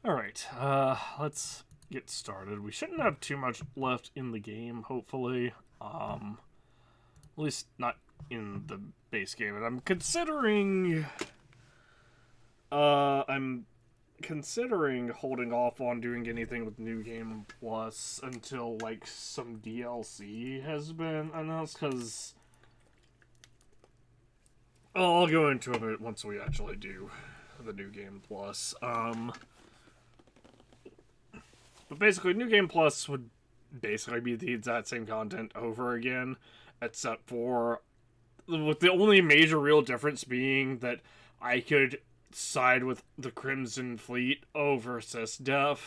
Alright, let's get started. We shouldn't have too much left in the game, hopefully. At least not in the base game. And I'm considering holding off on doing anything with New Game Plus until, like, some DLC has been announced, because I'll go into it once we actually do the New Game Plus. But basically, New Game Plus would basically be the exact same content over again, except for with the only major real difference being that I could side with the Crimson Fleet over SysDef.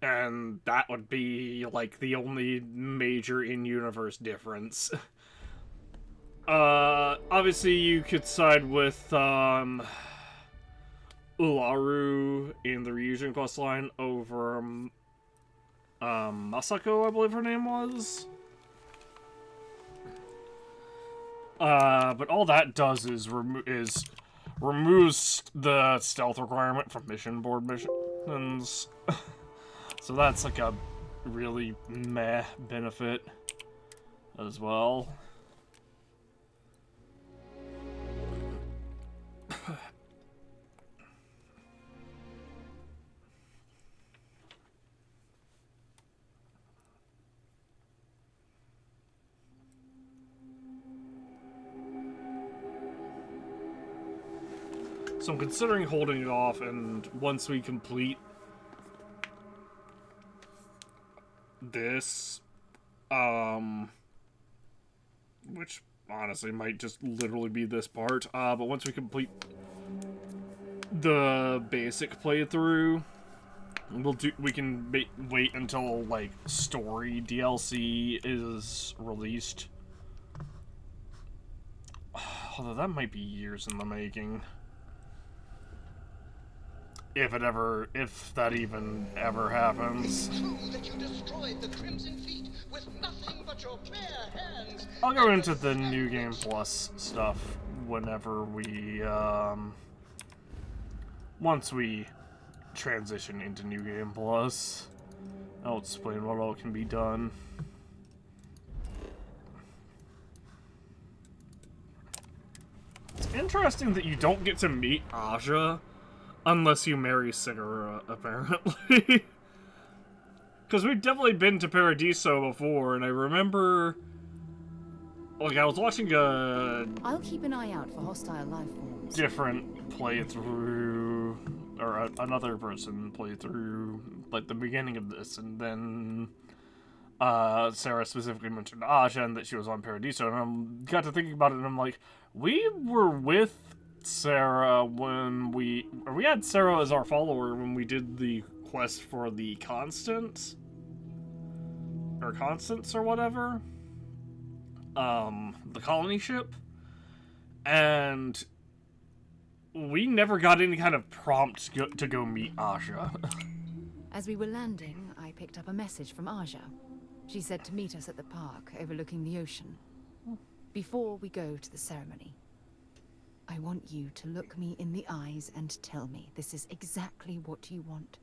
And that would be, like, the only major in-universe difference. Obviously you could side with, Ularu in the Ryujin questline over, Masako, I believe her name was. But all that does is removes the stealth requirement from mission board missions. So that's like a really meh benefit as well. So I'm considering holding it off, and once we complete this, which honestly might just literally be this part, but once we complete the basic playthrough, we can wait until, like, story DLC is released. Although that might be years in the making. If that even ever happens. Is it true that you destroyed the Crimson Fleet with nothing but your bare hands? I'll go into the New Game Plus stuff whenever we, once we transition into New Game Plus. I'll explain what all can be done. It's interesting that you don't get to meet Aja unless you marry Segura, apparently. Because we've definitely been to Paradiso before, and I remember, like, I was watching I'll keep an eye out for hostile life forms. different playthrough, or another person playthrough, like, the beginning of this, and then Sarah specifically mentioned Aja and that she was on Paradiso, and I got to thinking about it, and I'm like, we were with Sarah when we had Sarah as our follower when we did the quest for the Constants or whatever, the colony ship, and we never got any kind of prompt to go meet Aja. As we were landing, I picked up a message from Aja. She said to meet us at the park overlooking the ocean. Before we go to the ceremony, I want you to look me in the eyes and tell me this is exactly what you want.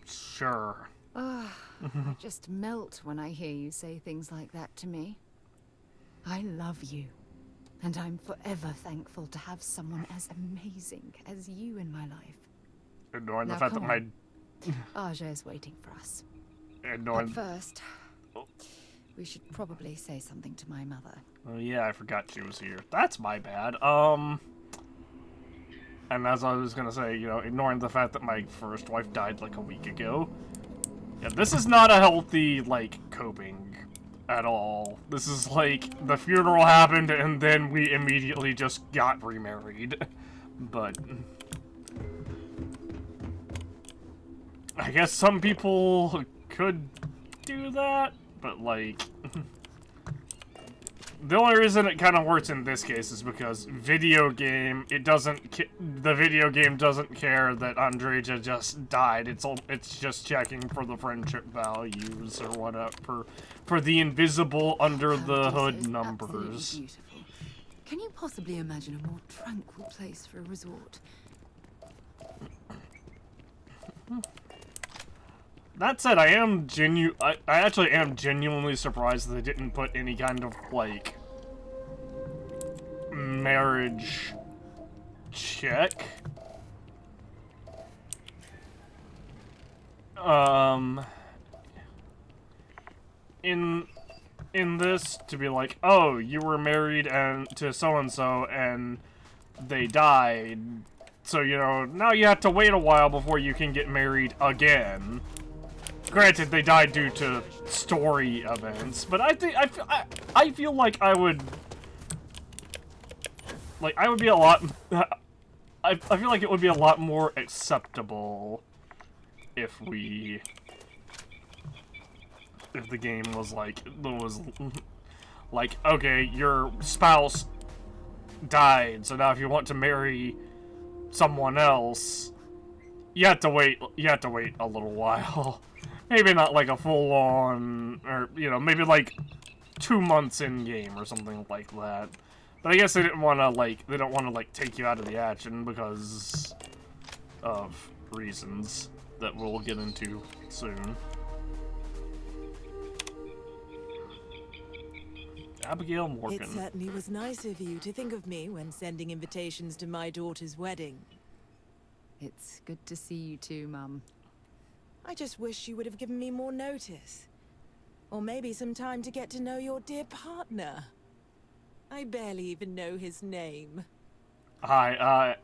Sure. I just melt when I hear you say things like that to me. I love you, and I'm forever thankful to have someone as amazing as you in my life. Ignoring the Now, fact that come my... on. Aja is waiting for us. Ignoring... But first, we should probably say something to my mother. Oh yeah, I forgot she was here. That's my bad. And as I was gonna say, you know, ignoring the fact that my first wife died like a week ago. Yeah, this is not a healthy, like, coping at all. This is like, the funeral happened and then we immediately just got remarried. But I guess some people could do that, but, like, The only reason it kind of works in this case is because the video game doesn't care that Andreja just died. It's just checking for the friendship values or whatever, for the invisible under the hood numbers. Beautiful. Can you possibly imagine a more tranquil place for a resort? That said, I actually am genuinely surprised that they didn't put any kind of, like, marriage check. In this, to be like, oh, you were married to so-and-so and they died, so, you know, now you have to wait a while before you can get married again. Granted, they died due to story events, but I feel like I would be a lot. I feel like it would be a lot more acceptable if the game was like okay, your spouse died, so now if you want to marry someone else, you have to wait a little while. Maybe not like a full-on, or, you know, maybe like 2 months in-game or something like that. But I guess they don't want to, take you out of the action because of reasons that we'll get into soon. Abigail Morgan. It certainly was nice of you to think of me when sending invitations to my daughter's wedding. It's good to see you too, Mum. I just wish you would have given me more notice. Or maybe some time to get to know your dear partner. I barely even know his name. Hi,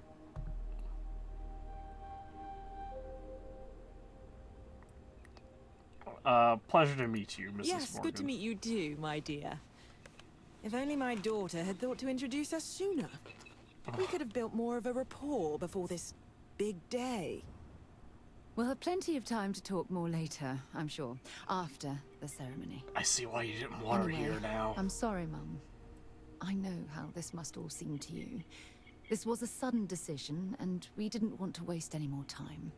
pleasure to meet you, Mrs. Yes, Morgan. good to meet you too, my dear. If only my daughter had thought to introduce us sooner. We could have built more of a rapport before this big day. We'll have plenty of time to talk more later, I'm sure, after the ceremony. I see why you didn't want her here now. I'm sorry, Mum. I know how this must all seem to you. This was a sudden decision, and we didn't want to waste any more time.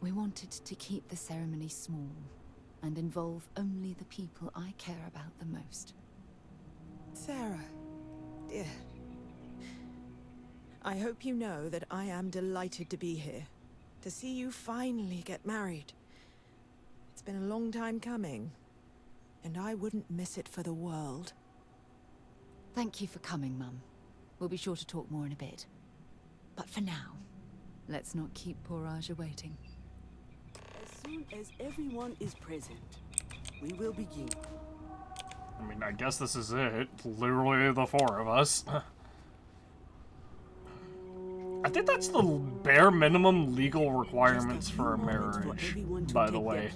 We wanted to keep the ceremony small, and involve only the people I care about the most. Sarah, dear. I hope you know that I am delighted to be here. To see you finally get married. It's been a long time coming, and I wouldn't miss it for the world. Thank you for coming, Mum. We'll be sure to talk more in a bit. But for now, let's not keep poor Aja waiting. As soon as everyone is present, we will begin. I mean, I guess this is it. Literally the 4 of us. I think that's the bare minimum legal requirements for a marriage, by the way.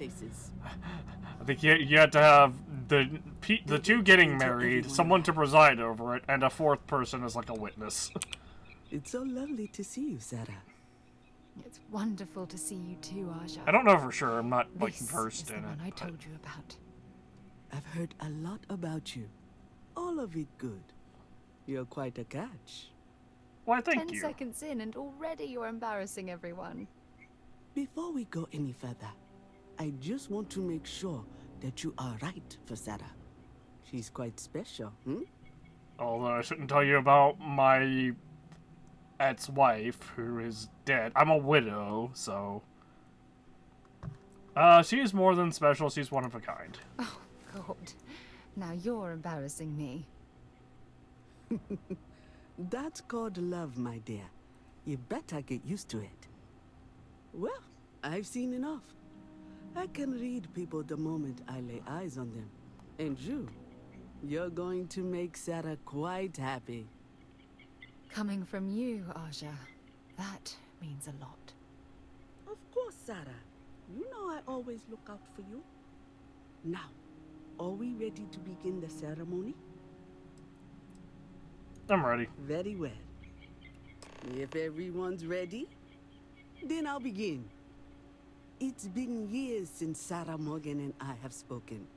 I think you have to have the two getting married, someone to preside over it, and a 4th person as like a witness. It's so lovely to see you, Sarah. It's wonderful to see you too, Aja. I don't know for sure. I'm not like This versed is in the it. one I told you about. I've heard a lot about you. All of it good. You're quite a catch. Why, thank 10 you. seconds in and already you're embarrassing everyone. Before we go any further, I just want to make sure that you are right for Sarah. She's quite special, Although I shouldn't tell you about my ex-wife, who is dead. I'm a widow, so... she is more than special. She's one of a kind. Oh, God. Now you're embarrassing me. That's called love, my dear. You better get used to it. Well, I've seen enough. I can read people the moment I lay eyes on them. And you're going to make Sarah quite happy. Coming from you, Aja, that means a lot. Of course, Sarah. You know I always look out for you. Now, are we ready to begin the ceremony? I'm ready. Very well. If everyone's ready, then I'll begin. It's been years since Sarah Morgan and I have spoken.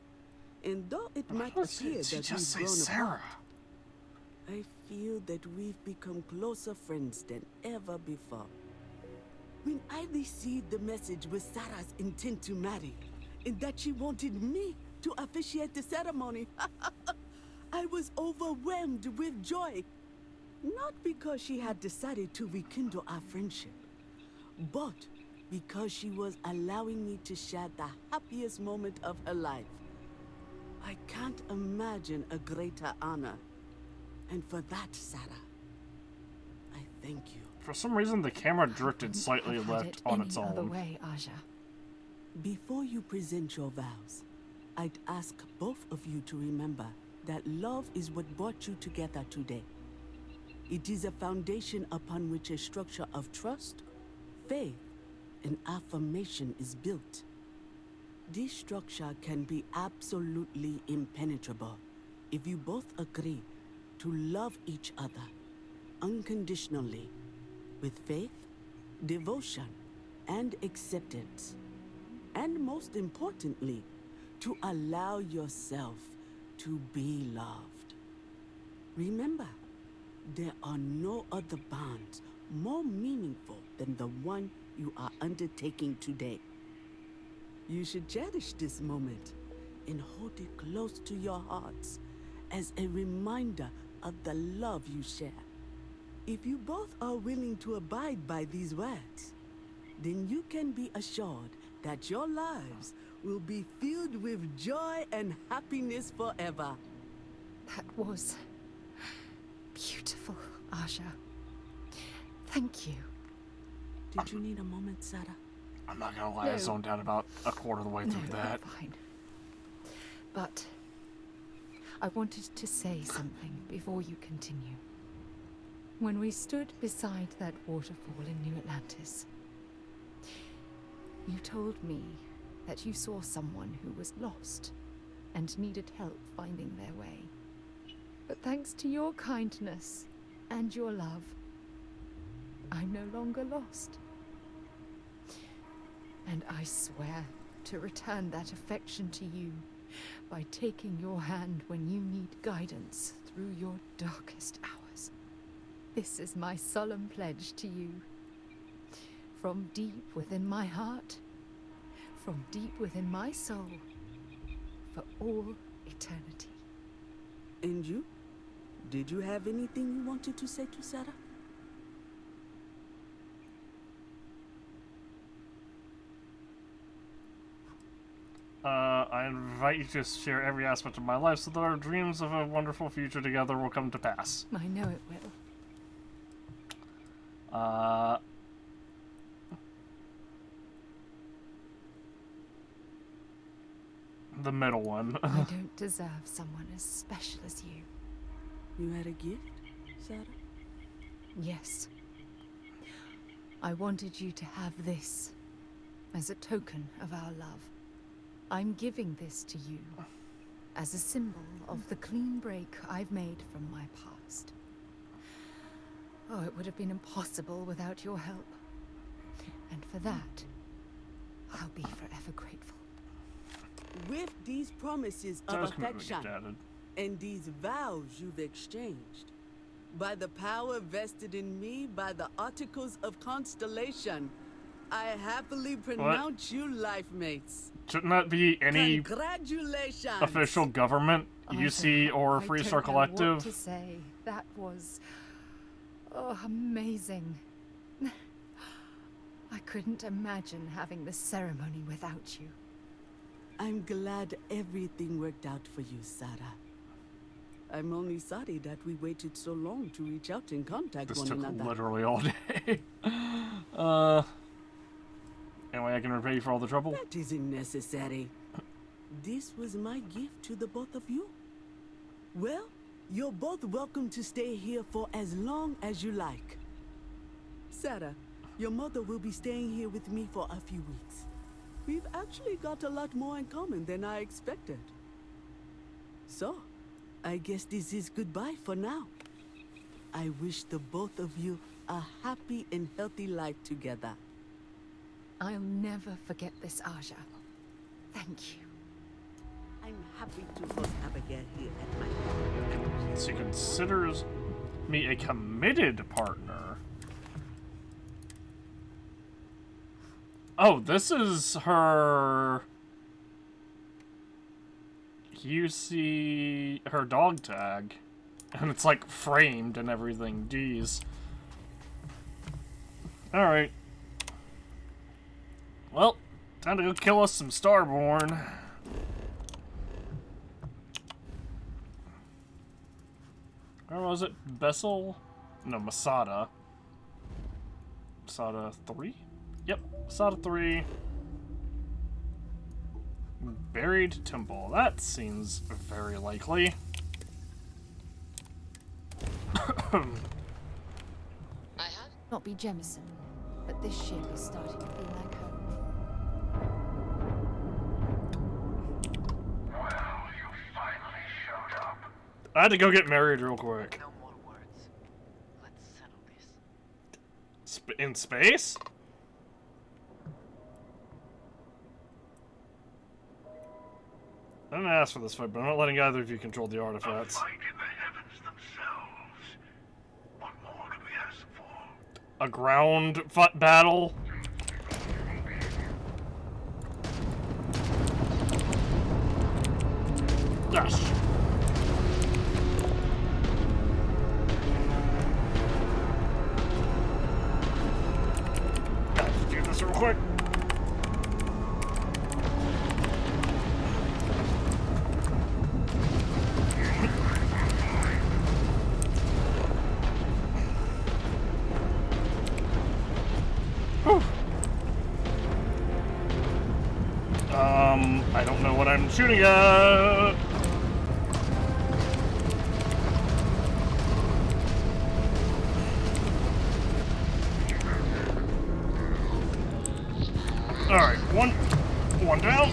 And though it might What appear did she that just we've say, grown Sarah? apart, I feel that we've become closer friends than ever before. When I received the message with Sarah's intent to marry, and that she wanted me to officiate the ceremony, I was overwhelmed with joy. Not because she had decided to rekindle our friendship, but because she was allowing me to share the happiest moment of her life. I can't imagine a greater honor. And for that, Sarah, I thank you. For some reason, the camera drifted slightly I've had left it on any its other own. way, Aja. Before you present your vows, I'd ask both of you to remember that love is what brought you together today. It is a foundation upon which a structure of trust, faith, and affirmation is built. This structure can be absolutely impenetrable if you both agree to love each other unconditionally, with faith, devotion, and acceptance. And most importantly, to allow yourself to be loved. Remember, there are no other bonds more meaningful than the one you are undertaking today. You should cherish this moment and hold it close to your hearts as a reminder of the love you share. If you both are willing to abide by these words, then you can be assured that your lives will be filled with joy and happiness forever. That was beautiful, Aja. Thank you. Did you need a moment, Sarah? I'm not gonna lie, I No. zoned out about a quarter of the way No, through that. fine. But I wanted to say something before you continue. When we stood beside that waterfall in New Atlantis, you told me that you saw someone who was lost and needed help finding their way. But thanks to your kindness and your love, I'm no longer lost. And I swear to return that affection to you by taking your hand when you need guidance through your darkest hours. This is my solemn pledge to you. From deep within my heart, from deep within my soul, for all eternity. And you? Did you have anything you wanted to say to Sarah? I invite you to share every aspect of my life so that our dreams of a wonderful future together will come to pass. I know it will. The middle one. I don't deserve someone as special as you. You had a gift, Sarah? Yes. I wanted you to have this as a token of our love. I'm giving this to you as a symbol of the clean break I've made from my past. Oh, it would have been impossible without your help. And for that, I'll be forever grateful. With these promises of Those commitment affection gifts added. and these vows you've exchanged, by the power vested in me by the Articles of Constellation, I happily pronounce you life mates. Shouldn't that be any Congratulations! official government, UC or Free Star I don't know what Collective? to say. That was amazing. I couldn't imagine having the ceremony without you. I'm glad everything worked out for you, Sarah. I'm only sorry that we waited so long to reach out and contact This one took another. literally all day. Anyway, I can repay you for all the trouble. That isn't necessary. This was my gift to the both of you. Well, you're both welcome to stay here for as long as you like. Sarah, your mother will be staying here with me for a few weeks. We've actually got a lot more in common than I expected. So, I guess this is goodbye for now. I wish the both of you a happy and healthy life together. I'll never forget this, Aja. Thank you. I'm happy to host Abigail here at my home. She considers me a committed partner. Oh, this is her. You see her dog tag, and it's like framed and everything. Jeez. Alright. Well, time to go kill us some Starborn. Where was it? Bessel? No, Masada. Masada 3? Yep, Masada 3. Buried Temple. That seems very likely. I had Not be Jemison, but this ship is starting to feel like home. Well, you finally showed up. I had to go get married real quick. No more words. Let's settle this. In space? I didn't ask for this fight, but I'm not letting either of you control the A artifacts. fight in the heavens themselves. What more could we ask for? A ground battle? Gosh. Let's do this real quick. Whew. I don't know what I'm shooting at. Alright, one down.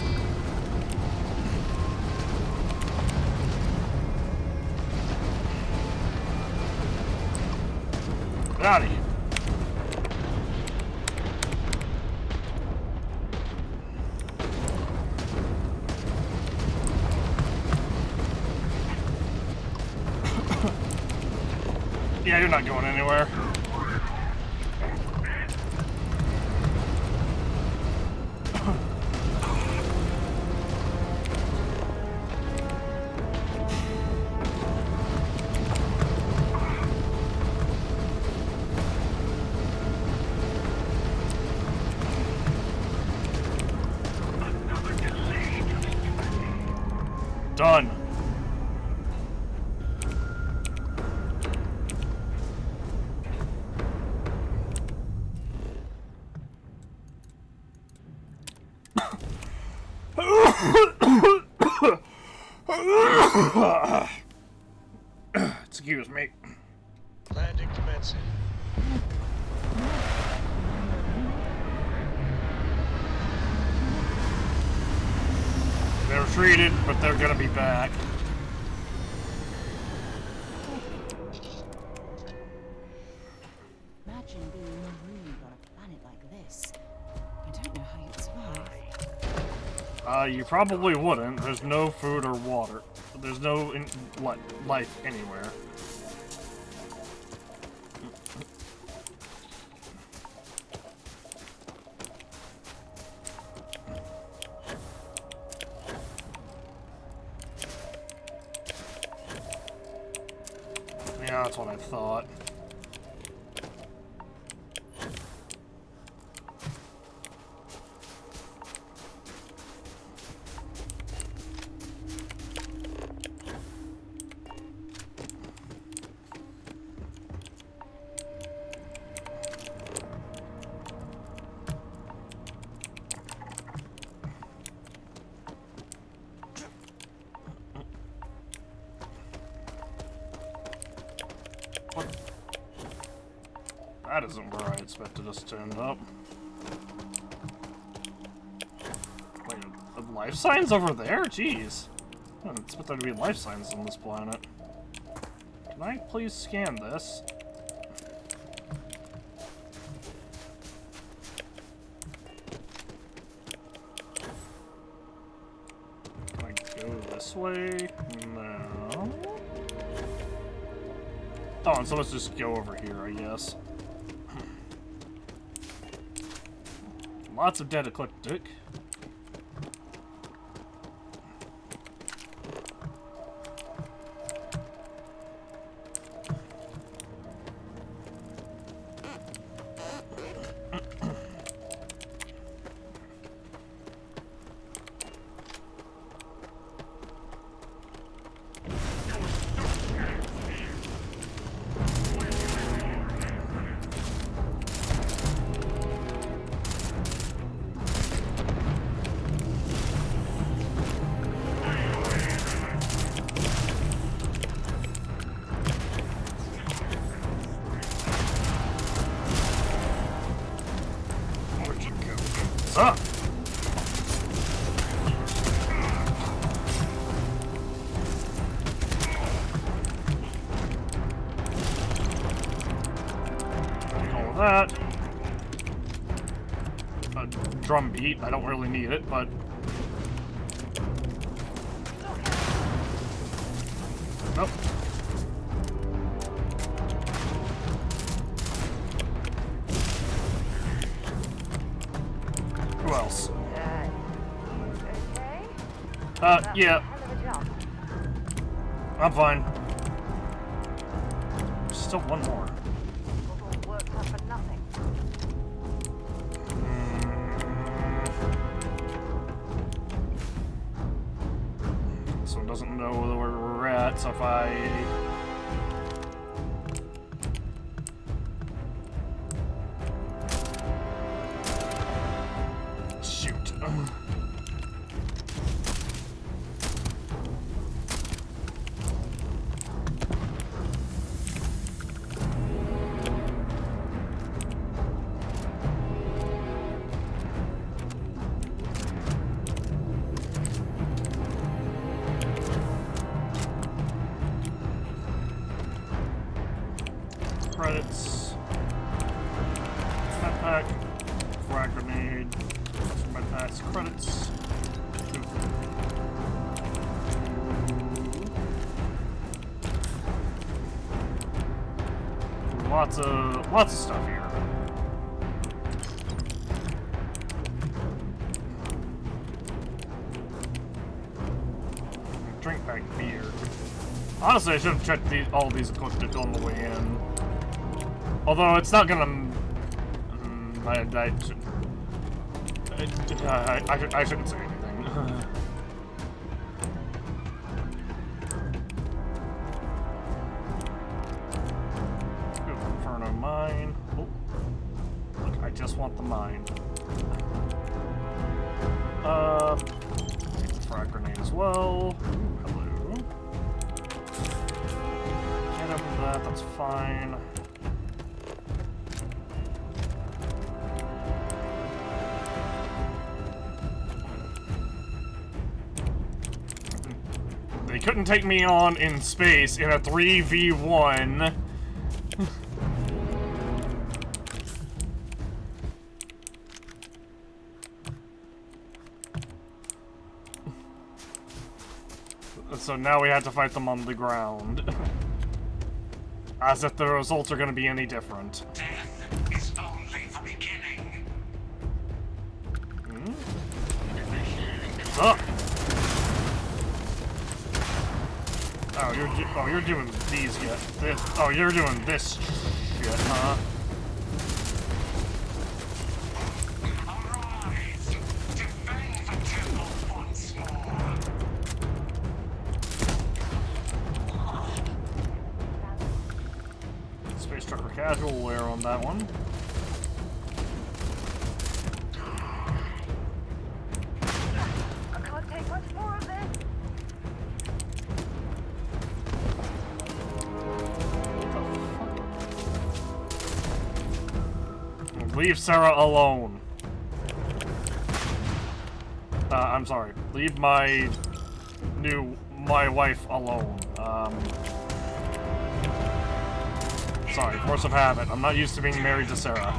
Howdy. Yeah, you're not going anywhere. Done. Excuse me. landing commencing. They're retreated, but they're gonna be back. Imagine being marooned on a planet like this. I don't know how you'd survive. You probably wouldn't. There's no food or water. There's no life anywhere. Yeah, that's what I thought. That isn't where I expected us to end up. Wait, are life signs over there? Jeez. I didn't expect there to be life signs on this planet. Can I please scan this? Can I go this way? No. Oh, and so let's just go over here, I guess. Lots of dead eclectic. Up. All of that. A drum beat. I don't really need it, but nope. Who else? Yeah. I'm fine. Still one more. This one doesn't know where we're at, so if I... Shoot. Credits. Backpack. Frag grenade. Backpacks. Credits. Lots of stuff here. Drink back beer. Honestly, I should have checked all these eclectic on the way in. Although it's not gonna. I shouldn't say anything. Inferno mine. Oh, look, I just want the mine. Take the frag grenade as well. Ooh, hello. Get him that. That's fine. They couldn't take me on in space in a 3v1. So now we have to fight them on the ground. As if the results are going to be any different. Death is only the beginning. What's up? Oh, you're doing these yet. Oh, you're doing this shit, huh? Arise! Defend the temple once more. Space trucker casual wear on that one. I can't take much more of this. Leave Sarah alone. I'm sorry. Leave my wife alone. Sorry, force of habit. I'm not used to being married to Sarah.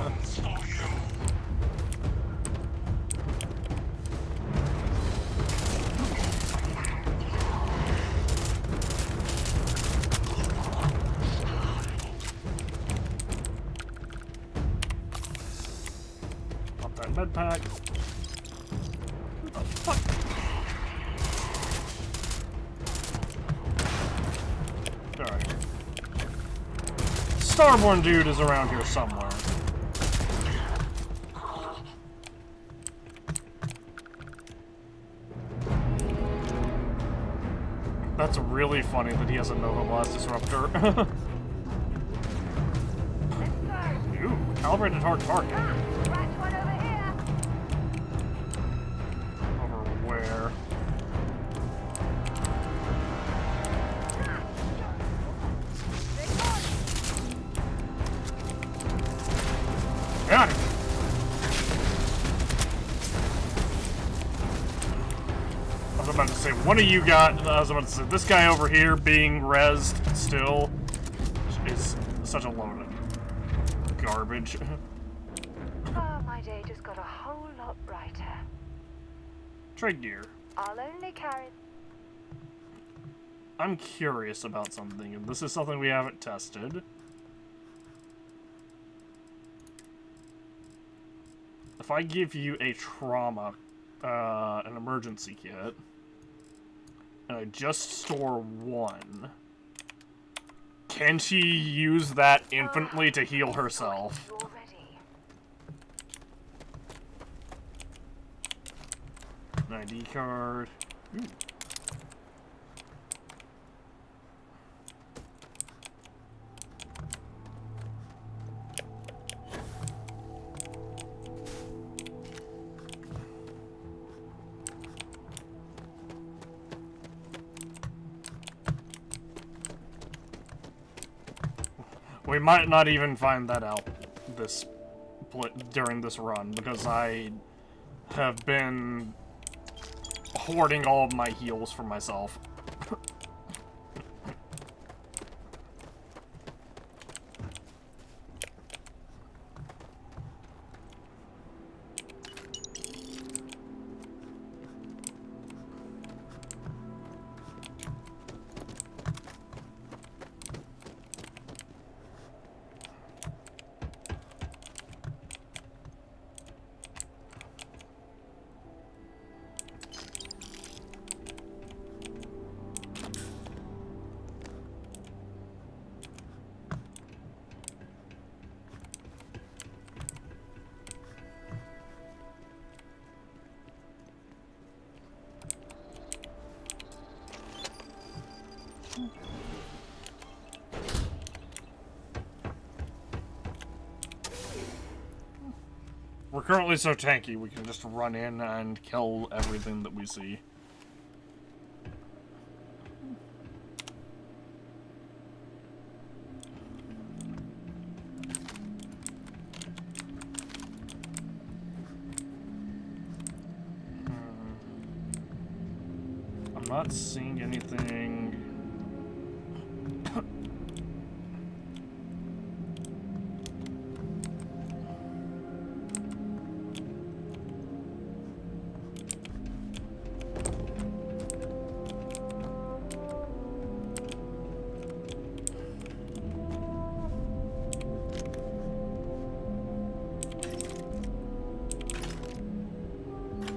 fed pack. What the fuck? Alright. Starborn dude is around here somewhere. That's really funny that he has a Nova Blast Disruptor. Ooh, calibrated hard target. Right one over here. Over where? Got it! I was about to say, what do you got? I was about to say, this guy over here being rezzed still is such a load of garbage. Oh, my day just got a whole lot brighter. Trade gear. I'll only carry... I'm curious about something, and this is something we haven't tested. If I give you a trauma, an emergency kit, and I just store one, can she use that infinitely to heal herself? Already. An ID card. Ooh. We might not even find that out during this run, because I have been hoarding all of my heals for myself. We're currently so tanky, we can just run in and kill everything that we see. I'm not seeing anything.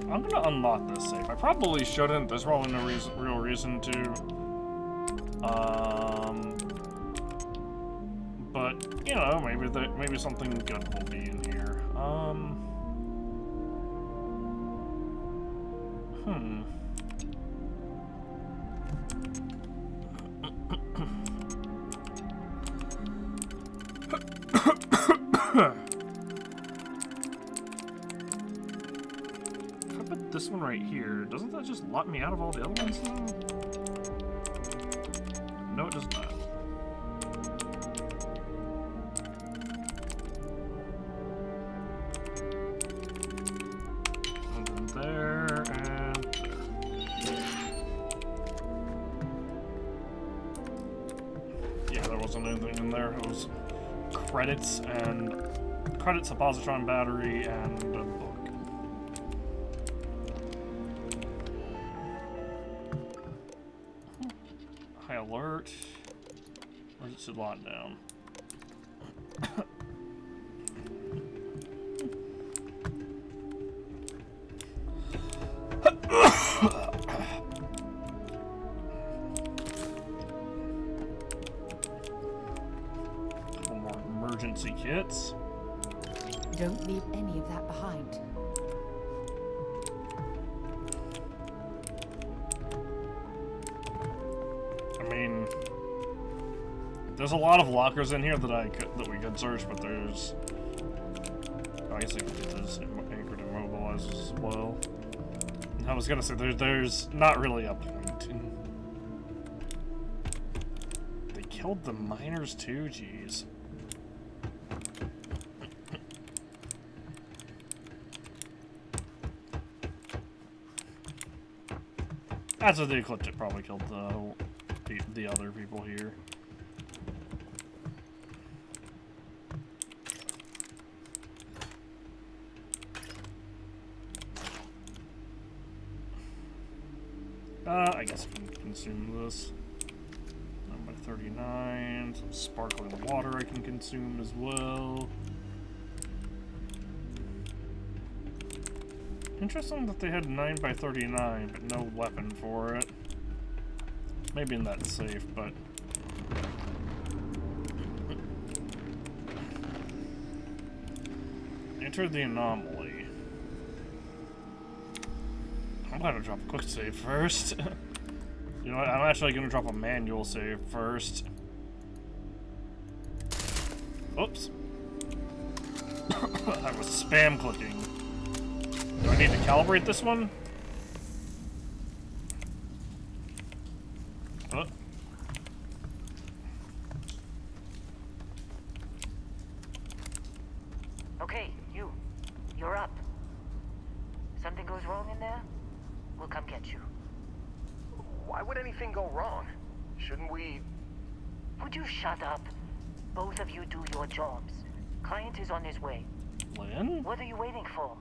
I'm gonna unlock this safe. I probably shouldn't. There's probably no real reason to. But you know, maybe something good will be in here. This one right here, doesn't that just lock me out of all the other ones though? No, it does not. And then there, and there. Yeah, there wasn't anything in there. It was credits, a positron battery, and a book. High alert. Or is it lockdown? There's a lot of lockers in here that we could search, but there's... I guess I could do this anchored immobilizers as well. I was gonna say, there's not really a point. They killed the miners too? Jeez. That's what the Ecliptic probably killed the other people here. I guess I can consume this. 9 by 39. Some sparkling water I can consume as well. Interesting that they had 9 by 39, but no weapon for it. Maybe in that safe, but... Enter the anomaly. I'm gonna drop a quick save first. You know what? I'm actually gonna drop a manual save first. Oops. I was spam clicking. Do I need to calibrate this one? Okay, you're up. Something goes wrong in there? We'll come get you. Why would anything go wrong? Shouldn't we... Would you shut up? Both of you do your jobs. Client is on his way. Lynn? What are you waiting for?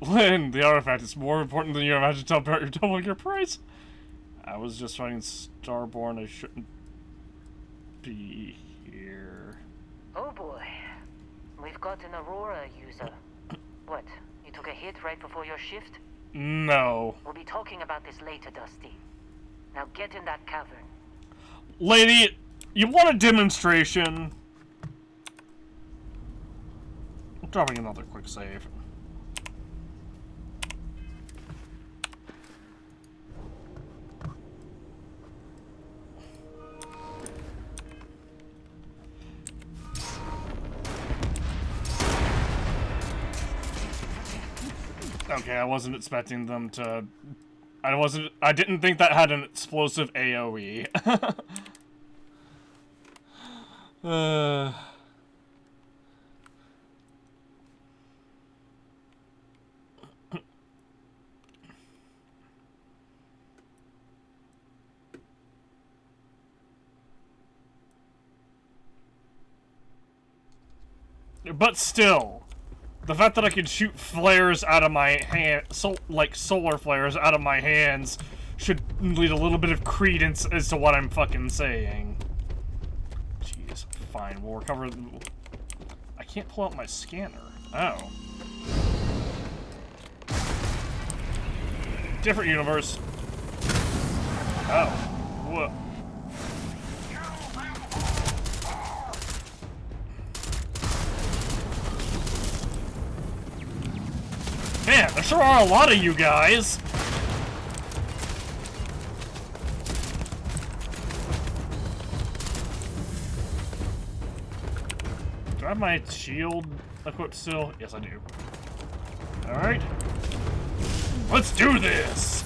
Lynn, the artifact is more important than you imagine. You're doubling your price. I was just fighting Starborn. I shouldn't be here. Oh boy. We've got an Aurora user. What? You took a hit right before your shift? No. We'll be talking about this later, Dusty. Now get in that cavern. Lady, you want a demonstration? I'm dropping another quick save. Okay, I wasn't expecting them to... I didn't think that had an explosive AoE. But still, the fact that I can shoot flares out of my hand, like solar flares out of my hands, should lead a little bit of credence as to what I'm fucking saying. Jeez, fine, we'll recover. I can't pull out my scanner. Oh. Different universe. Oh. Whoa. Man, there sure are a lot of you guys! Do I have my shield equipped still? Yes, I do. Alright. Let's do this!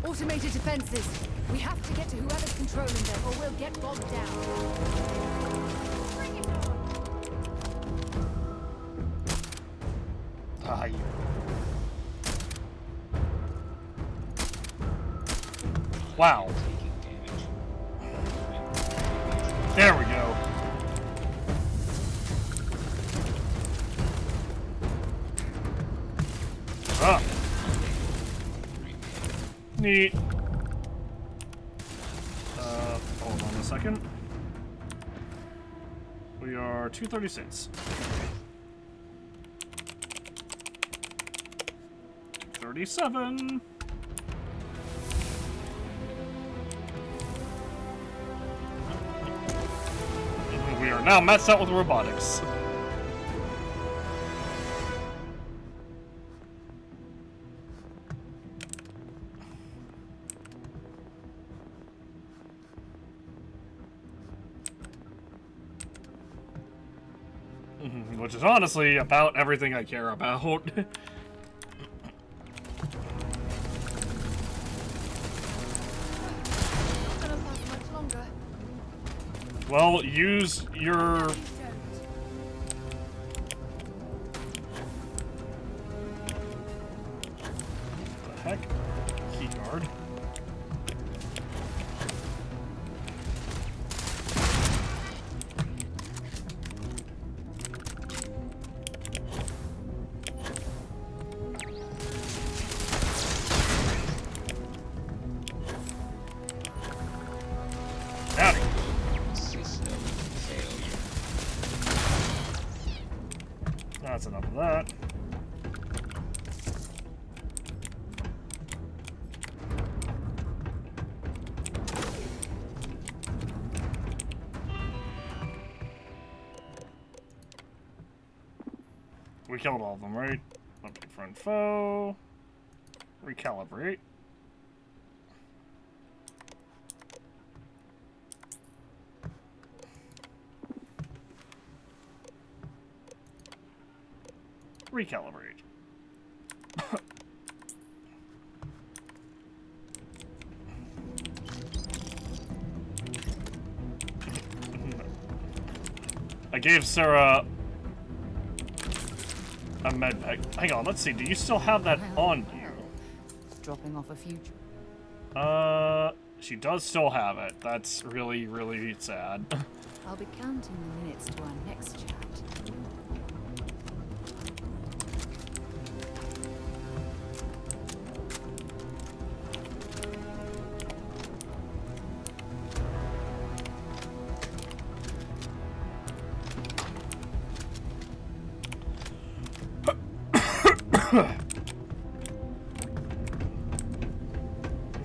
Automated defenses. We have to get to whoever's controlling them, or we'll get bogged down. Bring it on. Ah, you. Wow. There we go. Ah. Neat. Hold on a second. We are 236. 37. now maxed out with robotics. Which is honestly about everything I care about. Not gonna last much longer. Well, use your... Please don't. The heck? Key guard. Howdy. System failure. That's enough of that. We killed all of them, right? Update for info. Recalibrate. Recalibrate. I gave Sarah a med pack. Hang on, let's see. Do you still have that on you? Dropping off a few. She does still have it. That's really, really sad. I'll be counting the minutes to our next chat.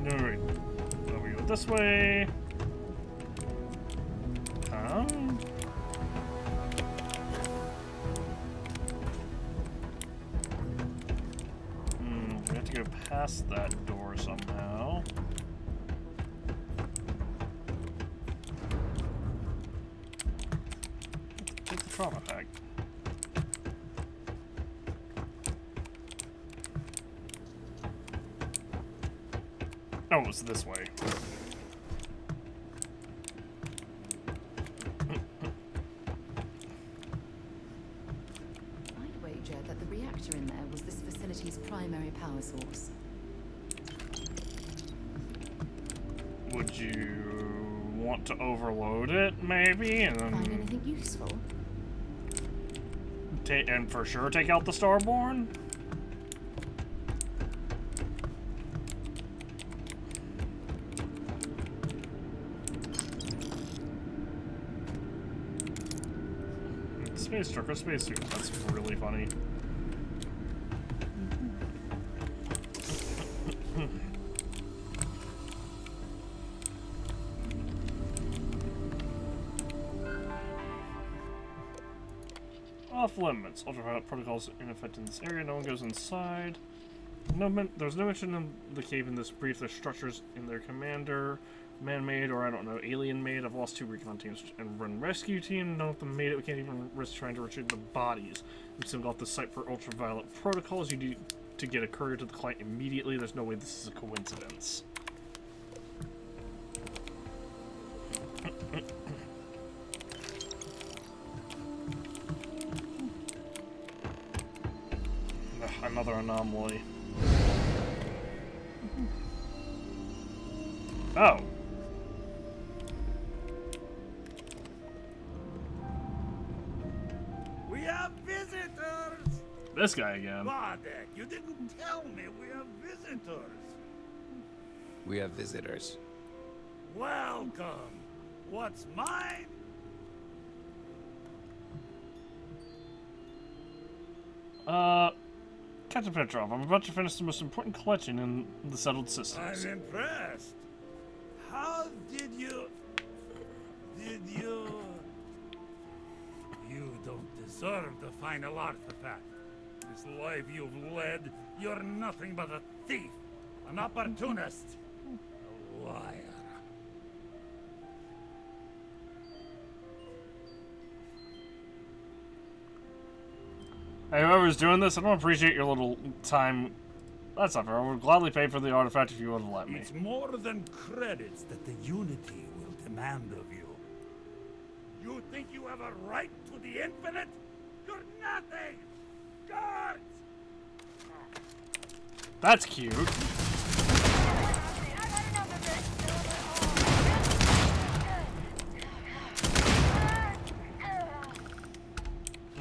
Alright. So we go this way. We have to go past that door somehow. Take the trauma pack. Oh, it was this way. I'd wager that the reactor in there was this facility's primary power source. Would you want to overload it, maybe, and Find then anything useful? and for sure take out the Starborn? Space truck or spacesuit. That's really funny. Off limits. Ultraviolet protocols in effect in this area. No one goes inside. There's no mention in the cave in this brief. There's structures in their commander. Man-made, or I don't know, alien-made. I've lost 2 recon teams and run rescue team. None of them made it. We can't even risk trying to retrieve the bodies. We still got the site for ultraviolet protocols. You need to get a courier to the client immediately. There's no way this is a coincidence. Ugh, another anomaly. Oh. We have visitors! This guy again. Wadek, you didn't tell me we have visitors. We have visitors. Welcome. What's mine? Captain Petrov, I'm about to finish the most important collection in the settled systems. I'm impressed. How did you... deserve the final artifact. This life you've led, you're nothing but a thief, an opportunist, a liar. Hey, whoever's doing this, I don't appreciate your little time. That's not fair. I would gladly pay for the artifact if you would have let me. It's more than credits that the Unity will demand of you. You think you have a right to the infinite? You're nothing! Guards! That's cute.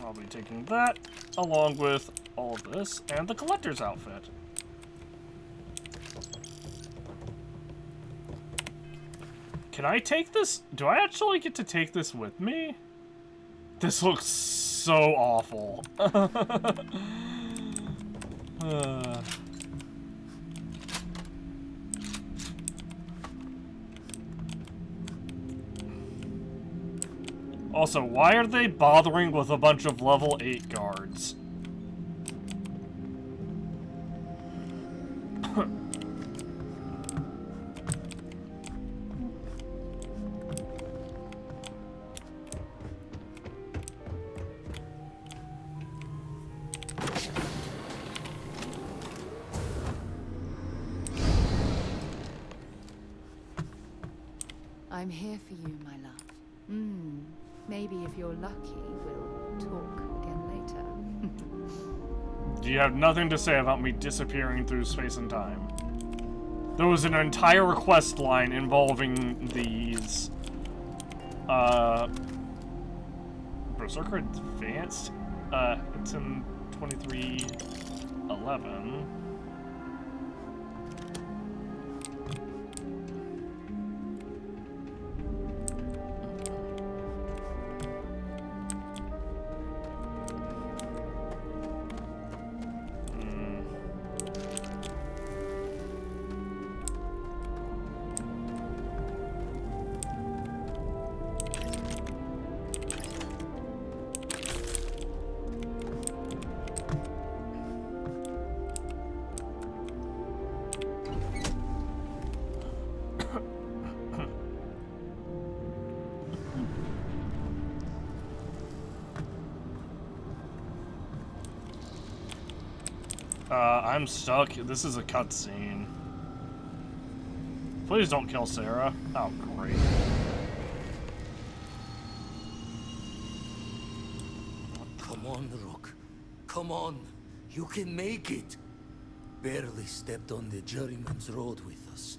I'll be taking that, along with all of this, and the collector's outfit. Can I take this? Do I actually get to take this with me? This looks so awful. Also, why are they bothering with a bunch of level 8 guards? I'm here for you, my love. Maybe if you're lucky, we'll talk again later. You have nothing to say about me disappearing through space and time. There was an entire quest line involving these, Berserker Advanced? It's in 2311. I'm stuck. This is a cutscene. Please don't kill Sarah. Oh, great. Come on, Rook. Come on. You can make it. Barely stepped on the juryman's road with us.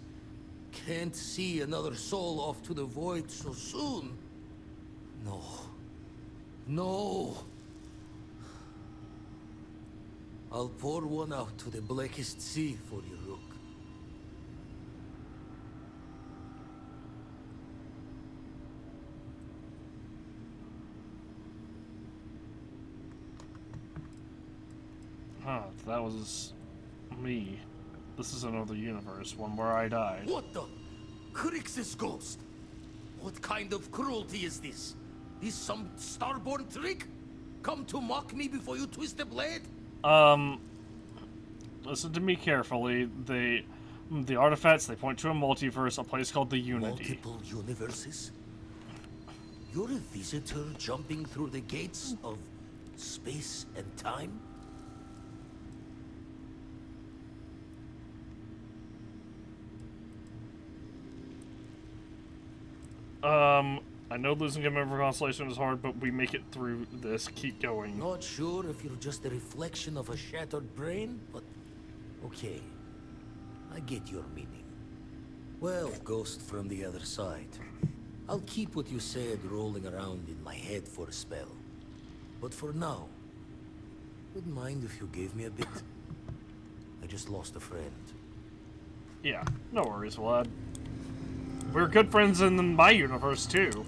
Can't see another soul off to the void so soon. No. No. I'll pour one out to the blackest sea for you, Rook. Huh, that was me. This is another universe, one where I died. What the? Crix's ghost? What kind of cruelty is this? Is some starborn trick? Come to mock me before you twist the blade? Listen to me carefully. The artifacts, they point to a multiverse, a place called the Unity. Multiple universes? You're a visitor jumping through the gates of space and time? I know losing a member of Constellation is hard, but we make it through this. Keep going. Not sure if you're just a reflection of a shattered brain, but okay. I get your meaning. Well, ghost from the other side. I'll keep what you said rolling around in my head for a spell. But for now, wouldn't mind if you gave me a bit. I just lost a friend. Yeah, no worries, Vlad. We're good friends in my universe, too.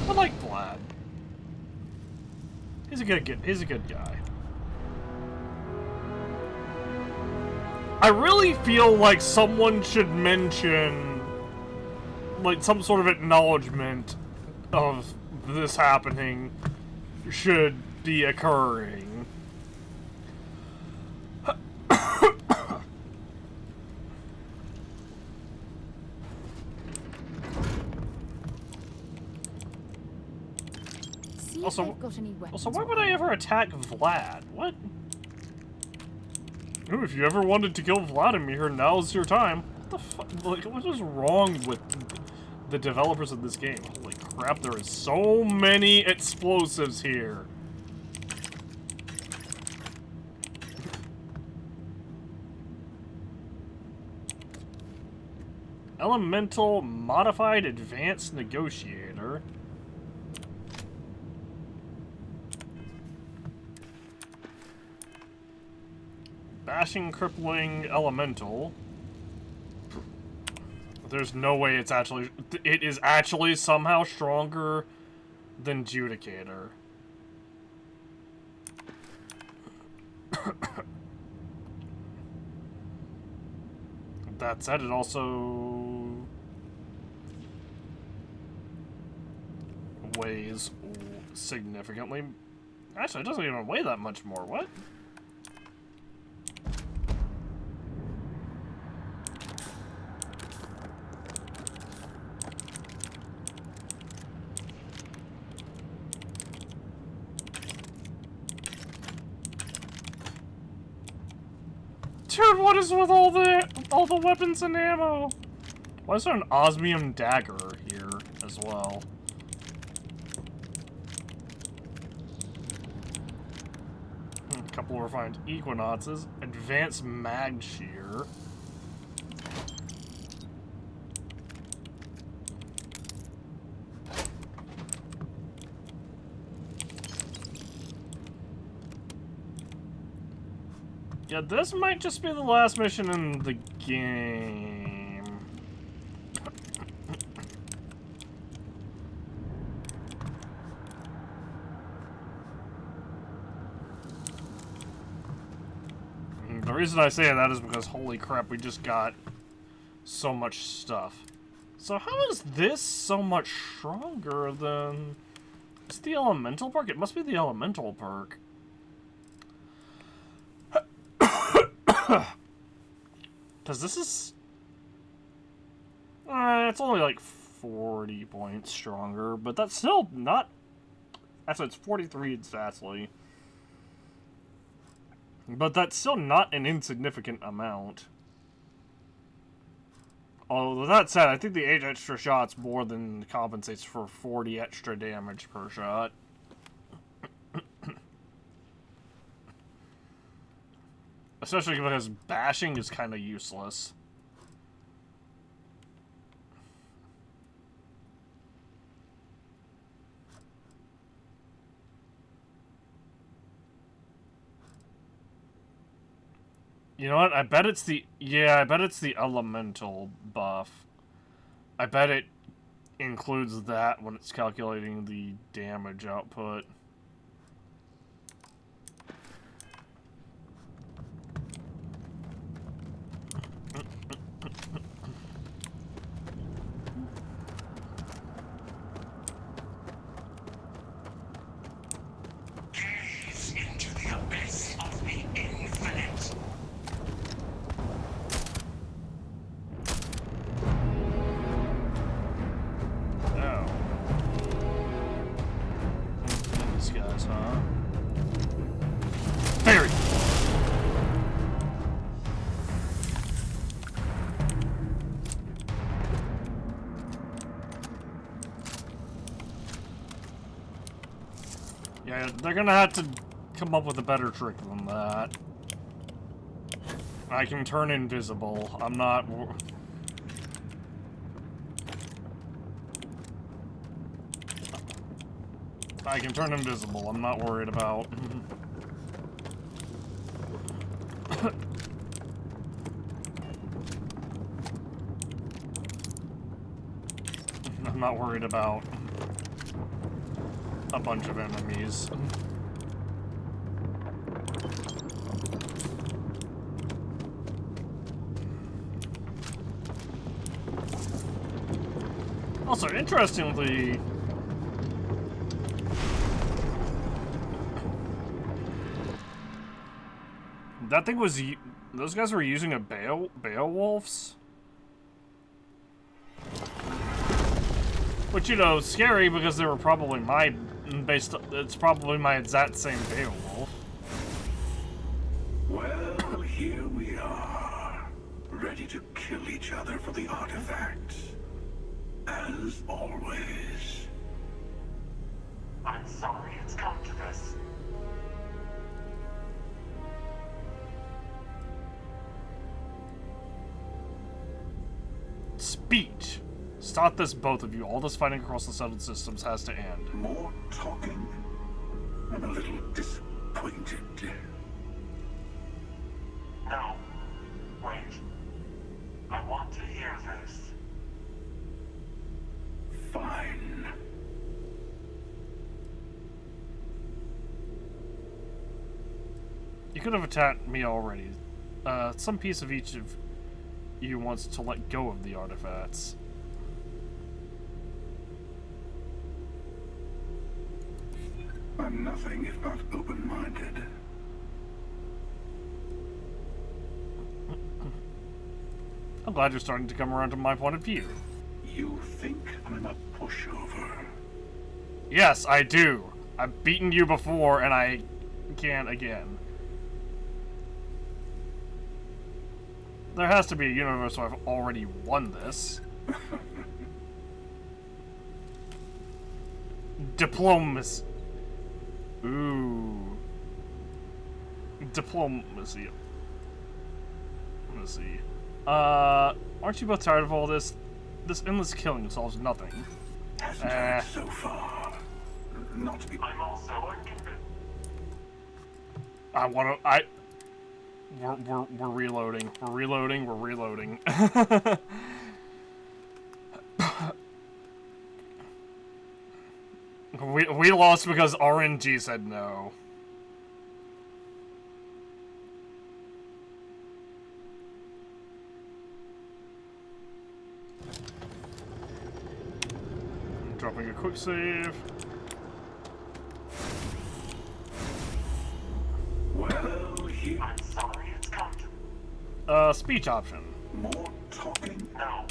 I like Vlad. He's a good guy. I really feel like someone should mention, like, some sort of acknowledgement of this happening should be occurring. See Also- if they've got any weapons. Also, why on would I them. ever attack Vlad? What? Ooh, if you ever wanted to kill Vladimir, now's your time. What the fuck? Like, what is wrong with the developers of this game? Holy crap, there is so many explosives here. Elemental Modified Advanced Negotiator. Bashing Crippling Elemental. There's no way it's actually... It is actually somehow stronger than Judicator. That said, it also... weighs significantly... Actually, it doesn't even weigh that much more. What? Dude, what is with all the weapons and ammo? Why is there an osmium dagger here as well? A couple of refined equinoxes, advanced mag shear. Yeah, this might just be the last mission in the game. The reason I say that is because, holy crap, we just got so much stuff. So how is this so much stronger than... Is it the elemental perk? It must be the elemental perk. Because this is... it's only like 40 points stronger, but that's still not... Actually, it's 43 exactly. But that's still not an insignificant amount. Although that said, I think the 8 extra shots more than compensates for 40 extra damage per shot. Especially because bashing is kind of useless. You know what? I bet it's the... Yeah, I bet it's the elemental buff. I bet it includes that when it's calculating the damage output. Gaze into the abyss of the infinite. Oh. These guys, huh? Fairy! Yeah, they're gonna have to come up with a better trick than that. I can turn invisible. I'm not... I can turn invisible. I'm not worried about... I'm not worried about a bunch of enemies. Also, interestingly, That thing was... Those guys were using a Beowulf's? Which, you know, scary because they were probably my... It's probably my exact same Beowulf. Well, here we are. Ready to kill each other for the artifacts. As always. I'm sorry it's come to this. Speech. Stop this, both of you. All this fighting across the settled systems has to end. More talking. I'm a little disappointed. No. Wait. I want to hear this. Fine. You could have attacked me already. Some piece of each of you wants to let go of the artifacts. I'm nothing if not open-minded. I'm glad you're starting to come around to my point of view. You think I'm a pushover? Yes, I do. I've beaten you before, and I can again. There has to be a universe where I've already won this. Diplomacy. Ooh. Diplomacy. Let's see. Aren't you both tired of all this? This endless killing solves nothing. Hasn't hurt so far. Not to be. I'm also unconvinced. We're reloading. We're reloading. We're reloading. we lost because RNG said no. Dropping a quick save. Well, here. I'm sorry it's come to. Speech option. More talking. No.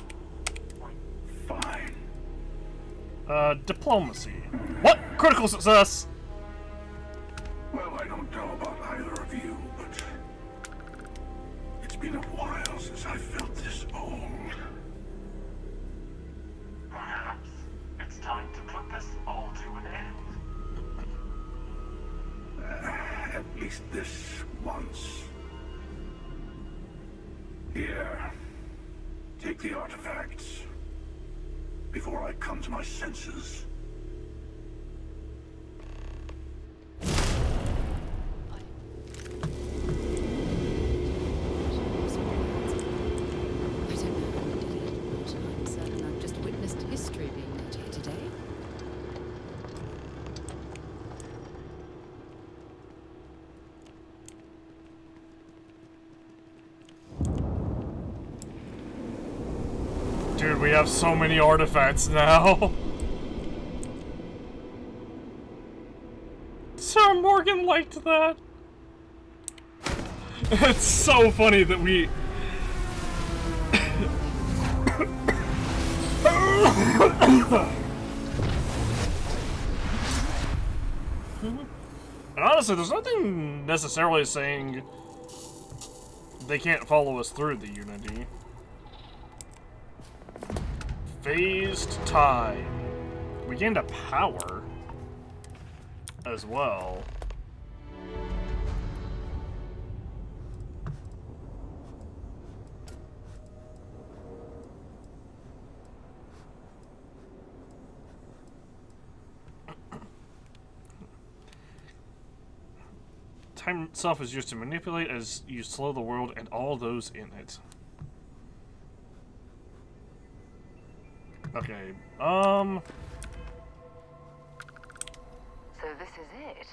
Fine. Diplomacy. What? Critical success! Well, I don't know about either of you, but it's been a while since I felt this old. Perhaps it's time to put this all to an end. At least this once. Here. Take the artifacts. Before I come to my senses. Dude, we have so many artifacts now. Sarah Morgan liked that. It's so funny that we... And honestly, there's nothing necessarily saying they can't follow us through the Unity. Phased time. We gained a power as well. Time itself is used to manipulate as you slow the world and all those in it. Okay, So this is it.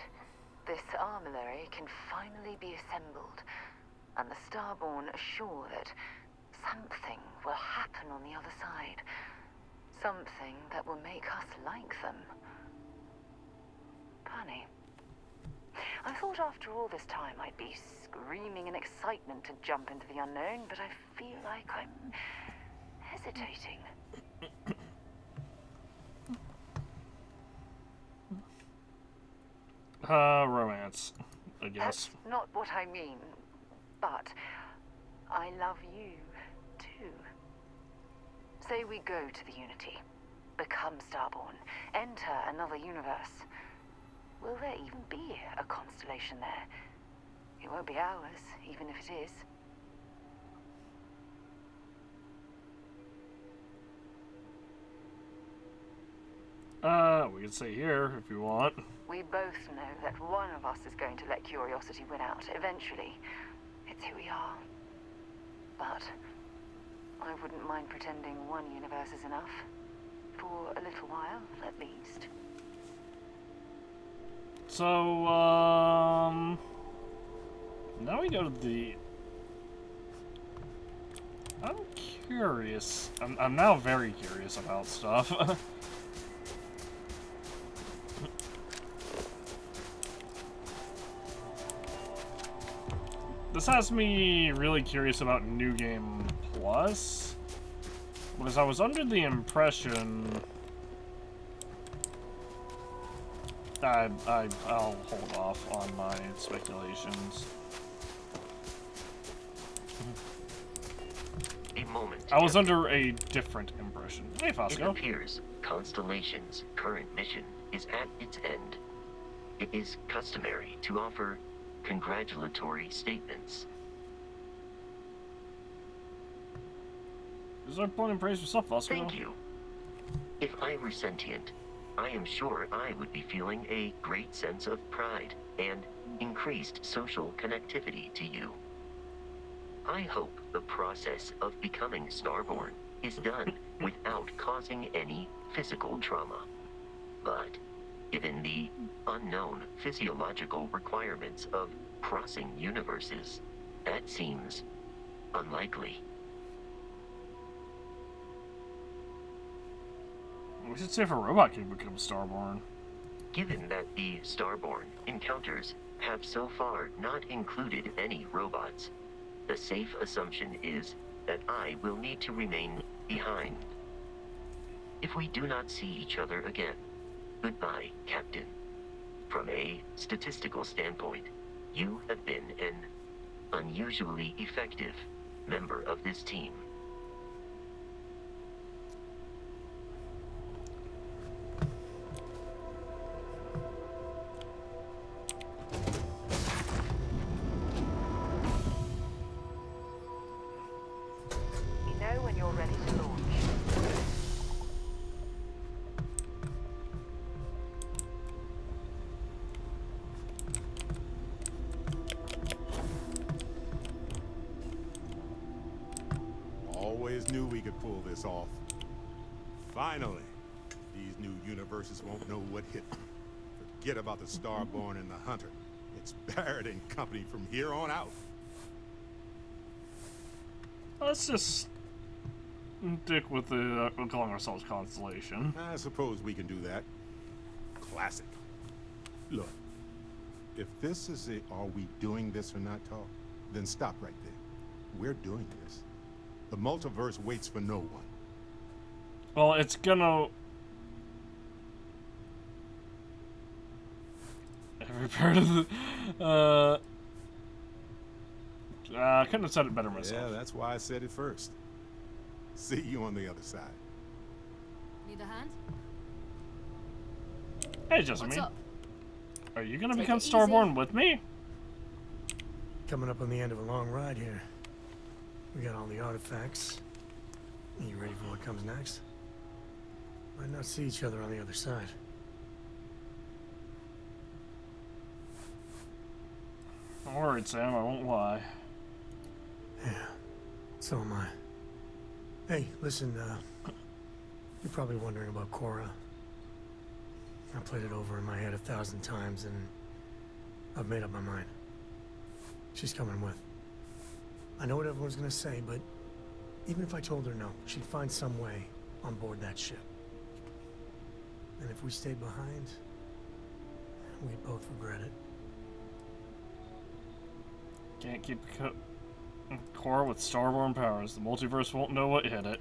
This armillary can finally be assembled, and the Starborn are sure that something will happen on the other side. Something that will make us like them. Funny. I thought thought after all this time I'd be screaming in excitement to jump into the unknown, but I feel like I'm hesitating. Romance, I guess. That's not what I mean, but I love you, too. Say we go to the Unity, become Starborn, enter another universe. Will there even be a constellation there? It won't be ours, even if it is. We can stay here if you want. We both know that one of us is going to let curiosity win out eventually. It's who we are. But I wouldn't mind pretending one universe is enough. For a little while, at least. So, now we go to the... I'm curious. I'm now very curious about stuff. This has me really curious about New Game Plus, because I was under the impression... I'll hold off on my speculations. A moment. I was under a different impression. Hey, Fosco. It appears Constellation's current mission is at its end. It is customary to offer congratulatory statements. Is there point in praise for stuff, Fosco? Thank you. If I were sentient, I am sure I would be feeling a great sense of pride and increased social connectivity to you. I hope the process of becoming Starborn is done without causing any physical trauma. But given the unknown physiological requirements of crossing universes, that seems unlikely. We should see if a robot can become Starborn. Given that the Starborn encounters have so far not included any robots, the safe assumption is that I will need to remain behind. If we do not see each other again, goodbye, Captain. From a statistical standpoint, you have been an unusually effective member of this team. You know when you're ready to launch. Always knew we could pull this off. Finally, these new universes won't know what hit them. Forget about the Starborn and the Hunter. It's Barrett and company from here on out. Let's just stick with the calling ourselves Constellation. I suppose we can do that. Classic. Look, if this is a are we doing this or not talk, then stop right there. We're doing this. The multiverse waits for no one. Well, it's gonna... Every part of the... I couldn't have said it better myself. Yeah, that's why I said it first. See you on the other side. Need a hand? Hey, Jessamine. What's up? Are you gonna Take become it easy. Starborn with me? Coming up on the end of a long ride here. We got all the artifacts. Are you ready for what comes next? Might not see each other on the other side. I'm worried, Sam. I won't lie. Yeah, so am I. Hey, listen, you're probably wondering about Cora. I played it over in my head 1,000 times, and I've made up my mind. She's coming with. I know what everyone's gonna say, but even if I told her no, she'd find some way on board that ship. And if we stayed behind, we'd both regret it. Can't keep Cora with starborn powers. The multiverse won't know what hit it.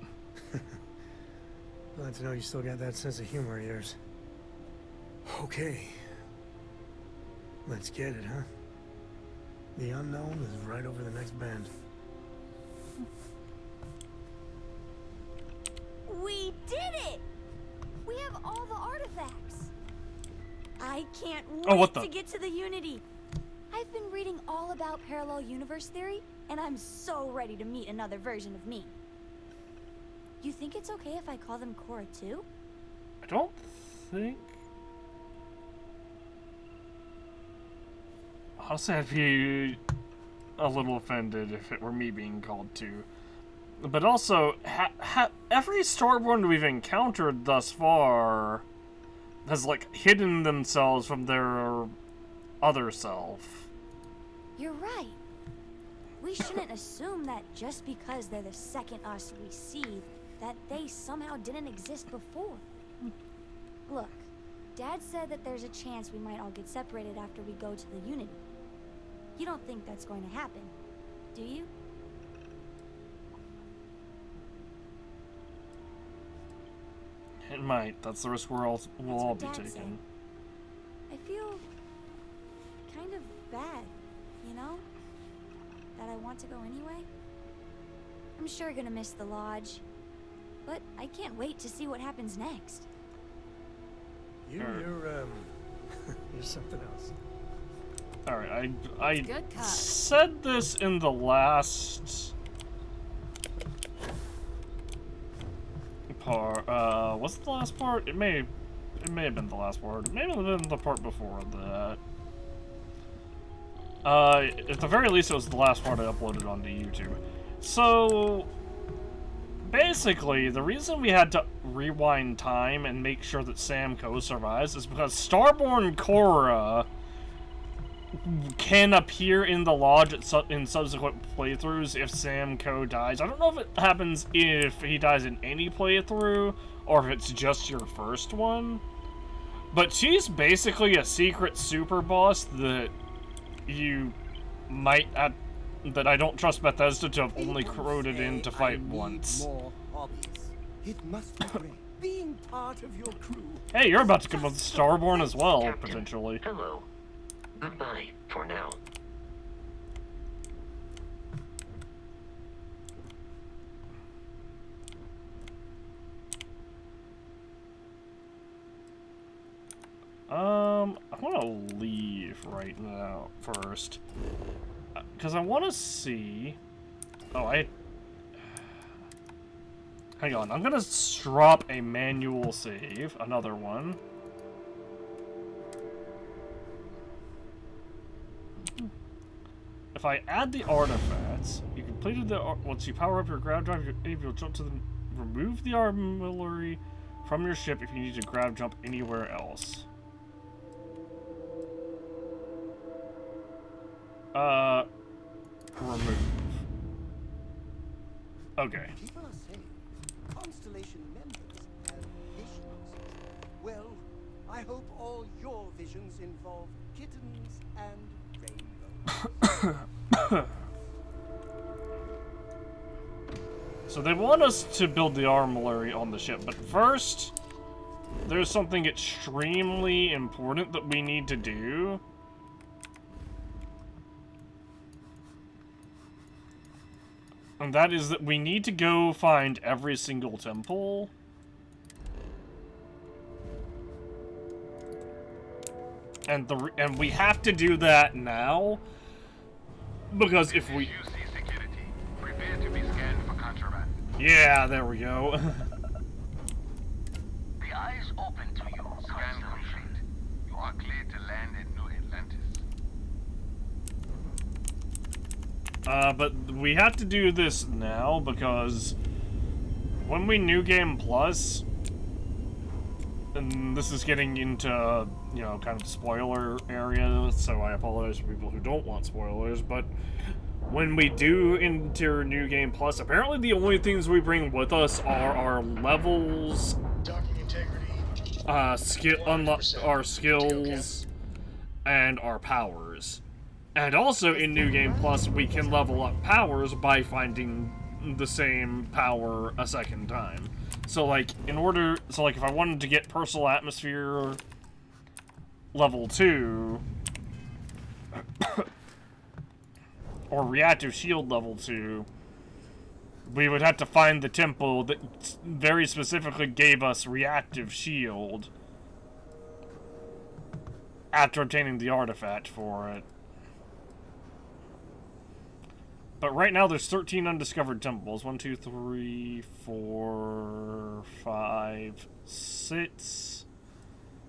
Glad to know you still got that sense of humor of yours. Okay. Let's get it, huh? The unknown is right over the next bend. We did it! We have all the artifacts. I can't wait to get to the Unity. I've been reading all about parallel universe theory, and I'm so ready to meet another version of me. You think it's okay if I call them Cora too? I don't think... Honestly, I'd be a little offended if it were me being called to. But also, every Starborn we've encountered thus far has, like, hidden themselves from their other self. You're right. We shouldn't assume that just because they're the second us we see, that they somehow didn't exist before. Look, Dad said that there's a chance we might all get separated after we go to the Unity. You don't think that's going to happen, do you? It might. That's the risk we'll all be taking. Said. I feel kind of bad, you know? That I want to go anyway. I'm sure gonna miss the lodge, but I can't wait to see what happens next. You're something else. Alright, I said this in the last part. Was it the last part? It may have been the last part. It may have been the part before that. At the very least, it was the last part I uploaded onto YouTube. So, basically, the reason we had to rewind time and make sure that Sam Coe survives is because Starborn Cora can appear in the lodge in subsequent playthroughs if Sam Coe dies. I don't know if it happens if he dies in any playthrough, or if it's just your first one. But she's basically a secret super boss that you might that I don't trust Bethesda to have only crowded in to fight once. It must be great being part of your crew. Hey, you're about to come with Starborn as well, Captain. Potentially. Hello. Goodbye for now. I want to leave right now first, because I want to see. Oh, hang on. I'm gonna drop a manual save, another one. If I add the artifacts, you completed the once you power up your grab drive, you'll jump to the remove the artillery from your ship if you need to grab jump anywhere else. Remove. Okay. People are saying Constellation members have visions. Well, I hope all your visions involve kittens and rainbows. So they want us to build the armillary on the ship, but first, there's something extremely important that we need to do. And that is that we need to go find every single temple. And we have to do that now. Because if we... Prepare to be scanned for contraband. Yeah, there we go. The eyes open to you. Scan complete. You are cleared to land in New Atlantis. But we have to do this now because when we New Game Plus, and this is getting into, you know, kind of spoiler area, so I apologize for people who don't want spoilers, but when we do enter New Game Plus, apparently the only things we bring with us are our levels, our skills, and our powers. And also in New Game Plus, we can level up powers by finding the same power a second time. So like, if I wanted to get Personal Atmosphere level 2, or Reactive Shield level 2, we would have to find the temple that very specifically gave us Reactive Shield after obtaining the artifact for it. But right now there's 13 undiscovered temples. 1, 2, 3, 4, 5, 6,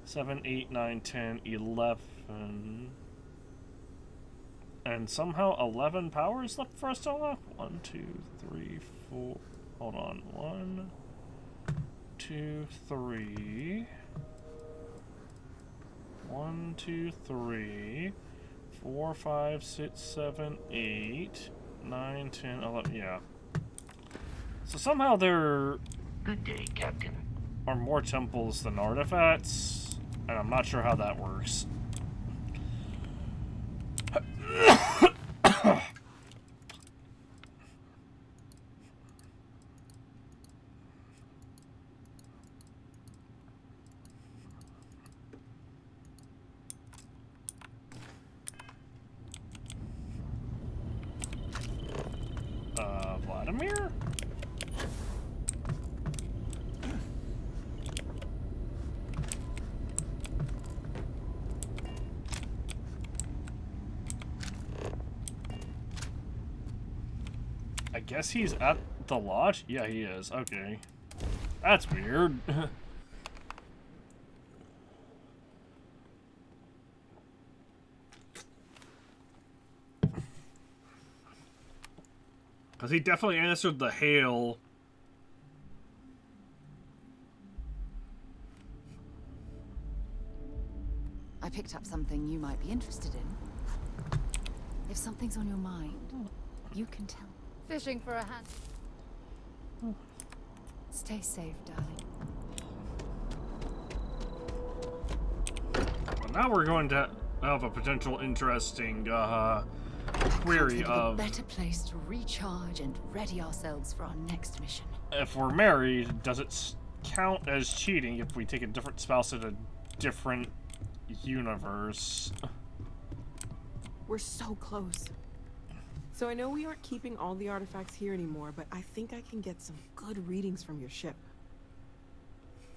7, 8, 9, 10, 11. And somehow 11 powers left for us to unlock. 1, 2, 3, 4. Hold on. 1, 2, 3. 1, 2, 3. 4, 5, 6, 7, 8. 9, 10, 11, yeah. So somehow there Good day, Captain. are more temples than artifacts, and I'm not sure how that works. Vladimir? I guess he's at the lodge? Yeah, he is. Okay. That's weird. Because he definitely answered the hail. I picked up something you might be interested in. If something's on your mind, you can tell. Fishing for a hand. Stay safe, darling. Well, now we're going to have a potential interesting query of... a better place to recharge and ready ourselves for our next mission. If we're married, does it count as cheating if we take a different spouse in a different universe? We're so close. So I know we aren't keeping all the artifacts here anymore, but I think I can get some good readings from your ship.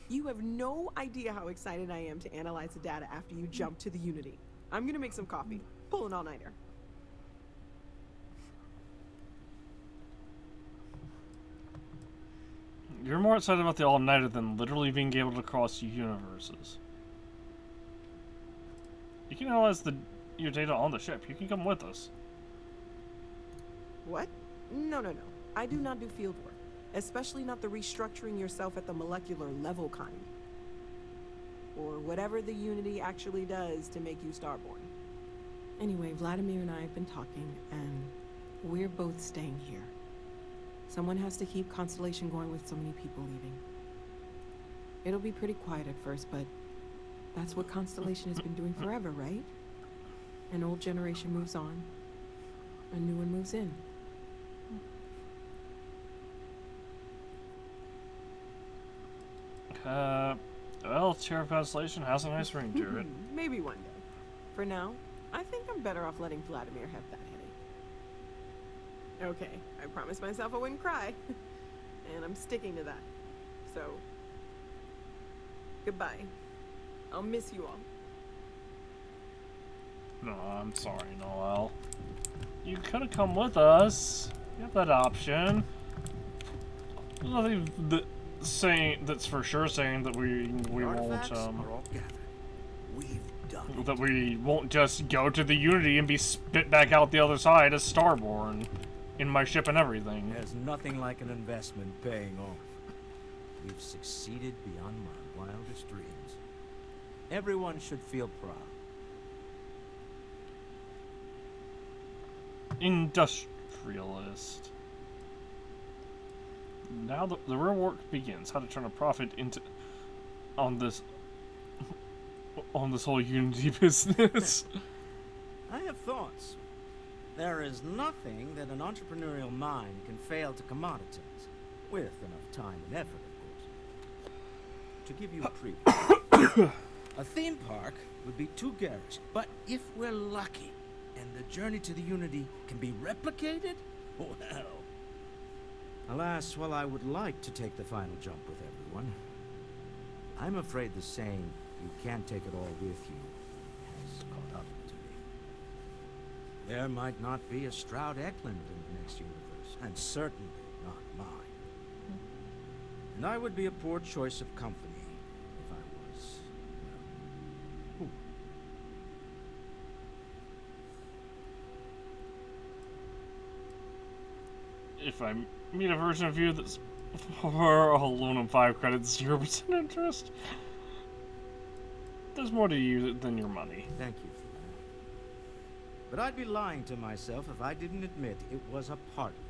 You have no idea how excited I am to analyze the data after you jump to the Unity. I'm gonna make some coffee. Pull an all-nighter. You're more excited about the all-nighter than literally being able to cross universes. You can analyze your data on the ship. You can come with us. What? No. I do not do field work. Especially not the restructuring yourself at the molecular level kind. Or whatever the Unity actually does to make you starborn. Anyway, Vladimir and I have been talking, and we're both staying here. Someone has to keep Constellation going with so many people leaving. It'll be pretty quiet at first, but that's what Constellation has been doing forever, right? An old generation moves on, a new one moves in. Well, Chair of Constellation has a nice ring to it. Maybe one day. For now, I think I'm better off letting Vladimir have that headache. Okay, I promised myself I wouldn't cry. And I'm sticking to that. So, goodbye. I'll miss you all. No, I'm sorry, Noel. You could have come with us. You have that option. There's nothing that's for sure saying that we won't that we won't just go to the Unity and be spit back out the other side as Starborn in my ship and everything. There's nothing like an investment paying off. We've succeeded beyond my wildest dreams. Everyone should feel proud. Industrialist. Now the real work begins. How to turn a profit into on this whole Unity business. I have thoughts. There is nothing that an entrepreneurial mind can fail to commoditize, with enough time and effort, of course. To give you a preview, a theme park would be too garish, but if we're lucky, and the journey to the Unity can be replicated, well... Alas, while I would like to take the final jump with everyone, I'm afraid the saying, "you can't take it all with you," has caught up to me. There might not be a Stroud Eklund in the next universe, and certainly not mine. And I would be a poor choice of company if I was, well, If I meet a version of you that's for aluminum 5 credits, 0% interest, there's more to you than your money. Thank you for that. But I'd be lying to myself if I didn't admit it was a part of me.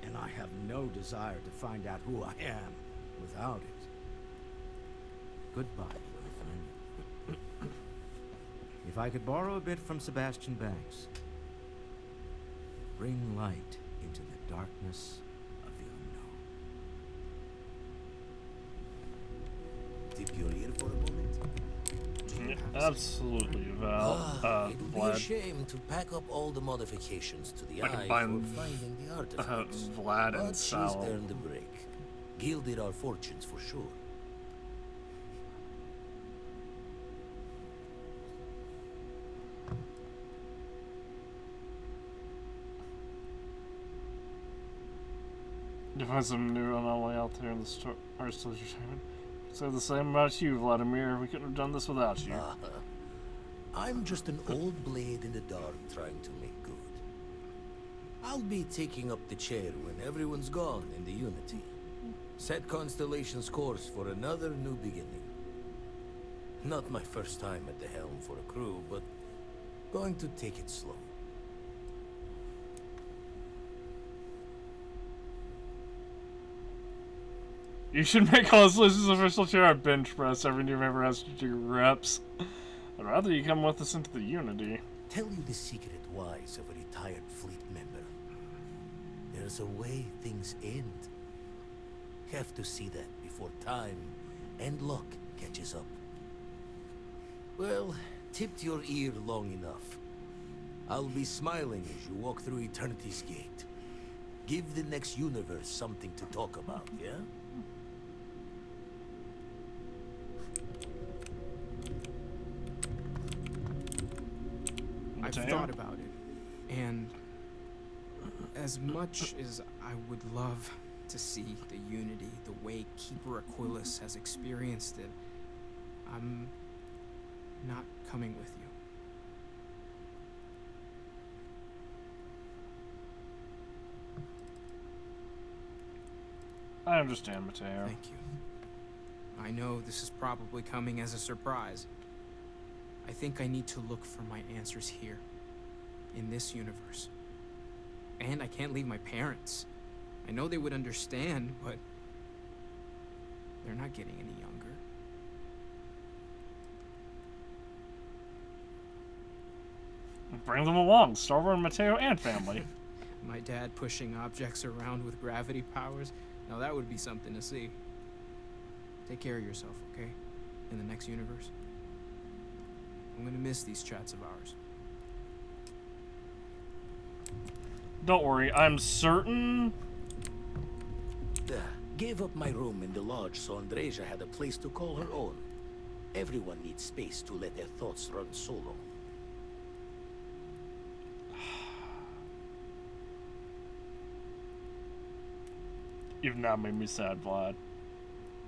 And I have no desire to find out who I am without it. Goodbye, little friend. If I could borrow a bit from Sebastian Banks, bring light into the darkness of the unknown. Dip your ear for a moment. Absolutely, Val. It would be a shame to pack up all the modifications to the I eye can for find finding the artifacts. Vlad and But she's Sal. earned the break. Gilded our fortunes for sure. You find some new anomaly out there in the store. Or still your time. Say the same about you, Vladimir. We couldn't have done this without you. I'm just an old blade in the dark trying to make good. I'll be taking up the chair when everyone's gone in the Unity. Set Constellation's course for another new beginning. Not my first time at the helm for a crew, but going to take it slow. You should make Constellation's official chair a bench press. Every new member has to do reps. I'd rather you come with us into the Unity. Tell you the secret wise of a retired fleet member. There's a way things end. Have to see that before time and luck catches up. Well, tipped your ear long enough. I'll be smiling as you walk through Eternity's gate. Give the next universe something to talk about, yeah? I've thought about it, and as much as I would love to see the Unity the way Keeper Aquilus has experienced it, I'm not coming with you. I understand, Mateo. Thank you. I know this is probably coming as a surprise. I think I need to look for my answers here, in this universe. And I can't leave my parents. I know they would understand, but they're not getting any younger. Bring them along, Starboard, Mateo, and family. My dad pushing objects around with gravity powers. Now that would be something to see. Take care of yourself, okay? In the next universe. I'm gonna miss these chats of ours. Don't worry, I'm certain... Gave up my room in the lodge so Andreja had a place to call her own. Everyone needs space to let their thoughts run solo. You've now made me sad, Vlad.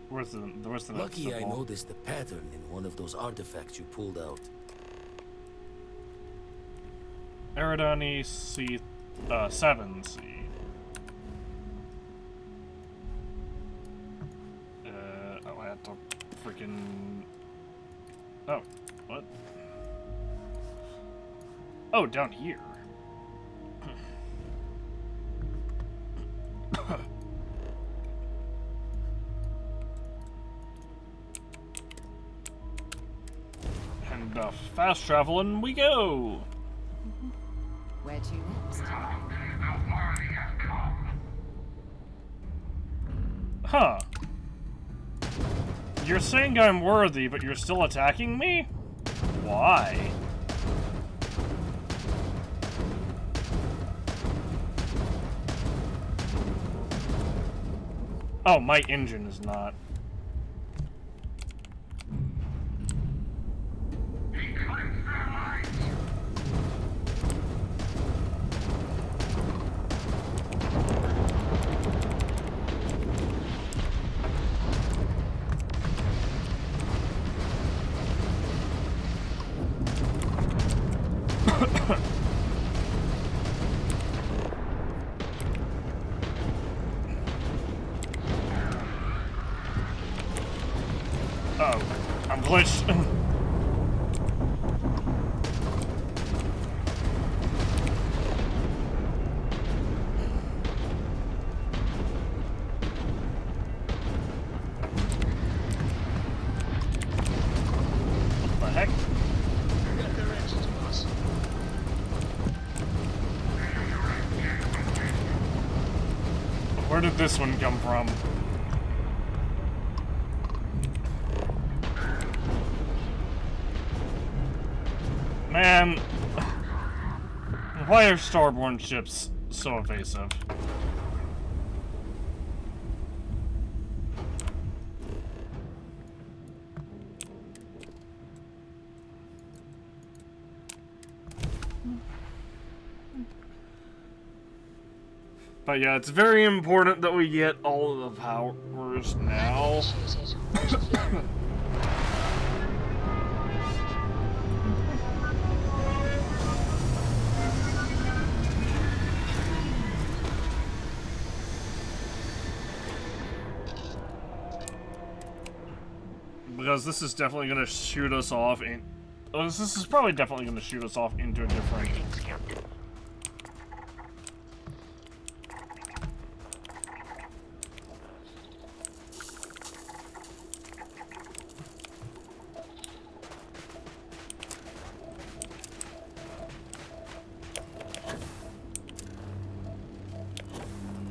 Where's the next Lucky I football? noticed a pattern in one of those artifacts you pulled out. Eridani C... 7C. Oh, I have to freaking... Oh, what? Oh, down here. And fast travel and we go! Where to next? Huh. You're saying I'm worthy, but you're still attacking me? Why? Oh, my engine is not. Oh, I'm glitched. What the heck? Get their exit, boss. Where did this one come from? Man, why are starborn ships so evasive? But yeah, it's very important that we get all of the powers now. Because this is definitely going to shoot us off in... Oh, this is probably definitely going to shoot us off into a different...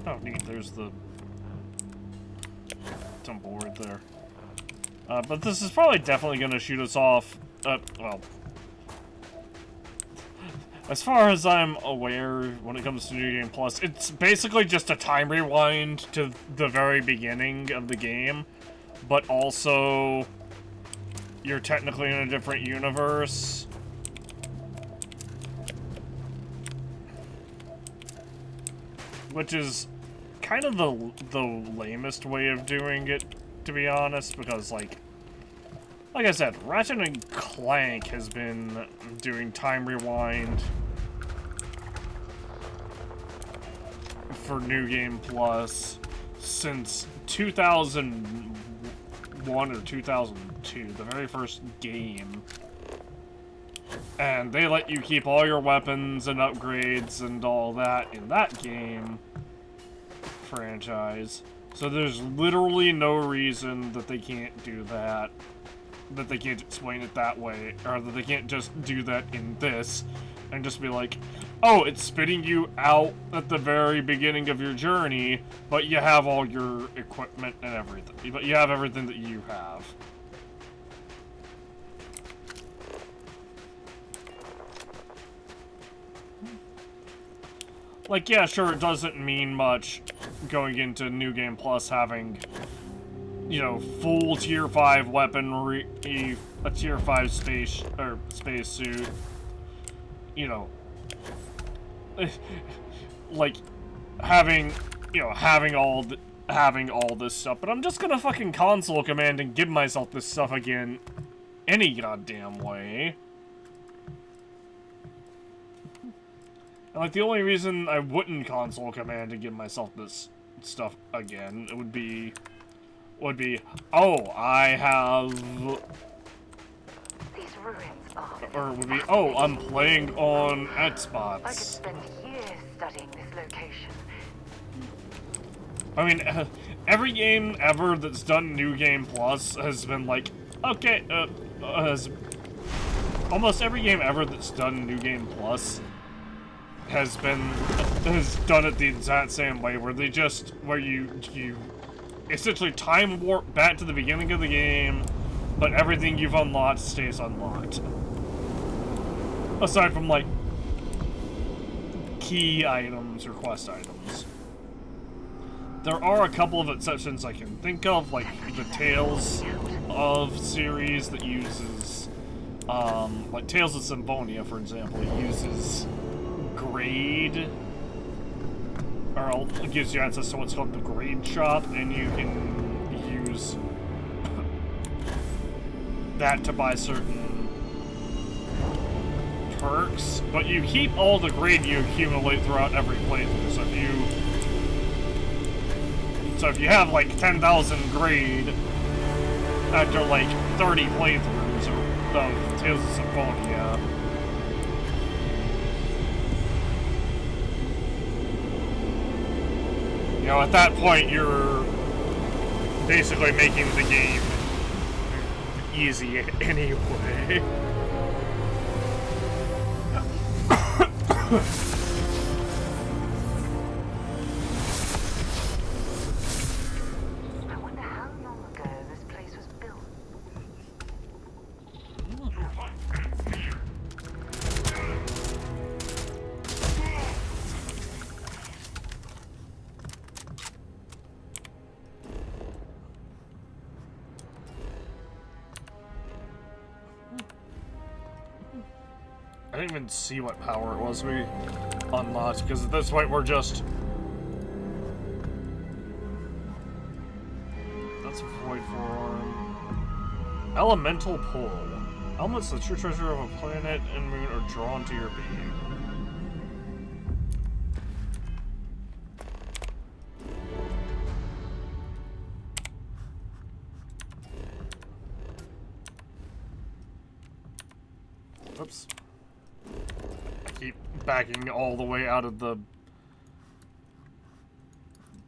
Oh, neat, there's the temple right there. But this is probably definitely going to shoot us off, well, as far as I'm aware, when it comes to New Game Plus, it's basically just a time rewind to the very beginning of the game, but also you're technically in a different universe. Which is kind of the lamest way of doing it, to be honest, because like I said, Ratchet and Clank has been doing time rewind for New Game Plus since 2001 or 2002, the very first game. And they let you keep all your weapons and upgrades and all that in that game franchise. So there's literally no reason that they can't do that. That they can't explain it that way, or that they can't just do that in this, and just be like, oh, it's spitting you out at the very beginning of your journey, but you have all your equipment and everything. But you have everything that you have. Like, yeah, sure, it doesn't mean much going into New Game Plus having, you know, full Tier 5 weaponry, a Tier 5 space suit, you know, like, having all this stuff, but I'm just gonna fucking console command and give myself this stuff again any goddamn way. And, like, the only reason I wouldn't console command and give myself this stuff again would be, oh, I have... These ruins are... Or would be, oh, I'm playing on Xbox. I could spend years studying this location. I mean, every game ever that's done New Game Plus has been like, okay, almost every game ever that's done New Game Plus has done it the exact same way, where you essentially time warp back to the beginning of the game, but everything you've unlocked stays unlocked. Aside from, like, key items or quest items. There are a couple of exceptions I can think of, like the Tales of series that uses, like Tales of Symphonia, for example, uses grade, or it gives you access to what's called the grade shop, and you can use that to buy certain perks, but you keep all the grade you accumulate throughout every playthrough. So if you have like 10,000 grade after like 30 playthroughs of Tales of Symphonia, you know, at that point you're basically making the game easy anyway. I wonder how long ago this place was built. I didn't even see what power it was we unlocked, because at this point we're just... That's a void form. Elemental pull. Elements, the true treasure of a planet and moon, are drawn to your being. Oops. I keep backing all the way out of the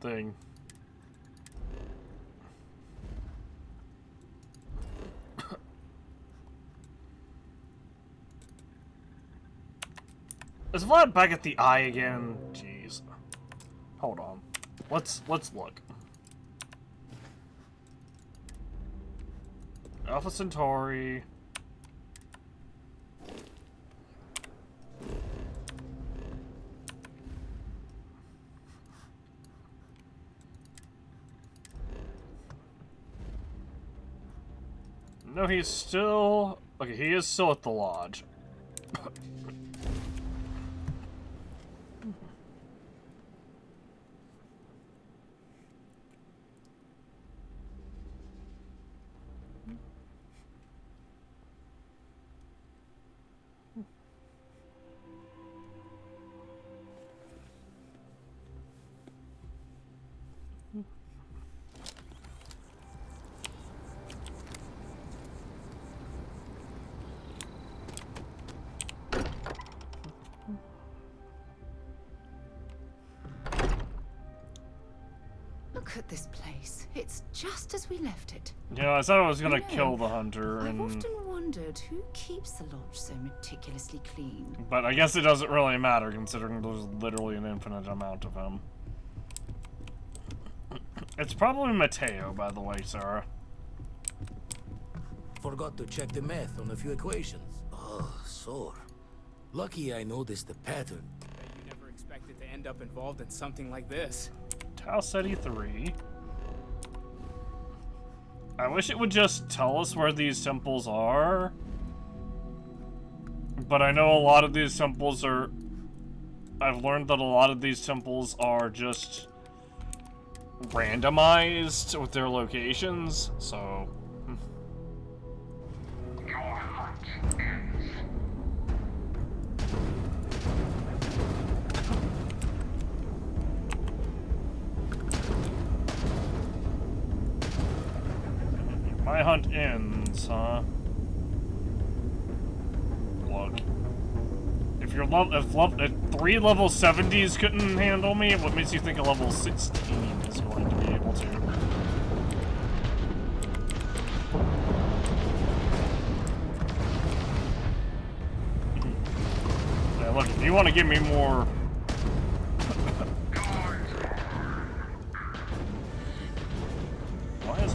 thing. Is Vlad back at the eye again? Jeez. Hold on. Let's look. Alpha Centauri. No, he's still... Okay, he is still at the lodge. Look at this place. It's just as we left it. Yeah, I thought I was gonna kill the hunter, I've and... often wondered who keeps the lodge so meticulously clean. But I guess it doesn't really matter, considering there's literally an infinite amount of him. It's probably Mateo, by the way, Sarah. Forgot to check the math on a few equations. Oh, sore. Lucky I noticed the pattern. Bet you never expected to end up involved in something like this. Tau Ceti 3. I wish it would just tell us where these temples are. But I know a lot of these temples are... I've learned that a lot of these temples are just randomized with their locations, so... Your hunt ends. My hunt ends, huh? Look. If you're if 3 level 70s couldn't handle me, what makes you think a level 16 is going to be able to? Yeah, Look, if you want to give me more...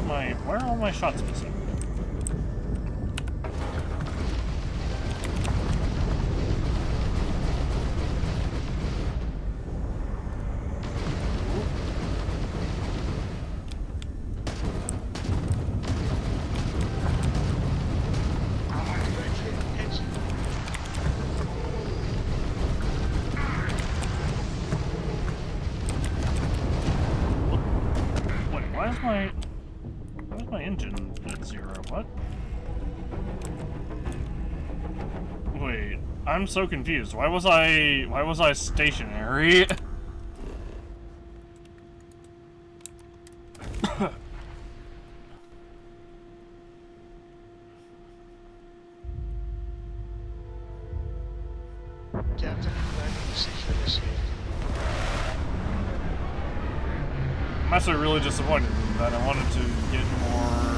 Why are all my shots missing? Why is my engine at 0? What? Wait, I'm so confused. Why was I stationary? Captain, landing procedure initiated. I'm actually really disappointed in that. I wanted to get more...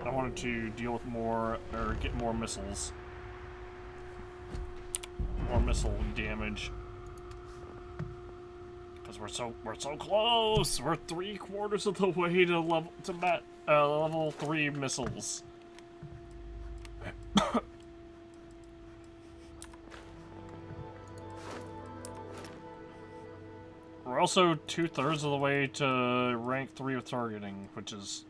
I wanted to deal with more, or get more missiles. More missile damage. Because we're so close! We're 3/4 of the way to level 3 missiles. We're also 2/3 of the way to rank 3 of targeting, which is...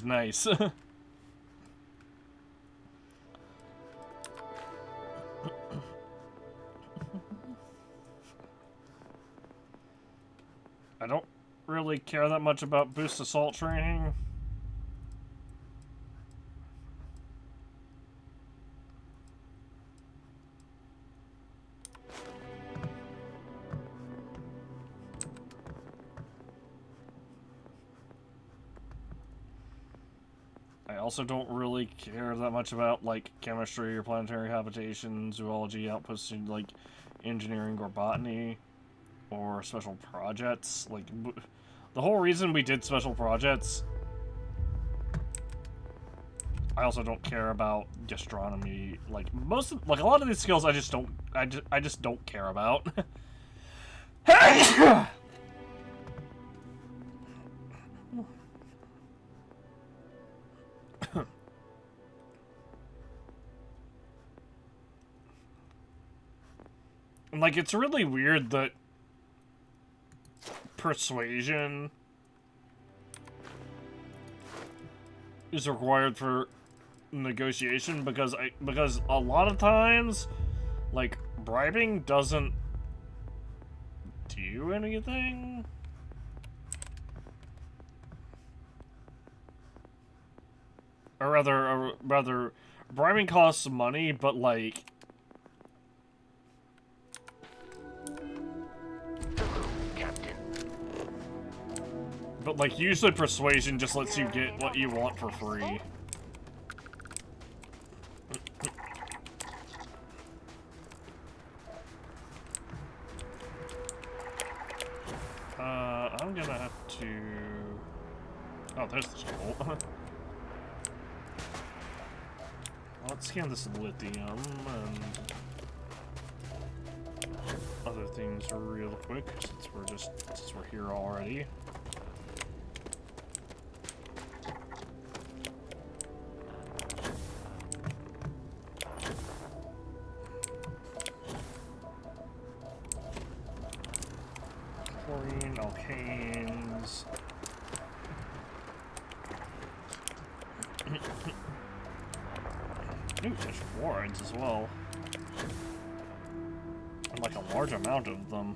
nice. I don't really care that much about boost assault training. I also don't really care that much about, like, chemistry or planetary habitation, zoology outputs in, like, engineering or botany, or special projects. Like, the whole reason we did special projects... I also don't care about gastronomy. Like, a lot of these skills I just don't care about. Like, it's really weird that persuasion is required for negotiation because a lot of times, like, bribing doesn't do anything. Or rather, bribing costs money, but, like, usually persuasion just lets you get what you want for free. I'm gonna have to... Oh, there's the scroll. Let's scan this lithium and other things real quick, since we're here already. Chlorine, alkanes. Ooh, there's fluorides as well. And like a large amount of them.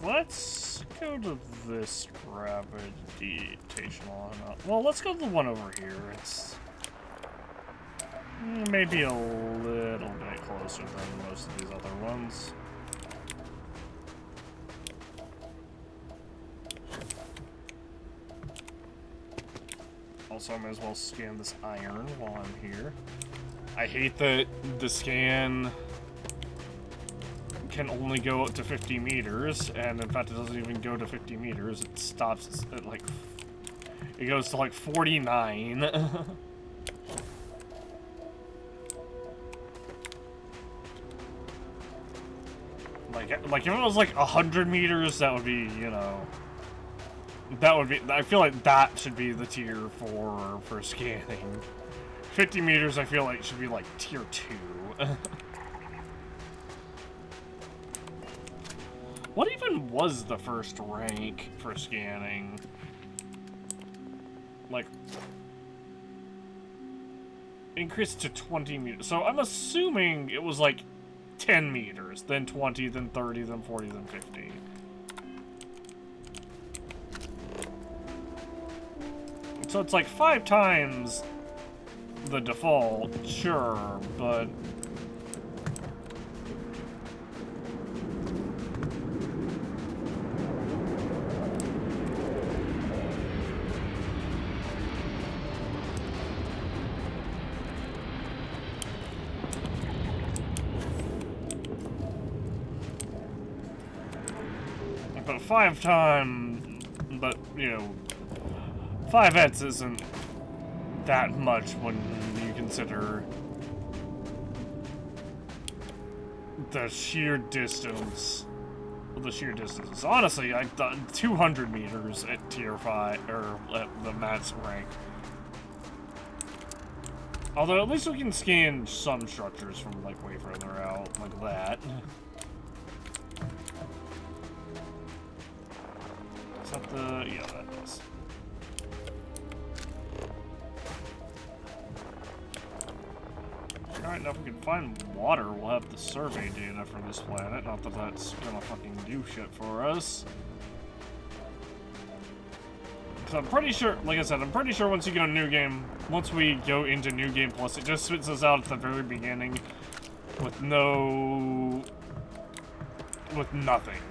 Let's go to this gravitational. Well, let's go to the one over here. It's maybe a little bit closer than most of these other ones. Also, I might as well scan this iron while I'm here. I hate that the scan can only go up to 50 meters, and in fact it doesn't even go to 50 meters. It stops at like... It goes to like 49. Like if it was like 100 meters, that would be, you know... That would be... I feel like that should be the tier for scanning. 50 meters, I feel like, should be like tier 2. What even was the first rank for scanning? Like... Increased to 20 meters. So I'm assuming it was like 10 meters, then 20, then 30, then 40, then 50. So it's like 5 times the default, sure, but... But 5 times, but, you know, 5x isn't that much when you consider the sheer distance. The sheer distance. Honestly, I've done 200 meters at tier 5, or at the max rank. Although at least we can scan some structures from like way further out, like that. Is that the... yeah, that does. Alright, now if we can find water, we'll have the survey data for this planet. Not that that's gonna fucking do shit for us. Because I'm pretty sure, like I said, I'm pretty sure once you go New Game, once we go into New Game Plus, it just spits us out at the very beginning with no... with nothing.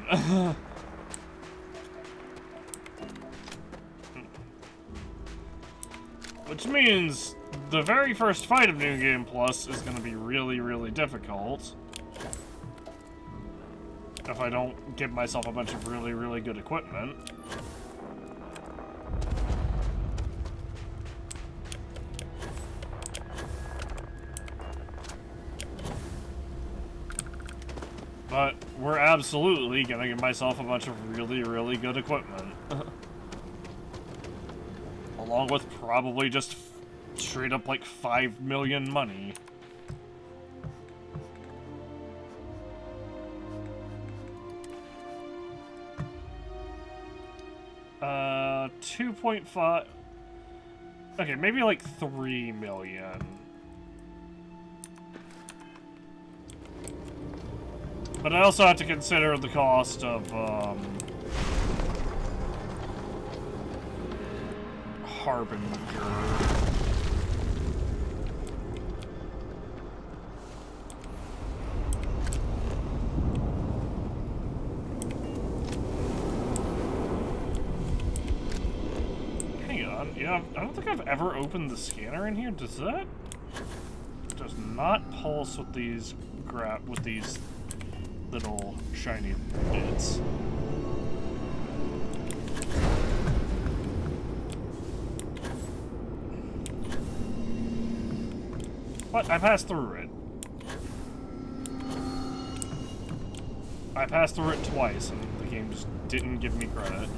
Which means the very first fight of New Game Plus is going to be really, really difficult. If I don't give myself a bunch of really, really good equipment. But we're absolutely going to give myself a bunch of really, really good equipment. Along with probably just straight up like 5 million money. Uh, 2.5. Okay, maybe like 3 million. But I also have to consider the cost of, Harbinger. Hang on, yeah, I don't think I've ever opened the scanner in here. Does that? It does not pulse with these little shiny bits. What? I passed through it. I passed through it twice, and the game just didn't give me credit.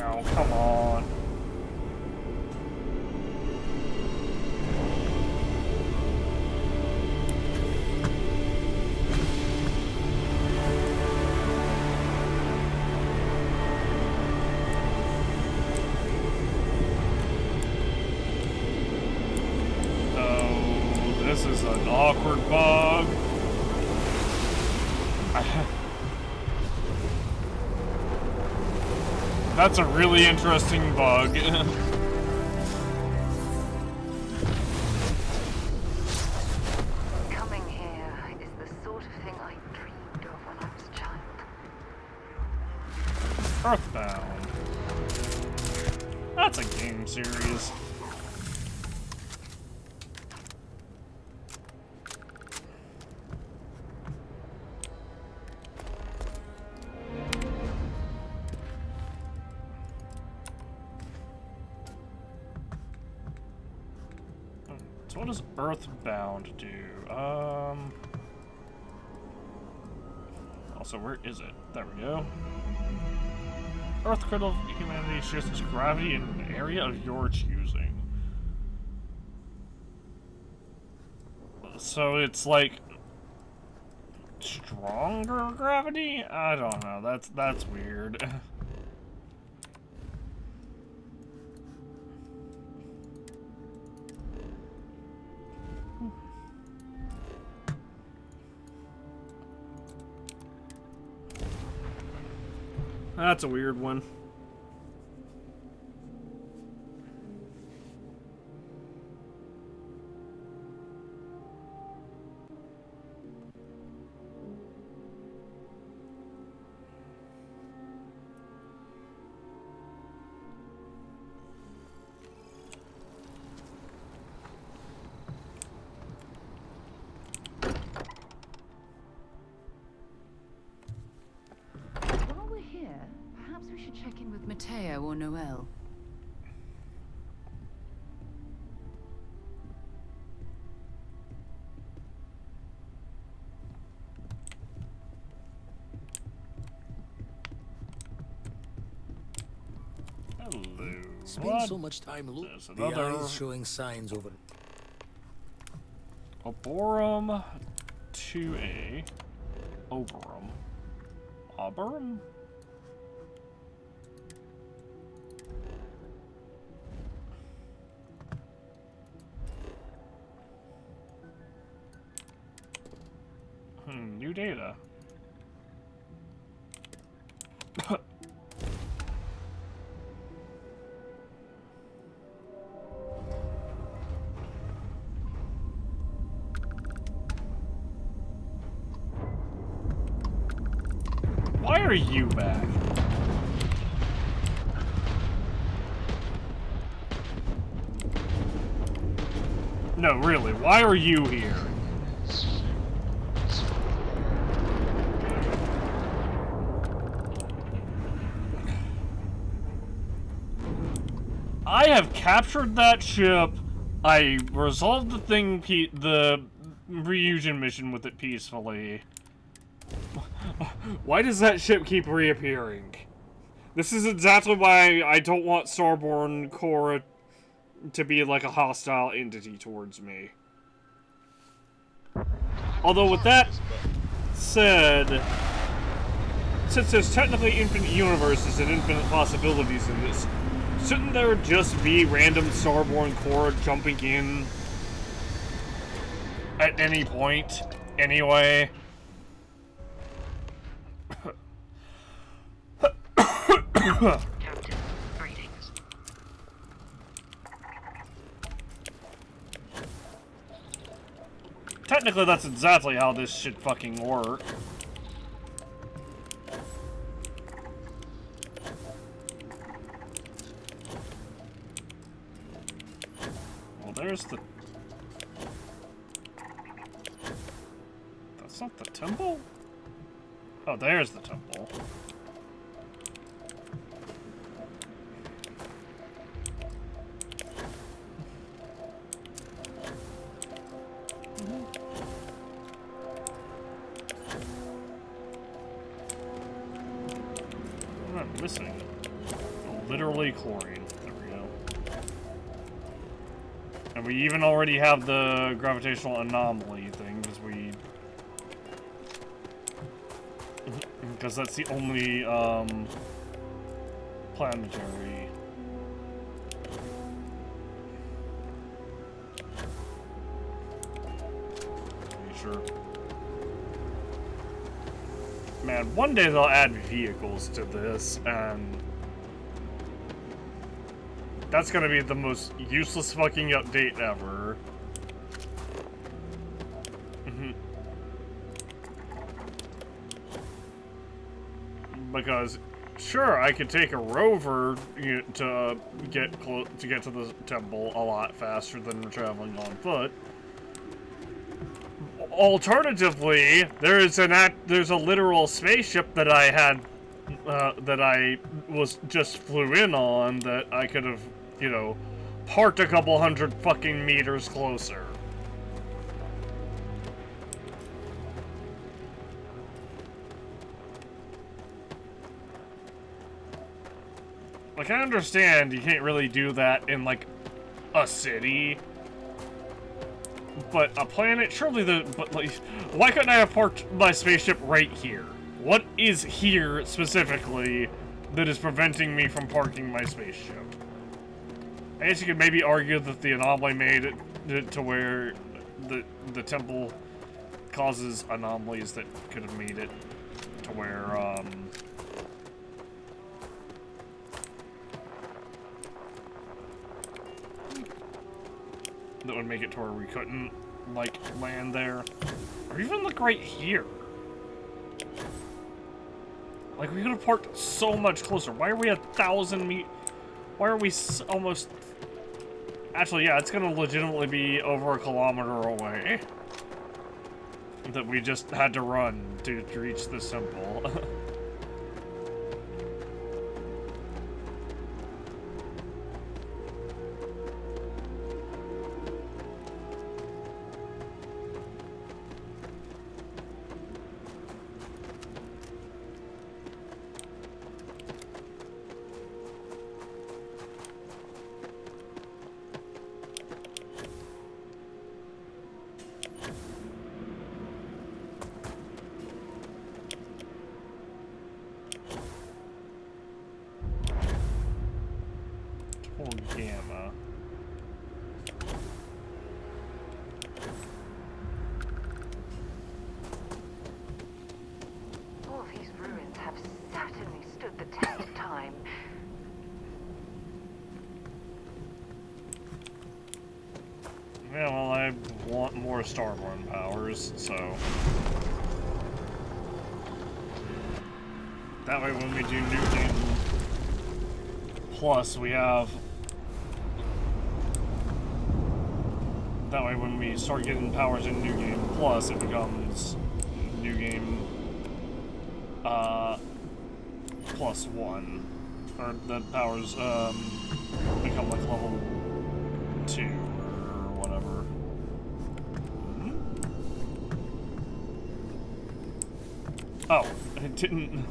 Oh, come on. This is an awkward bug. That's a really interesting bug. Coming here is the sort of thing I dreamed of when I was a child. Earthbound. That's a game series. So what does Earthbound do? Also, where is it? There we go. Earth critical humanity shifts gravity in an area of your choosing. So it's like stronger gravity? I don't know. That's weird. That's a weird one. While we're here, perhaps we should check in with Mateo or Noel. Hello. Spend so much time looking. The eyes showing signs over. Oborum 2A. Oborum. Oborum? New data. Why are you back? No, really, why are you here? I have captured that ship. I resolved the thing, the reunion mission with it peacefully. Why does that ship keep reappearing? This is exactly why I don't want Starborn Korra to be like a hostile entity towards me. Although with that said, since there's technically infinite universes and infinite possibilities in this, shouldn't there just be random Starborn Korra jumping in at any point anyway? Captain, greetings. Technically, that's exactly how this should fucking work. Well, there's the... That's not the temple? Oh, there's the temple. What am I missing? Literally chlorine. There we go. And we even already have the gravitational anomaly thing, because we... Because that's the only, planetary... Sure. Man, one day they'll add vehicles to this, and That's gonna be the most useless fucking update ever. Because, sure, I could take a rover to get to the temple a lot faster than traveling on foot. Alternatively, there's a literal spaceship that I had that I just flew in on that I could have, you know, parked a couple hundred fucking meters closer. Like, I understand you can't really do that in, like, a city. But a planet, surely but like, why couldn't I have parked my spaceship right here? What is here, specifically, that is preventing me from parking my spaceship? I guess you could maybe argue that the anomaly made it to where the temple causes anomalies that could have made it to where, that would make it to where we couldn't, like, land there. Or even, like, right here. Like, we could have parked so much closer. Why are we 1,000 meters? Why are we almost... Actually, yeah, it's gonna legitimately be over a kilometer away. That we just had to run to reach this temple. Gamma. All of these ruins have certainly stood the test of time. Yeah, well, I want more Starborn powers, so... That way when we do New Game Plus, we have... That way when we start getting powers in New Game Plus, it becomes New Game... +1. Or the powers, become like level 2 or whatever. Oh, it didn't...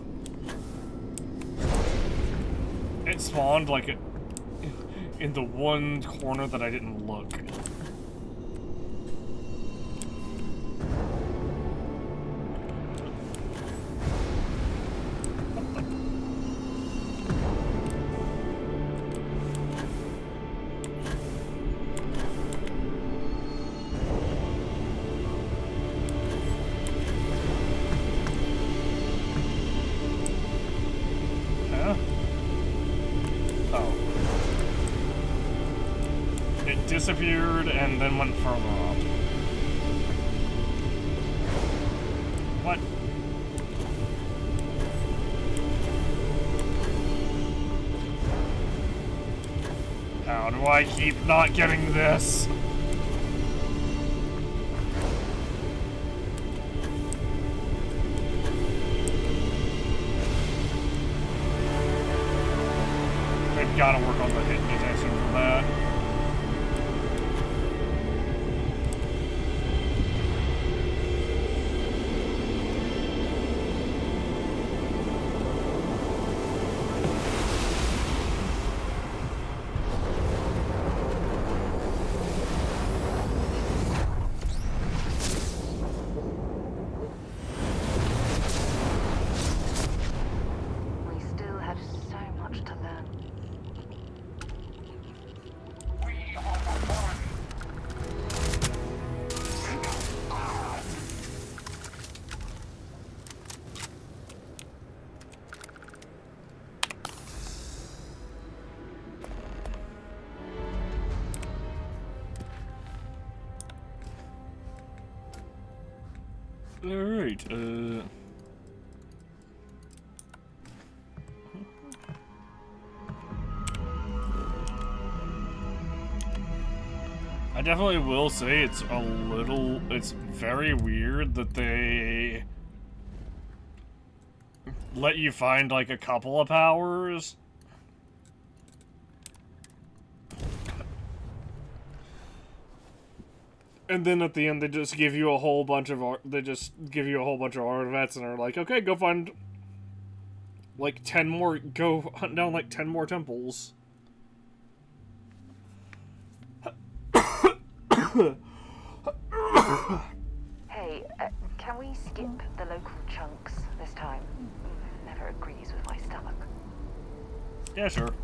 It spawned like in the one corner that I didn't look. Disappeared and then went further up. What? How do I keep not getting this? They've got to work on the hit detection for that. Alright, I definitely will say it's very weird that they let you find like a couple of powers. And then at the end they just give you a whole bunch of artifacts and are like, "Okay, go find like 10 more, go hunt down like 10 more temples." Hey, can we skip the local chunks this time? Never agrees with my stomach. Yeah, sure.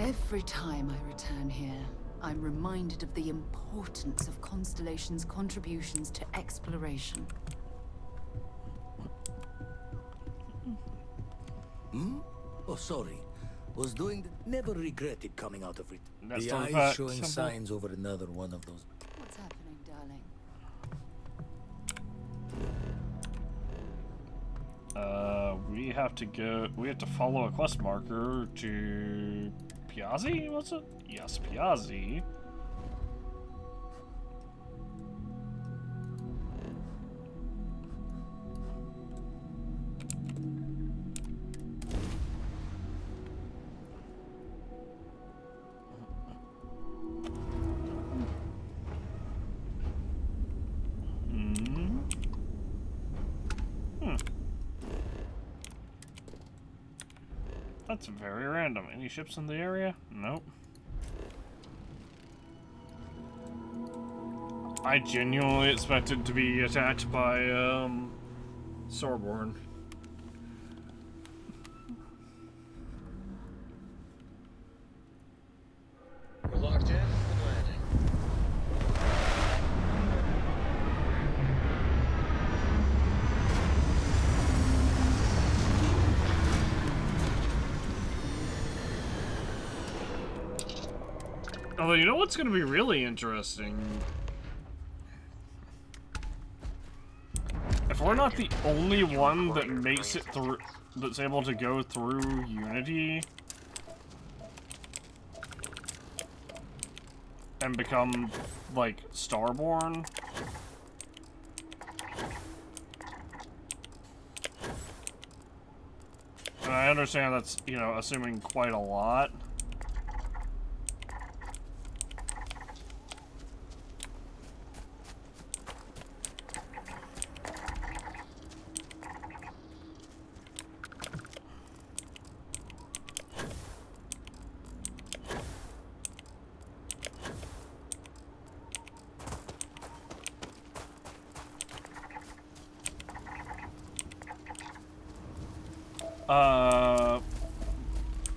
Every time I return here, I'm reminded of the importance of Constellation's contributions to exploration. Oh, sorry. Was doing never regretted coming out of it. That's The not eyes that showing simple. signs over another one of those. What's happening, darling? We have to follow a quest marker to Piazzi, was it? Yes, Piazzi. That's very random. Any ships in the area? Nope. I genuinely expected to be attacked by, Starborn. We're locked in and landing. Although, you know what's gonna be really interesting? If we're not the only one that makes it through, that's able to go through Unity and become, like, Starborn. And I understand that's, you know, assuming quite a lot.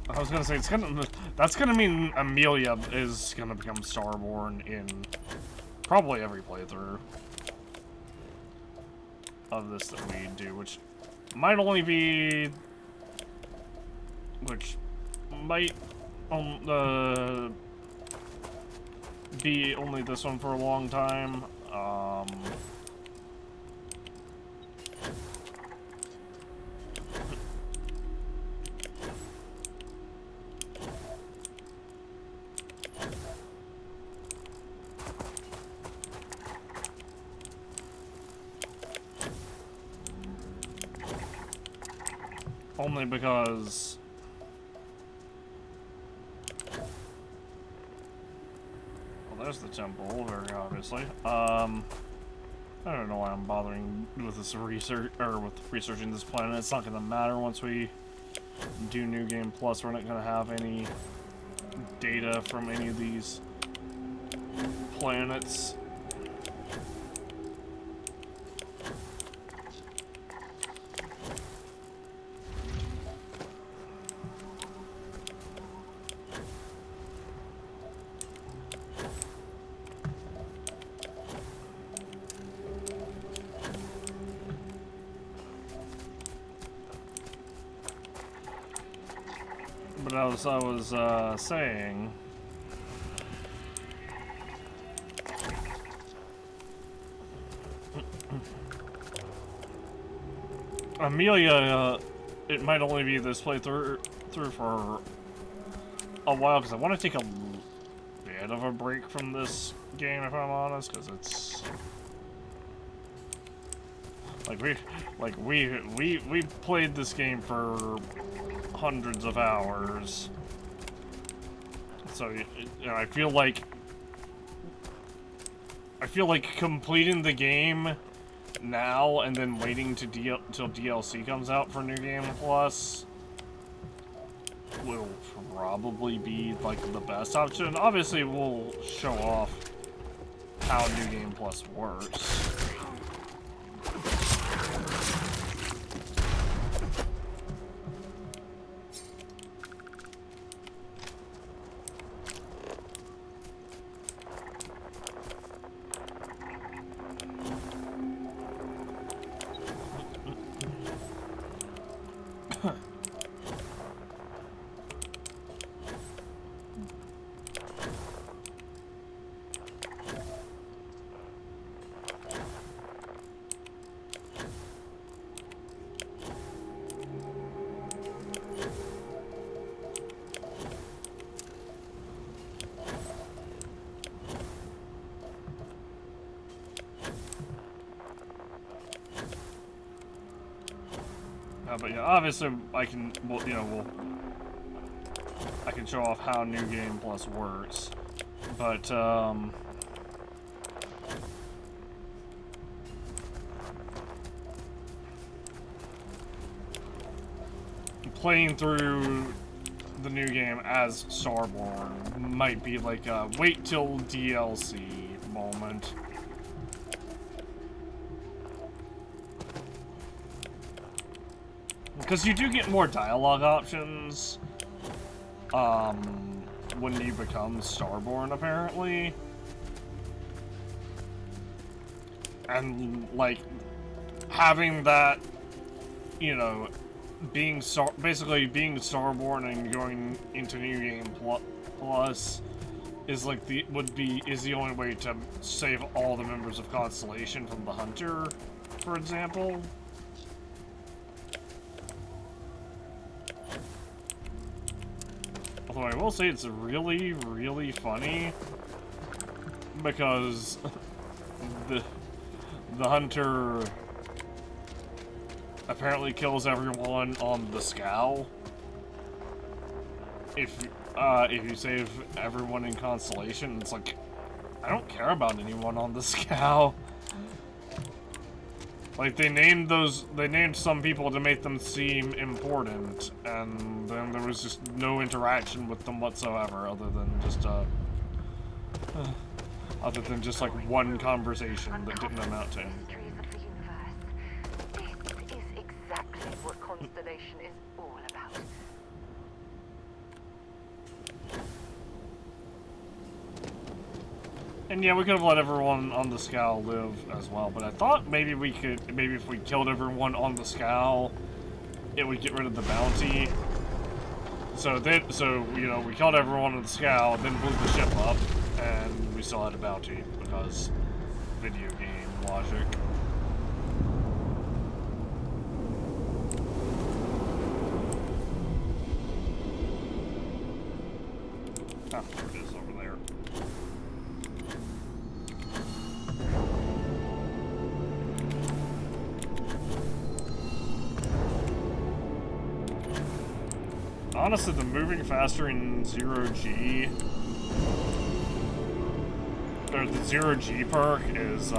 I was gonna say that's gonna mean Amelia is gonna become Starborn in probably every playthrough of this that we do, which might be only this one for a long time. Only because well, there's the temple, very obviously. I don't know why I'm bothering with this researching this planet. It's not gonna matter once we do New Game Plus. We're not gonna have any data from any of these planets. But But as I was saying, Amelia, it might only be this playthrough for a while because I want to take a bit of a break from this game, if I'm honest, because it's like we played this game for hundreds of hours, so you know, I feel like completing the game now and then waiting to till DLC comes out for New Game Plus will probably be like the best option. Obviously, we'll show off how New Game Plus works. But yeah, obviously I can, I can show off how New Game Plus works, but playing through the new game as Starborn might be like a wait till DLC moment. Because you do get more dialogue options when you become Starborn, apparently. And, like, having that, you know, basically being Starborn and going into New Game Plus is like is the only way to save all the members of Constellation from the Hunter, for example. Although I will say it's really, really funny because the Hunter apparently kills everyone on the Scow. If you save everyone in Constellation, it's like, I don't care about anyone on the Scow. Like, they named some people to make them seem important, and then there was just no interaction with them whatsoever, other than just like one conversation that didn't amount to anything. This is exactly what Constellation is all about. And yeah, we could have let everyone on the Scow live as well, but I thought maybe if we killed everyone on the Scow, it would get rid of the bounty. So you know, we killed everyone on the Scow, then blew the ship up, and we still had a bounty because video game logic. Ah, there it is over there. Honestly, the moving faster in 0G, or the 0G perk is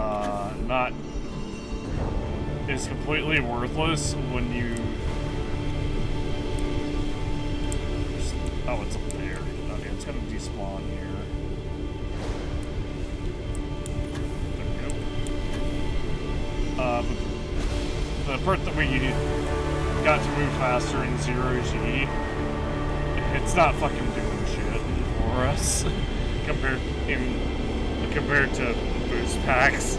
is completely worthless when you. Oh, it's up there. Okay, it's gonna despawn here. There we go. But the perk that we got to move faster in 0G. It's not fucking doing shit for us compared to boost packs.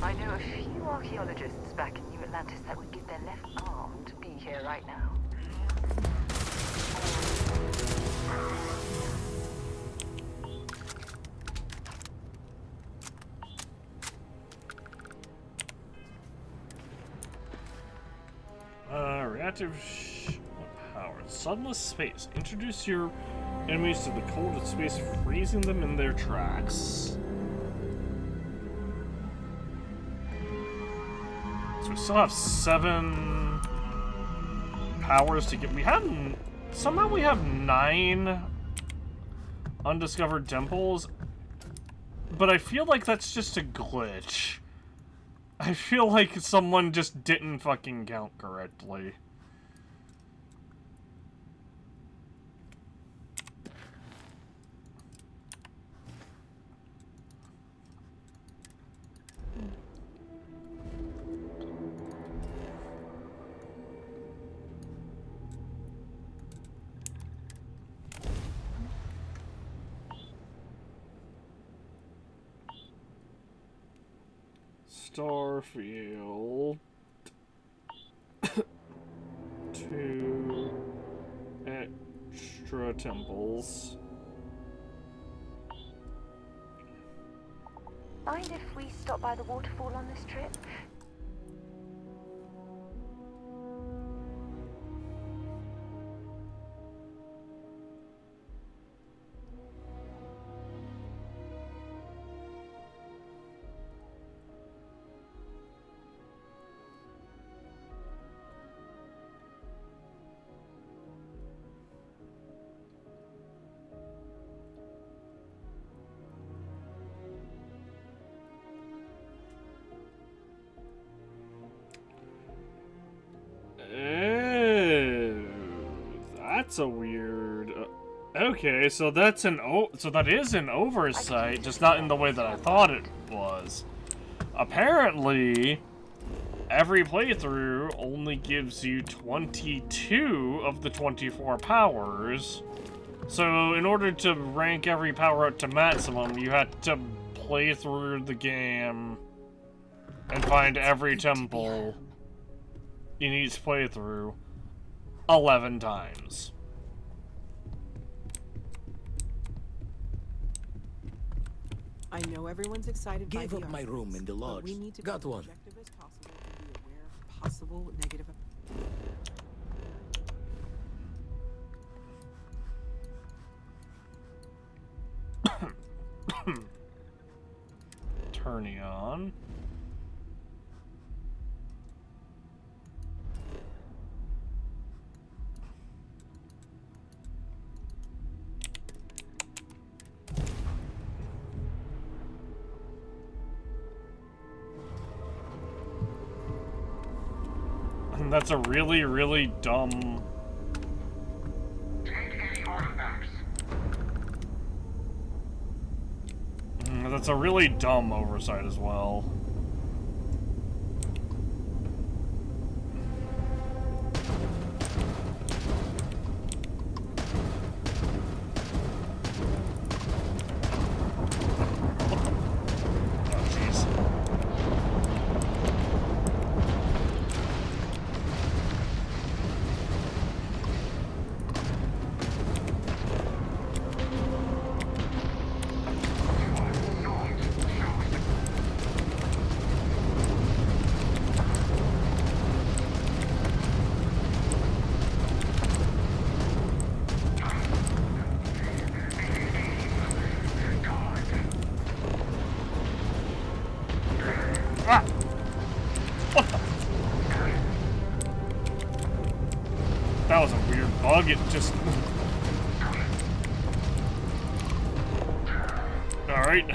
I know a few archaeologists back in New Atlantis that would give their left arm to be here right now. Reactive power. Sunless space. Introduce your enemies to the cold of space, freezing them in their tracks. So we still have 7 powers to get. Somehow we have 9 undiscovered temples, but I feel like that's just a glitch. I feel like someone just didn't fucking count correctly. Starfield. 2 extra temples. Mind if we stop by the waterfall on this trip? That's a weird. Okay, so that is an oversight, just not in the way that I thought it was. Apparently, every playthrough only gives you 22 of the 24 powers. So in order to rank every power up to maximum, you had to play through the game and find every temple in each playthrough 11 times. I know everyone's excited by Gave the up my arguments, room in the but lodge. we need to Got be as one. objective as possible and be aware of possible negative. Turning on. And that's a really, really dumb. That's a really dumb oversight as well. That was a weird bug, it just... Alright.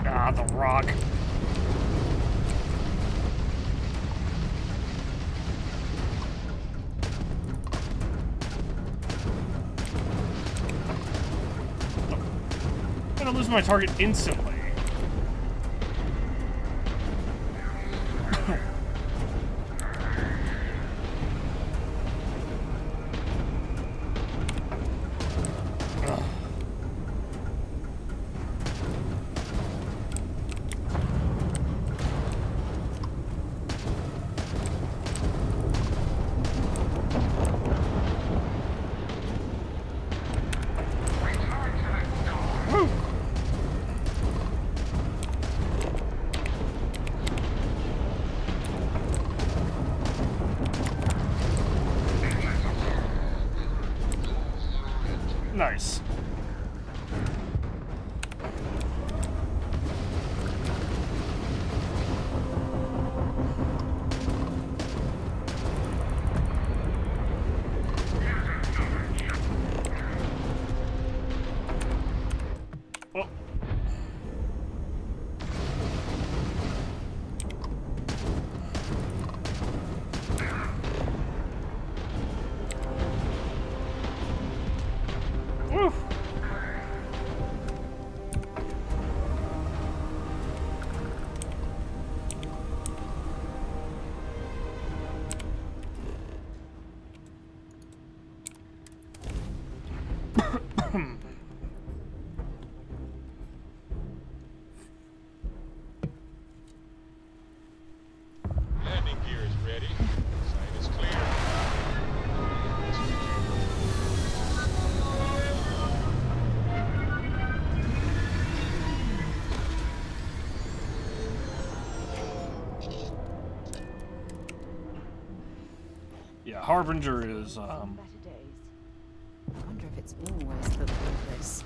Ah, the rock. I'm gonna lose my target instantly. Nice. Oh. Woo. Landing gear is ready. Site is clear. Yeah, Harbinger is Better days. I wonder if it's always looked like this.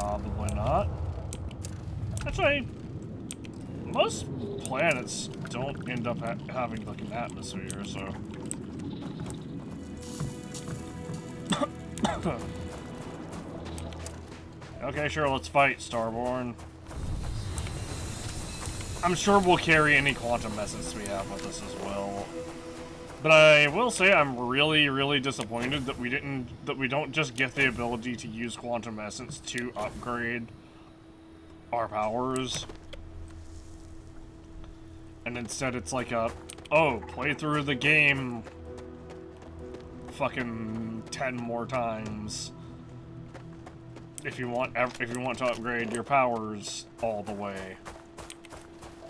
probably not. Actually, most planets don't end up having like an atmosphere, so. Okay, sure, let's fight, Starborn. I'm sure we'll carry any quantum essence we have with us as well. But I will say I'm really, really disappointed that we don't just get the ability to use quantum essence to upgrade our powers. And instead it's like a, oh, play through the game fucking 10 more times if you want to upgrade your powers all the way.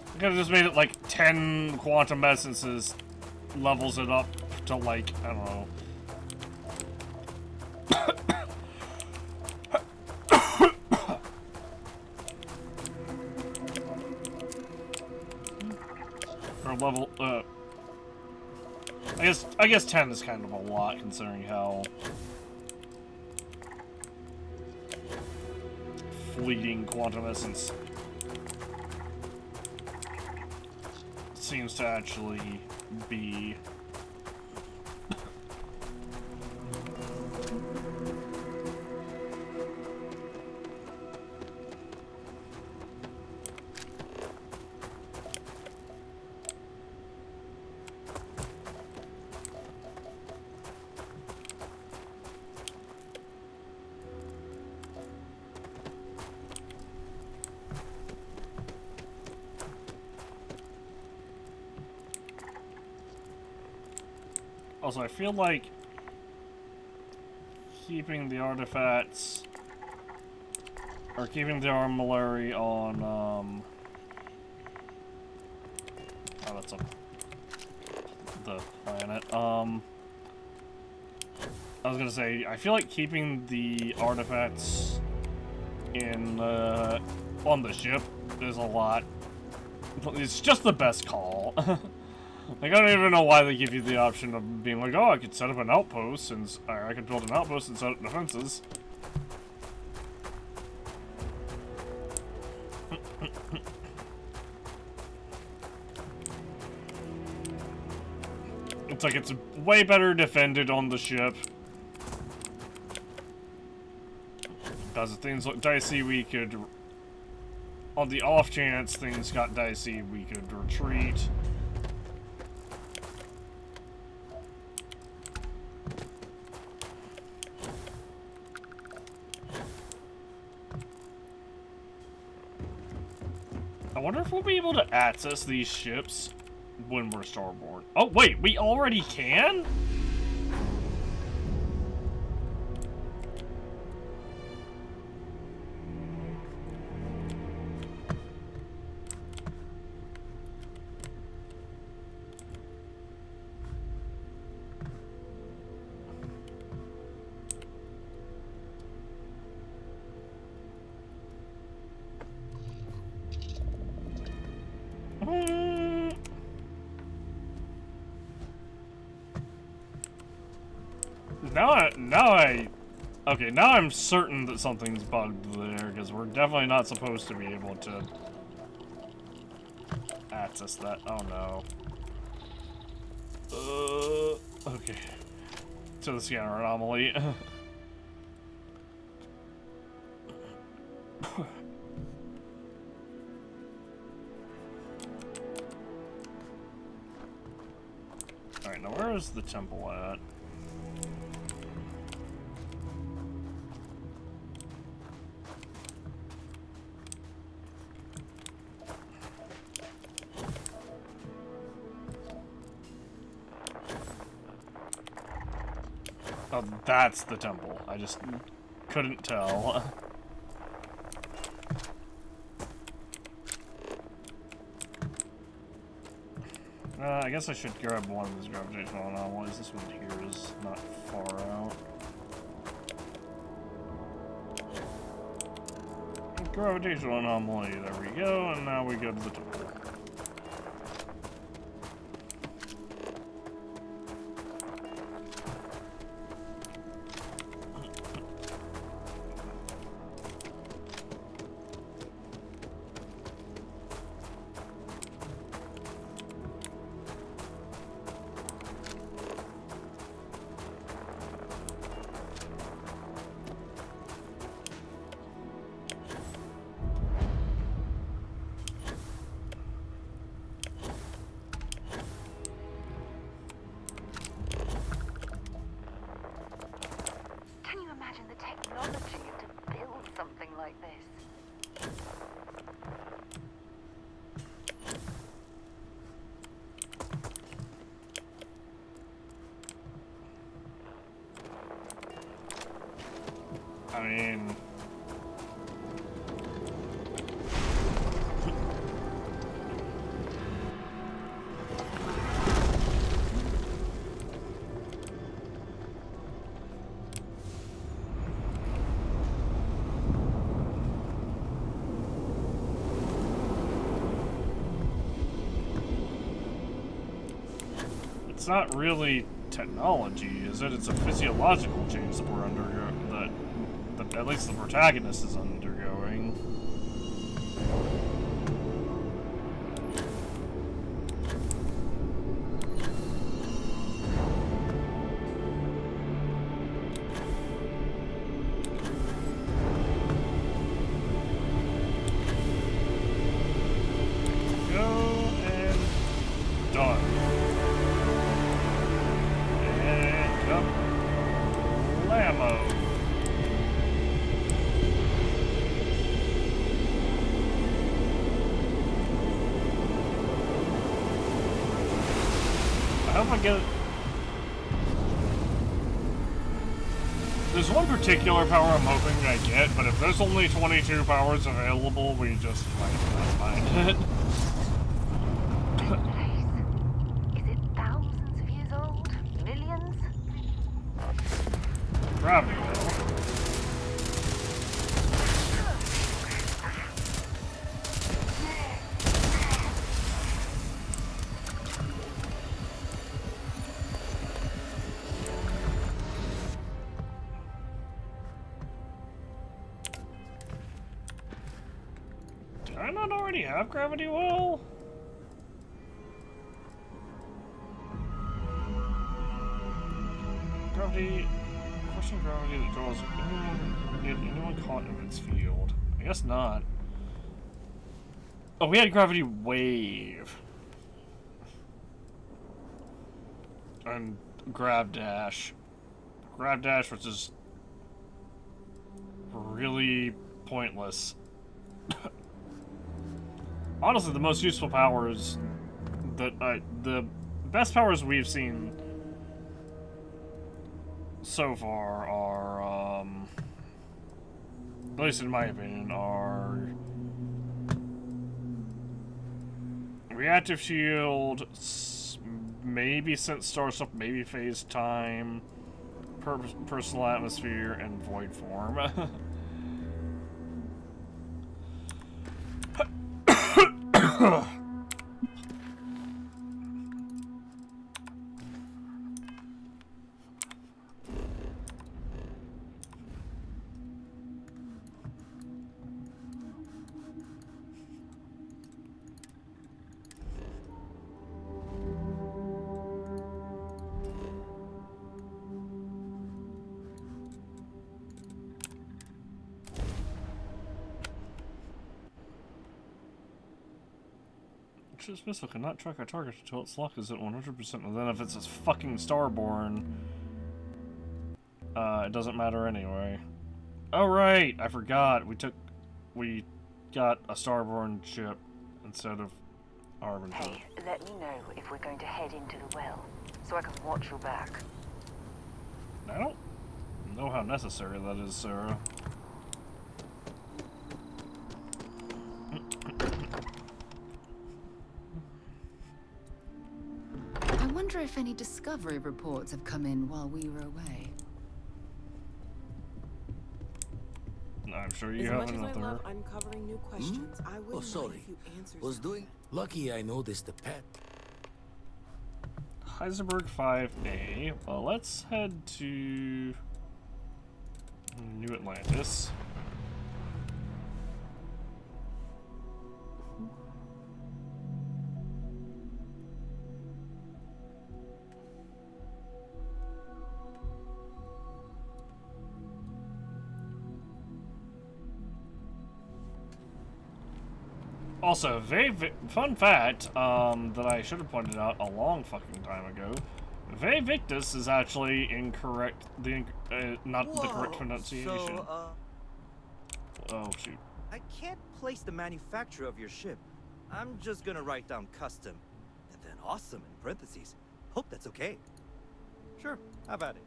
I could have just made it like 10 quantum essences levels it up to like, I don't know. Or level, I guess 10 is kind of a lot considering how fleeting quantum essence seems to actually be. Also, I feel like keeping the artifacts or keeping the armillary on oh, that's the planet. I was gonna say, I feel like keeping the artifacts in on the ship is a lot. It's just the best call. Like, I don't even know why they give you the option of being like, oh, I could set up an outpost, and or I could build an outpost and set up defenses. It's like it's way better defended on the ship. Because if things look dicey, we could, on the off chance things got dicey, we could retreat. I wonder if we'll be able to access these ships when we're starborn. Oh, wait, we already can? Now I Okay, now I'm certain that something's bugged there, because we're definitely not supposed to be able to access that. Oh no. Okay. To the scanner anomaly. Alright, now where is the temple at? Oh, that's the temple. I just couldn't tell. I guess I should grab one of these gravitational anomalies. This one here is not far out. Gravitational anomaly, there we go, and now we go to the temple. Can you imagine the technology to build something like this? I mean... It's not really technology, is it? It's a physiological change that we're undergoing, that at least the protagonist is undergoing. There's one particular power I'm hoping I get, but if there's only 22 powers available, we just might not find it. Is it thousands of years old? Millions? Gravity well. Did I not already have gravity well? Gravity... Crushing gravity that draws anyone caught in its field. I guess not. Oh, we had gravity wave. And grab dash. Grab dash, which is really pointless. Honestly, the most useful powers that the best powers we've seen so far are, at least in my opinion, are reactive shield, maybe sense star stuff, maybe phase time, personal atmosphere, and void form. ship's missile cannot track our target until its lock is at 100%. And then if it's a fucking Starborn, it doesn't matter anyway. Oh right, I forgot. We got a Starborn ship instead of Harbinger. Hey, let me know if we're going to head into the well, so I can watch your back. I don't know how necessary that is, Sarah. I wonder if any discovery reports have come in while we were away. I'm sure you As have much as I another. love uncovering new questions, I Oh, wouldn't sorry. mind a few answers. Was now. doing... Lucky I noticed the pet. Heisenberg 5A. Well, let's head to New Atlantis. Also, fun fact that I should have pointed out a long fucking time ago. Ve Victus is actually incorrect. Not the correct pronunciation. Oh shoot. I can't place the manufacturer of your ship. I'm just gonna write down custom, and then awesome in parentheses. Hope that's okay. Sure, have at it.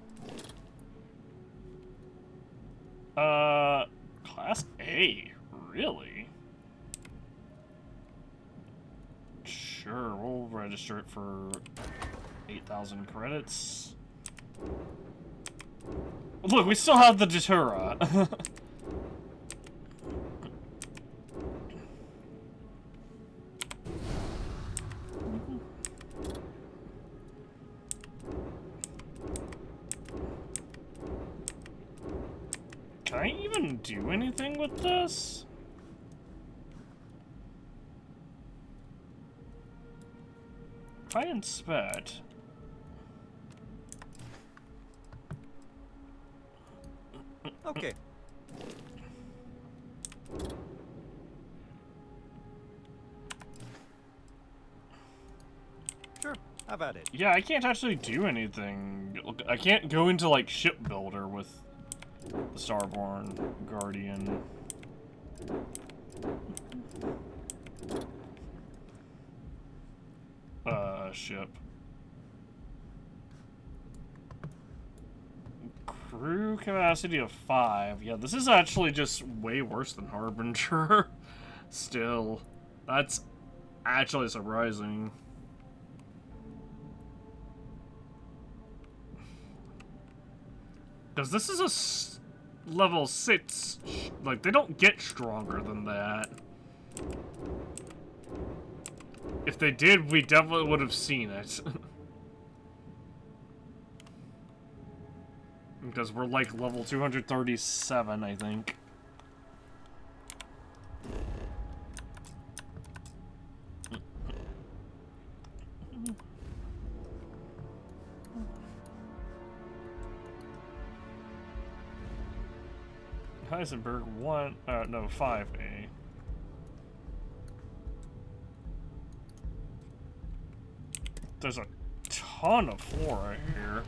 Class A? Really? Sure, we'll register it for 8,000 credits. Look, we still have the Datura. Can I even do anything with this? If I inspect... Okay. Sure, have at it. Yeah, I can't actually do anything. Look, I can't go into, like, Shipbuilder with the Starborn Guardian. Ship. Crew capacity of 5. Yeah, this is actually just way worse than Harbinger. Still. That's actually surprising. Because this is a level 6. Like, they don't get stronger than that. If they did, we definitely would have seen it. Because we're like level 237, I think. Heisenberg 5A. There's a ton of flora here.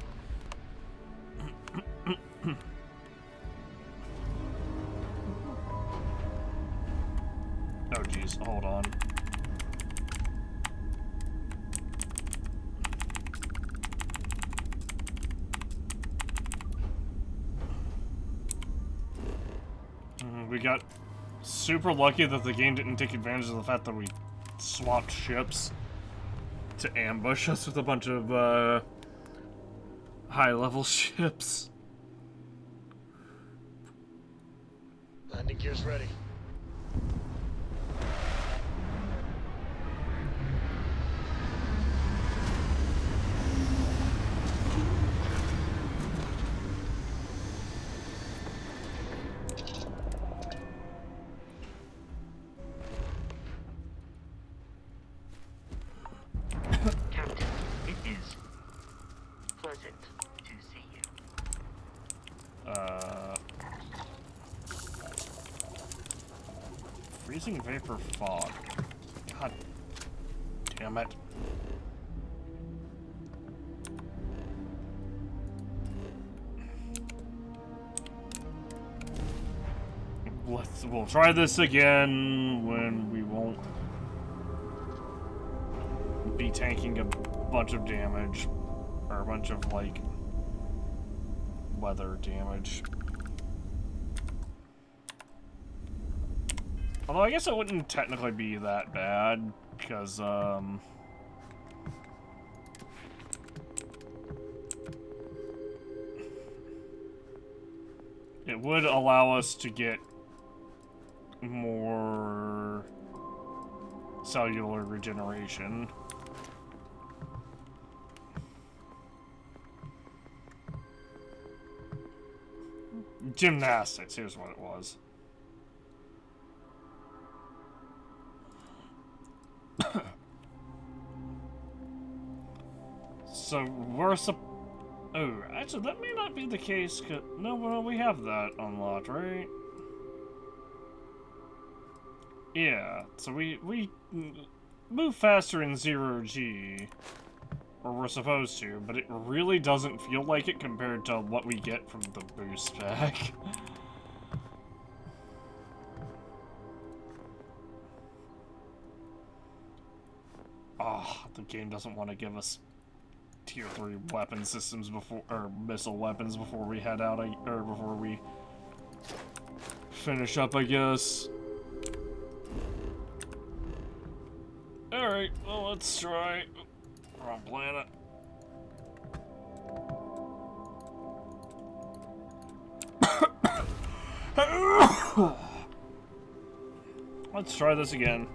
Oh geez, hold on. We got super lucky that the game didn't take advantage of the fact that we swapped ships to ambush us with a bunch of high-level ships. Landing gear's ready. Captain, it is pleasant to see you. Freezing vapor fog. God Damn it. We'll try this again when we won't be tanking a bunch of damage, or a bunch of, like, weather damage. Although I guess it wouldn't technically be that bad, because, it would allow us to get more cellular regeneration. Gymnastics, here's what it was. So we're oh, actually that may not be the case, 'cause no, we have that unlocked, right? Yeah, so we move faster in 0G, or we're supposed to, but it really doesn't feel like it compared to what we get from the boost pack. Oh, the game doesn't want to give us tier 3 weapon systems before, or missile weapons before we head out, or before we finish up, I guess. Alright, well, let's try. Wrong planet. Let's try this again.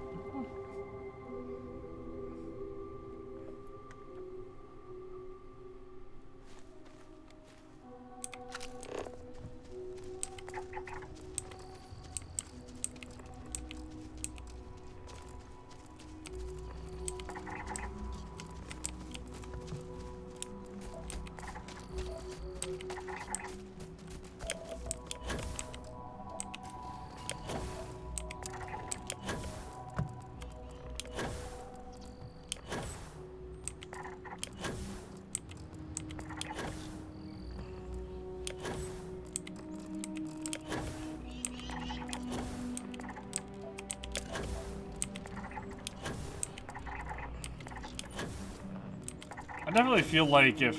I definitely feel like if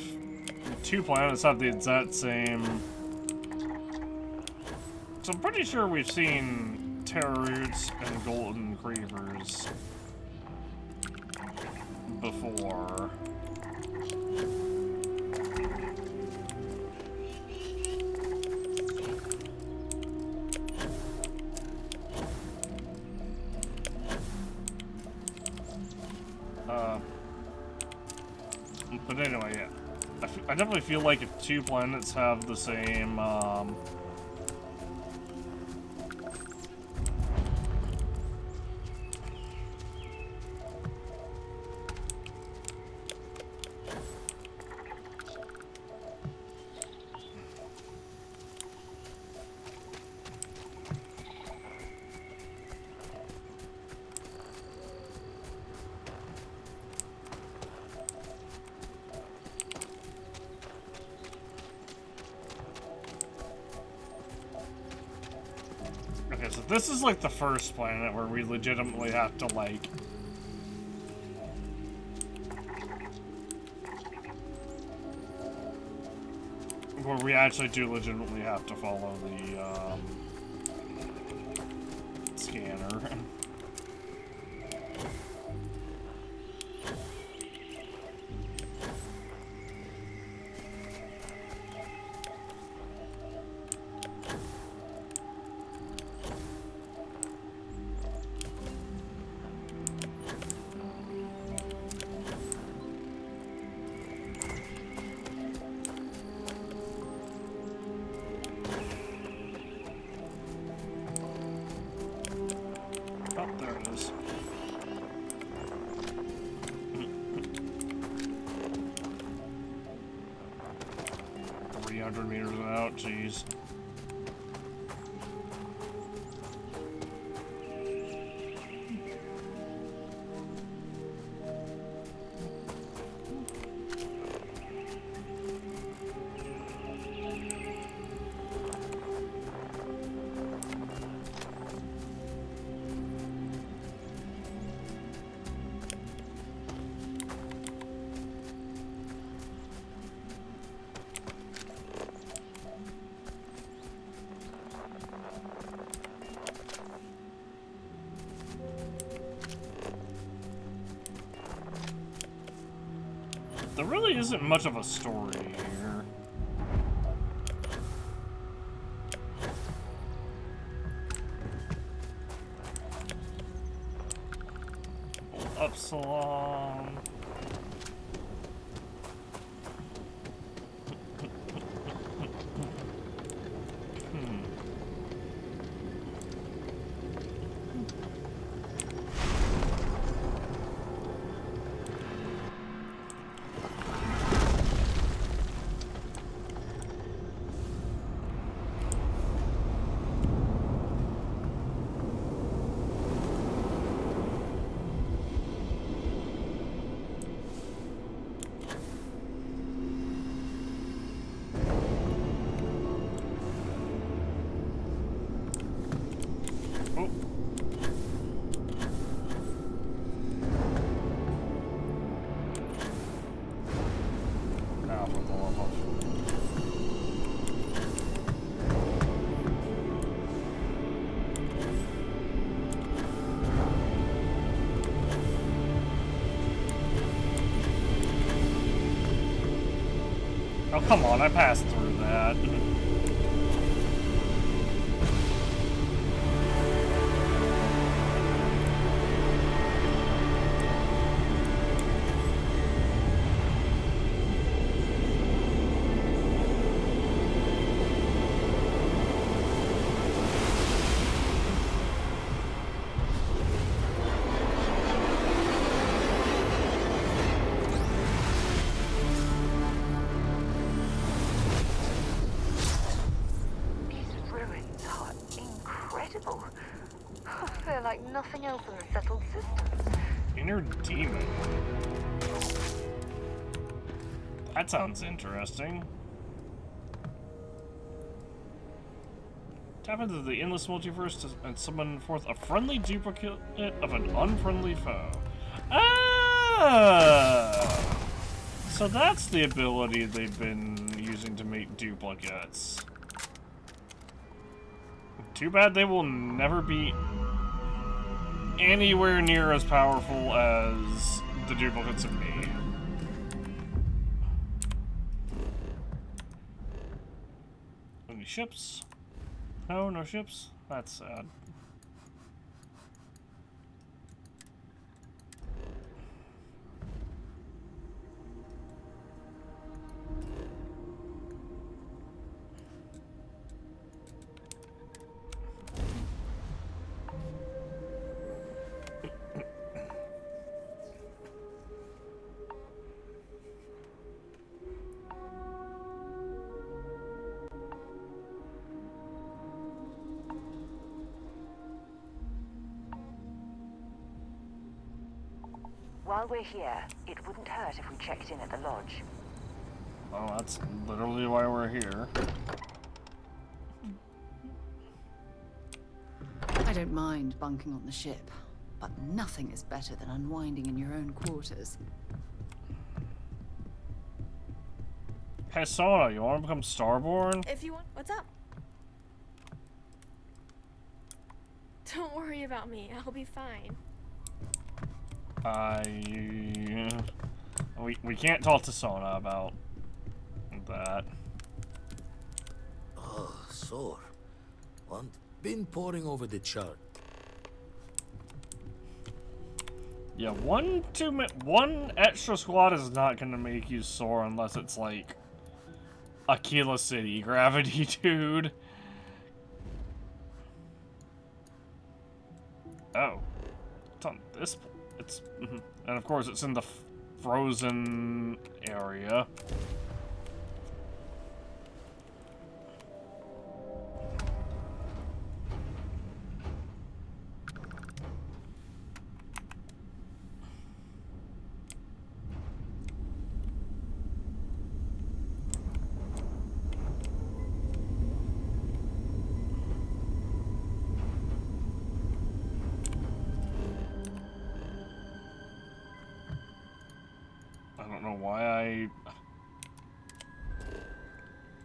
two planets have the exact same... So I'm pretty sure we've seen Terroroots and Golden Creepers before. But anyway, yeah. I definitely feel like if two planets have the same, okay, so this is like the first planet where we legitimately have to, like, where we actually do legitimately have to follow the, scanner. Oh, there it is. $300 out, jeez. There really isn't much of a story here. Upsilon. Oh, come on, I passed through that. They're like nothing else in the settled system. Inner demon. That sounds interesting. Tap into the endless multiverse and summon forth a friendly duplicate of an unfriendly foe. Ah! So that's the ability they've been using to make duplicates. Too bad they will never be anywhere near as powerful as the duplicates of me. Any ships? No, no ships? That's sad. While we're here, it wouldn't hurt if we checked in at the lodge. Well, that's literally why we're here. I don't mind bunking on the ship, but nothing is better than unwinding in your own quarters. Hey, Sona, you want to become Starborn? If you want, what's up? Don't worry about me. I'll be fine. We can't talk to Sona about that. Oh, sore. Been poring over the chart. Yeah, one extra squad is not gonna make you sore unless it's like Aquila City gravity, dude. Oh, it's on this. It's and of course it's in the frozen area.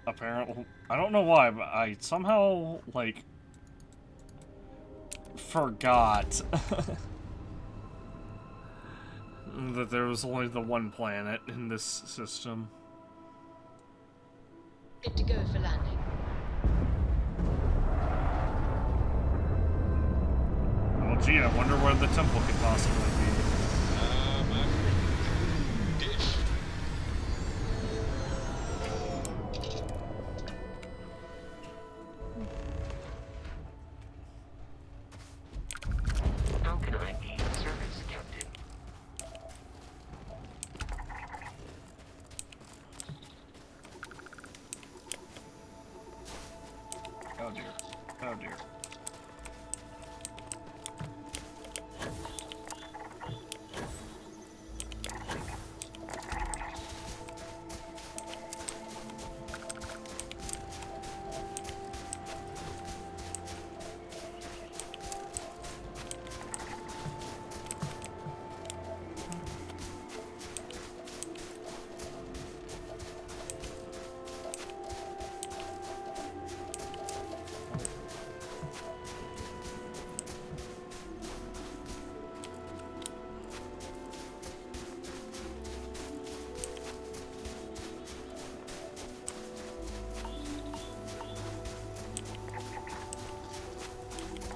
Apparently, I don't know why, but I somehow, like, forgot that there was only the one planet in this system. Good to go for landing. Well, gee, I wonder where the temple could possibly be. Dish. How can I be of service, Captain? Oh dear. Oh dear.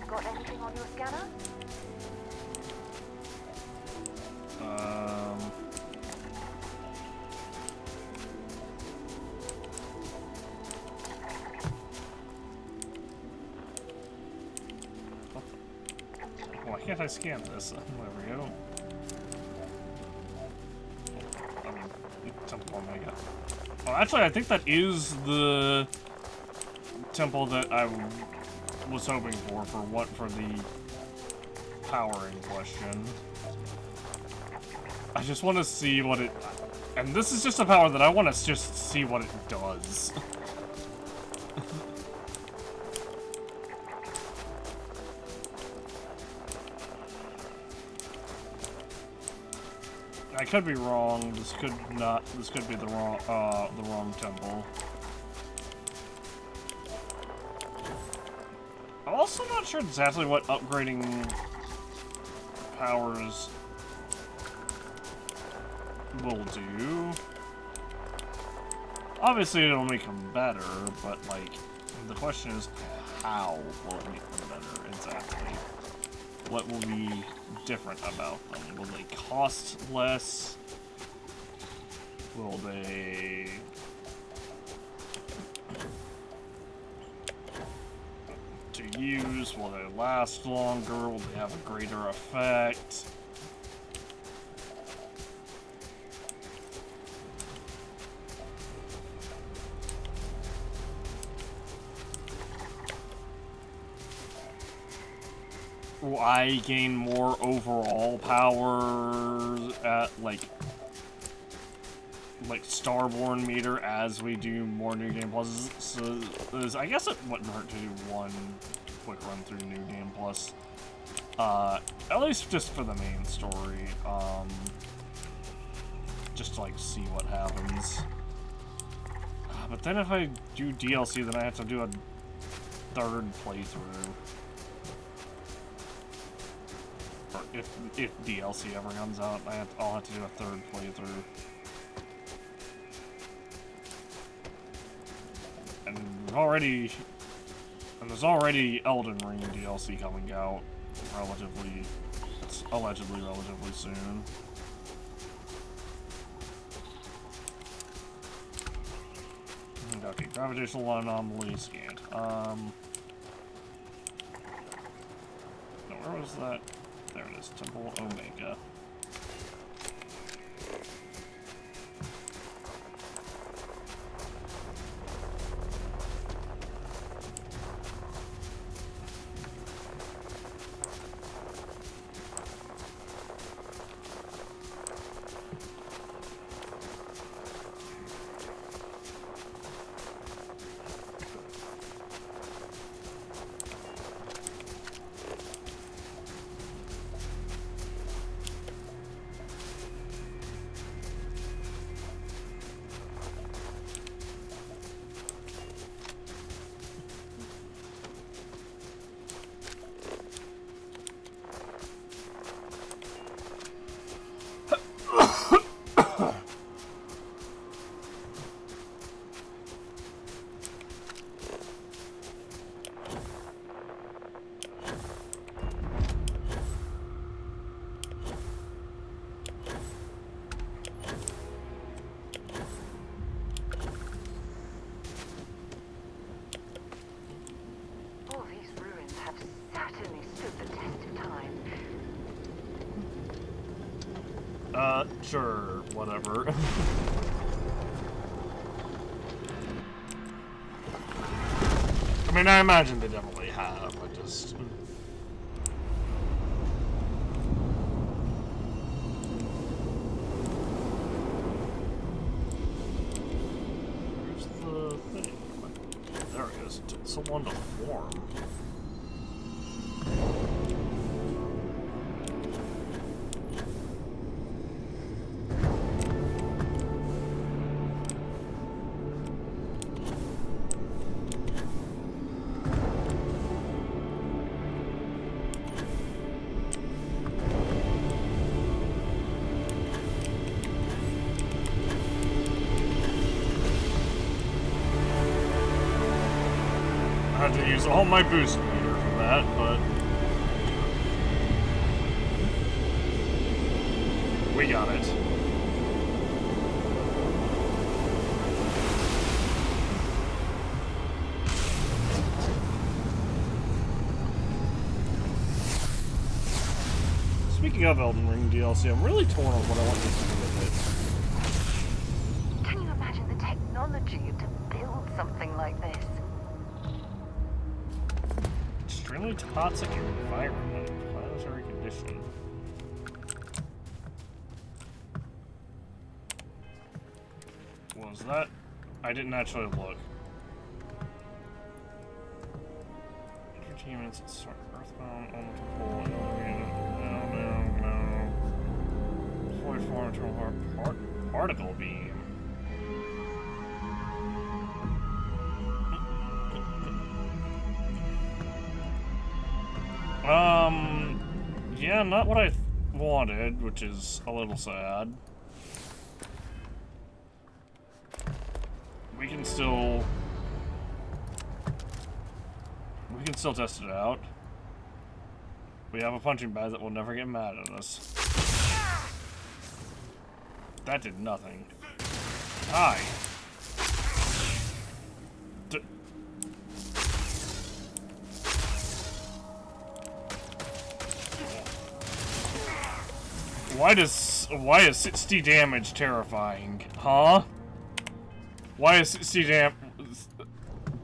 Got anything on your scanner? Why can't I scan this? There we go. Temple Omega. Oh, actually, I think that is the temple that I was hoping for the power in question. I just want to see what it... And this is just a power that I want to just see what it does. I could be wrong. This could not. This could be the wrong temple. I'm also not sure exactly what upgrading powers will do. Obviously, it'll make them better, but like, the question is, how will it make them better exactly? What will be different about them? Will they cost less? Will they... to use? Will they last longer? Will they have a greater effect? Will I gain more overall power at, like Starborn meter as we do more New Game Pluses? So, I guess it wouldn't hurt to do one quick run through New Game Plus. At least just for the main story. Just to, like, see what happens. But then if I do DLC, then I have to do a third playthrough. Or if DLC ever comes out, I'll have to do a third playthrough. And there's already Elden Ring DLC coming out allegedly relatively soon. Okay, gravitational anomaly scanned. No, where was that? There it is, Temple Omega. Sure, whatever. I mean, I imagine they definitely have, I just... Where's the thing? There it is. It's the one to form. I had to use all my boost meter for that, but we got it. Speaking of Elden Ring DLC, I'm really torn on what I want to do with it. Can you imagine the technology to build something like this? Extremely toxic environment, planetary condition. What was that? I didn't actually look. Entertainments at start Earthbound, multiple, no. Deploy form to a particle beam. Yeah, not what I wanted, which is a little sad. We can still test it out. We have a punching bag that will never get mad at us. That did nothing. Hi. Why is 60 damage terrifying? Huh? Why is 60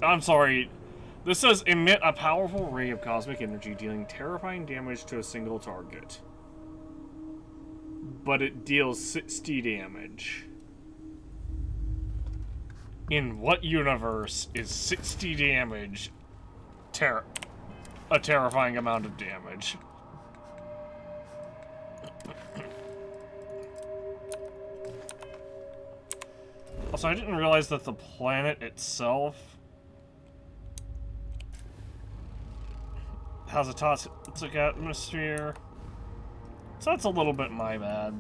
I'm sorry. This says emit a powerful ray of cosmic energy dealing terrifying damage to a single target. But it deals 60 damage. In what universe is 60 damage a terrifying amount of damage? Also, I didn't realize that the planet itself has a toxic atmosphere. So that's a little bit my bad.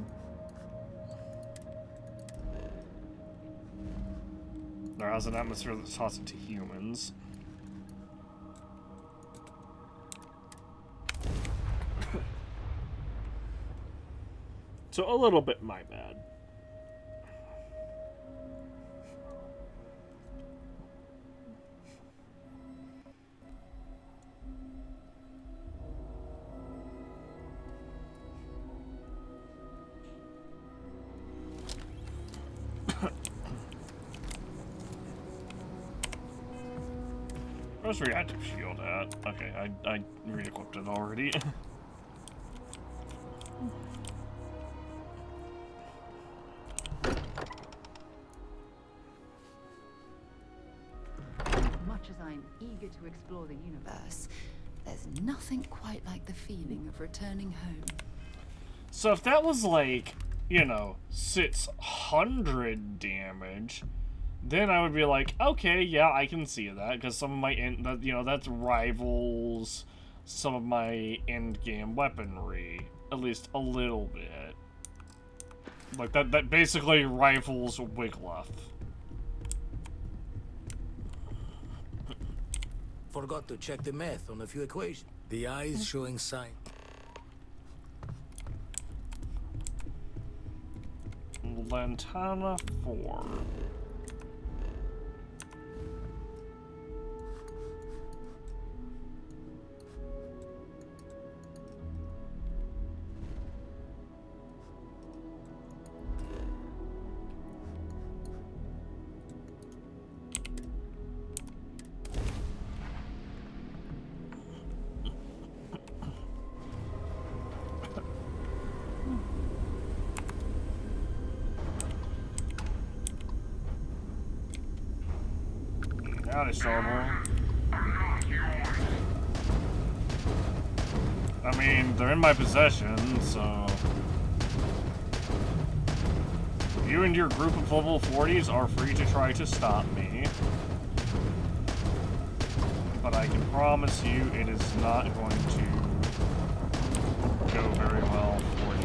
There has an atmosphere that's toxic to humans. So a little bit my bad. Where's reactive shield at? Okay, I re-equipped it already. Much as I'm eager to explore the universe, there's nothing quite like the feeling of returning home. So if that was like, you know, 600 damage, then I would be like, okay, yeah, I can see that, because some of my that rivals some of my end game weaponry, at least a little bit. Like that basically rivals Wiglaf. Forgot to check the math on a few equations. The eyes showing sign. Lantana 4. Howdy, Starborn. I mean, they're in my possession, so... You and your group of level 40s are free to try to stop me. But I can promise you it is not going to go very well for you.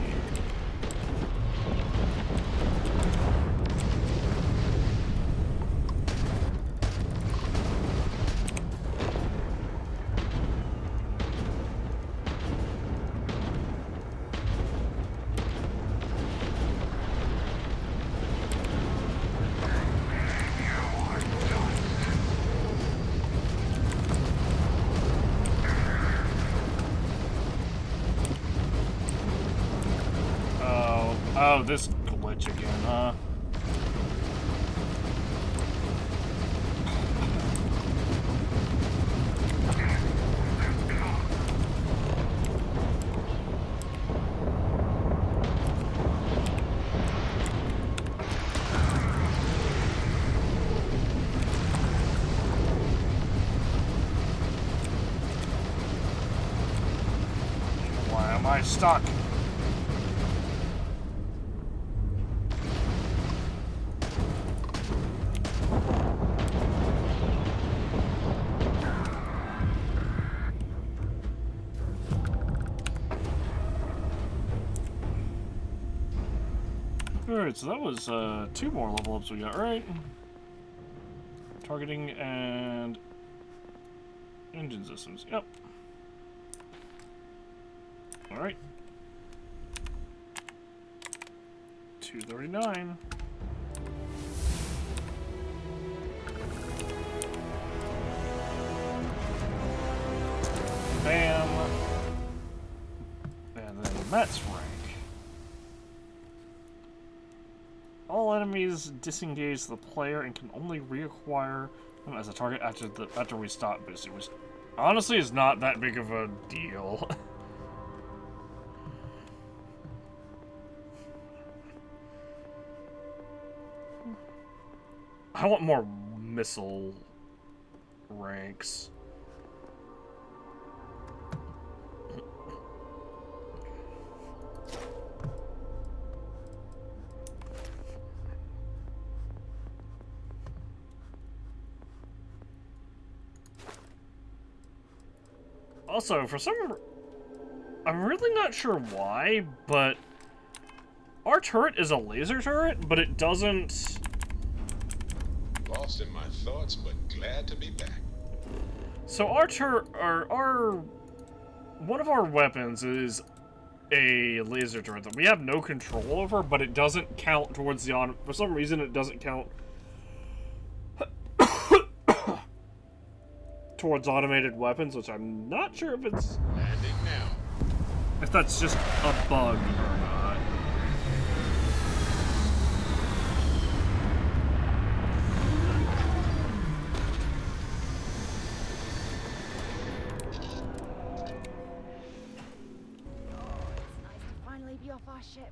Oh, this glitch again, huh? Why am I stuck? Alright, so that was 2 more level ups we got, right? Targeting and engine systems, yep. Alright. 239. Bam. And then Matt's rank. All enemies disengage the player and can only reacquire them as a target after we stop boosting, which honestly is not that big of a deal. I want more missile ranks. Also, for some... I'm really not sure why, but... Our turret is a laser turret, but it doesn't... Lost in my thoughts, but glad to be back. So our one of our weapons is a laser turret that we have no control over, but it doesn't count towards the for some reason it doesn't count towards automated weapons, which I'm not sure if it's Landing now. if that's just a bug or not. Finally be off our ship.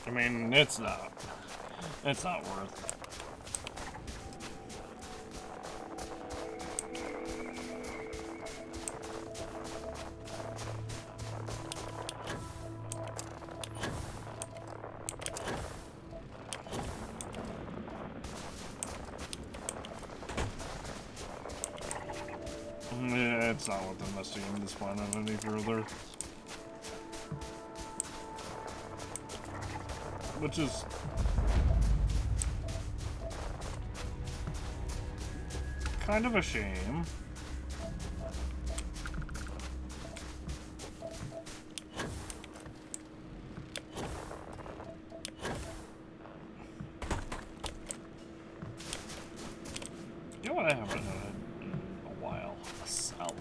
I mean, it's not worth it. Yeah, it's not worth investigating this planet any further. Which is kind of a shame. You know what I haven't had in a while? A salad.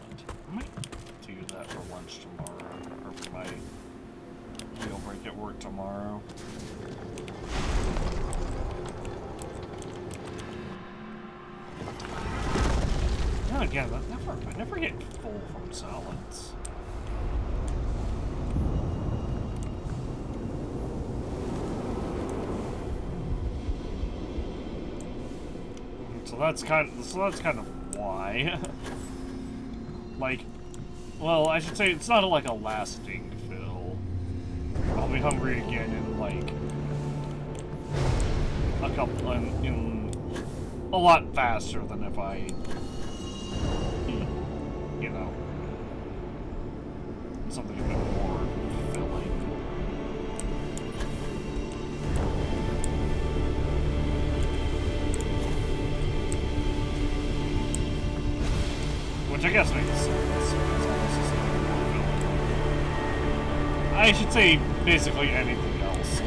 I might do that for lunch tomorrow, or for my meal break at work tomorrow. And again, I never get full from salads. So that's kind of why. Like, well, I should say it's not like a lasting fill. I'll be hungry again in like a couple, in a lot faster than if I eat, you know, something a bit more filling. Which I guess makes sense. I should say basically anything else.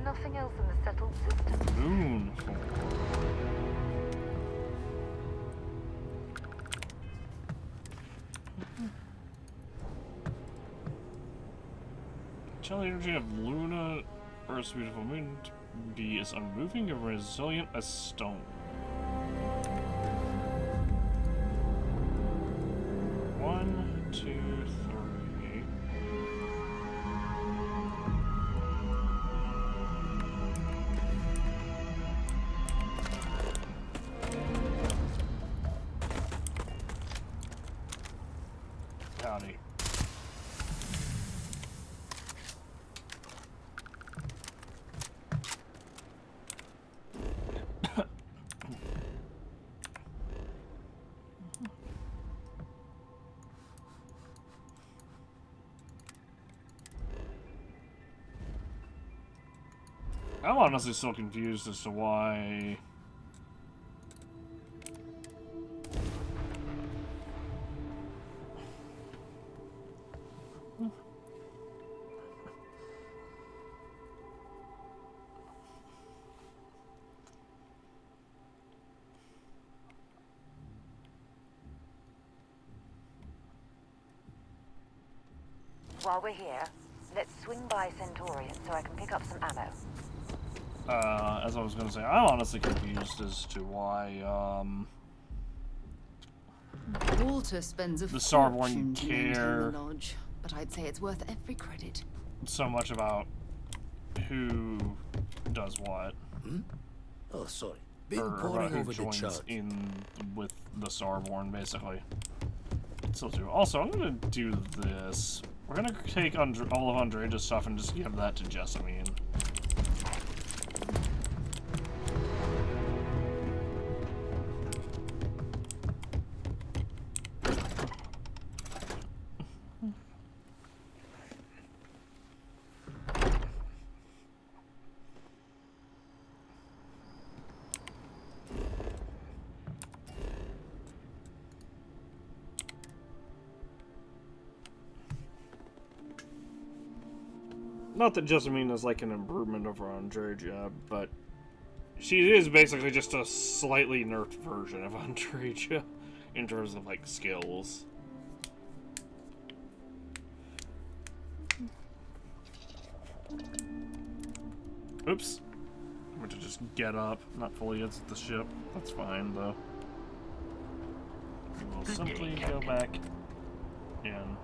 Nothing else in the settled system. Moon. Chilling energy of Luna, Earth's beautiful moon, to be as unmoving and resilient as stone. One, two, three. Howdy. I'm honestly still confused as to why. While we're here, let's swing by Centaurian so I can pick up some ammo. As I was gonna say, I'm honestly confused as to why, Walter spends a the Starborn fortune to maintain care the lodge, but I'd say it's worth every credit. so much about who does what. Hmm? Oh, sorry. Or Been about poring who over the joins chart. in with the Starborn, basically. Still do. Also, I'm gonna do this. We're gonna take all of Andrea's stuff and just give that to Jessamine. Not that Jessamine is like an improvement over Andrea, but she is basically just a slightly nerfed version of Andrea in terms of like skills. Oops. I meant to just get up, not fully exit the ship. That's fine though. We will simply go back in.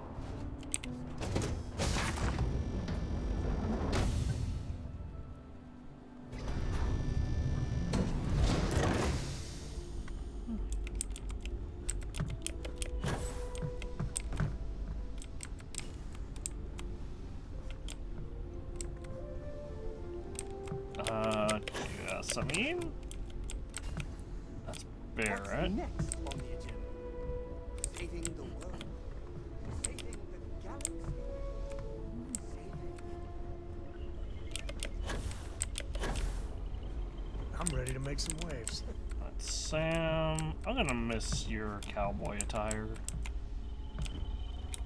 Yes, I mean, that's Barrett. Next on the agenda. Saving the world. Saving the galaxy. make some waves. Sam, I'm gonna miss your cowboy attire.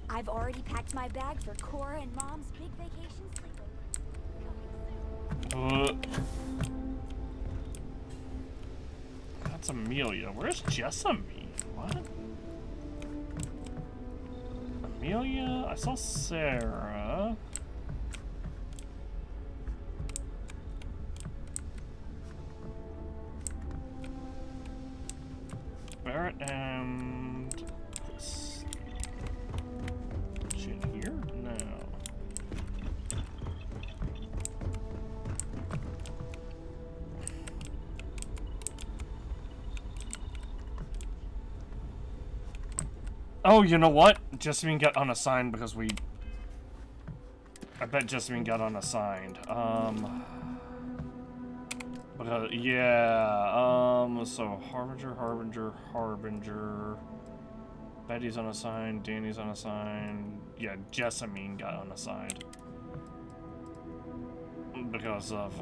I've already packed my bag for Cora and Mom's big vacation sleepover. That's Amelia. Where's Jessamine? What? Amelia? I saw Sarah. Barrett and this. Is she in here? No. Oh, you know what? Jessamine got unassigned because we... I bet Jessamine got unassigned. Because, yeah, so Harbinger. Betty's unassigned, Danny's unassigned. Yeah, Jessamine got unassigned. Because of,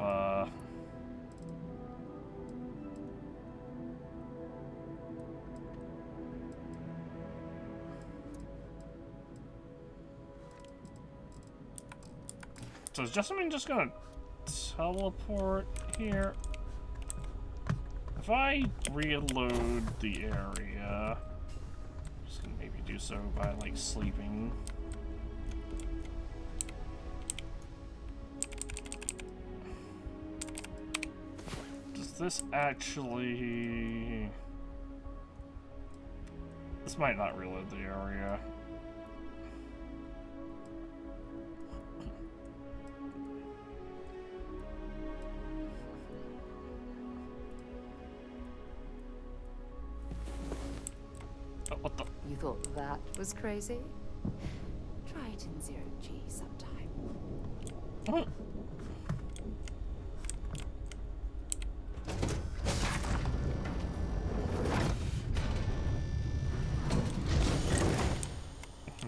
So is Jessamine just gonna teleport here? If I reload the area, I'm just gonna maybe do so by like sleeping. Does this actually... This might not reload the area. What the? You thought that was crazy? Try it in 0G sometime.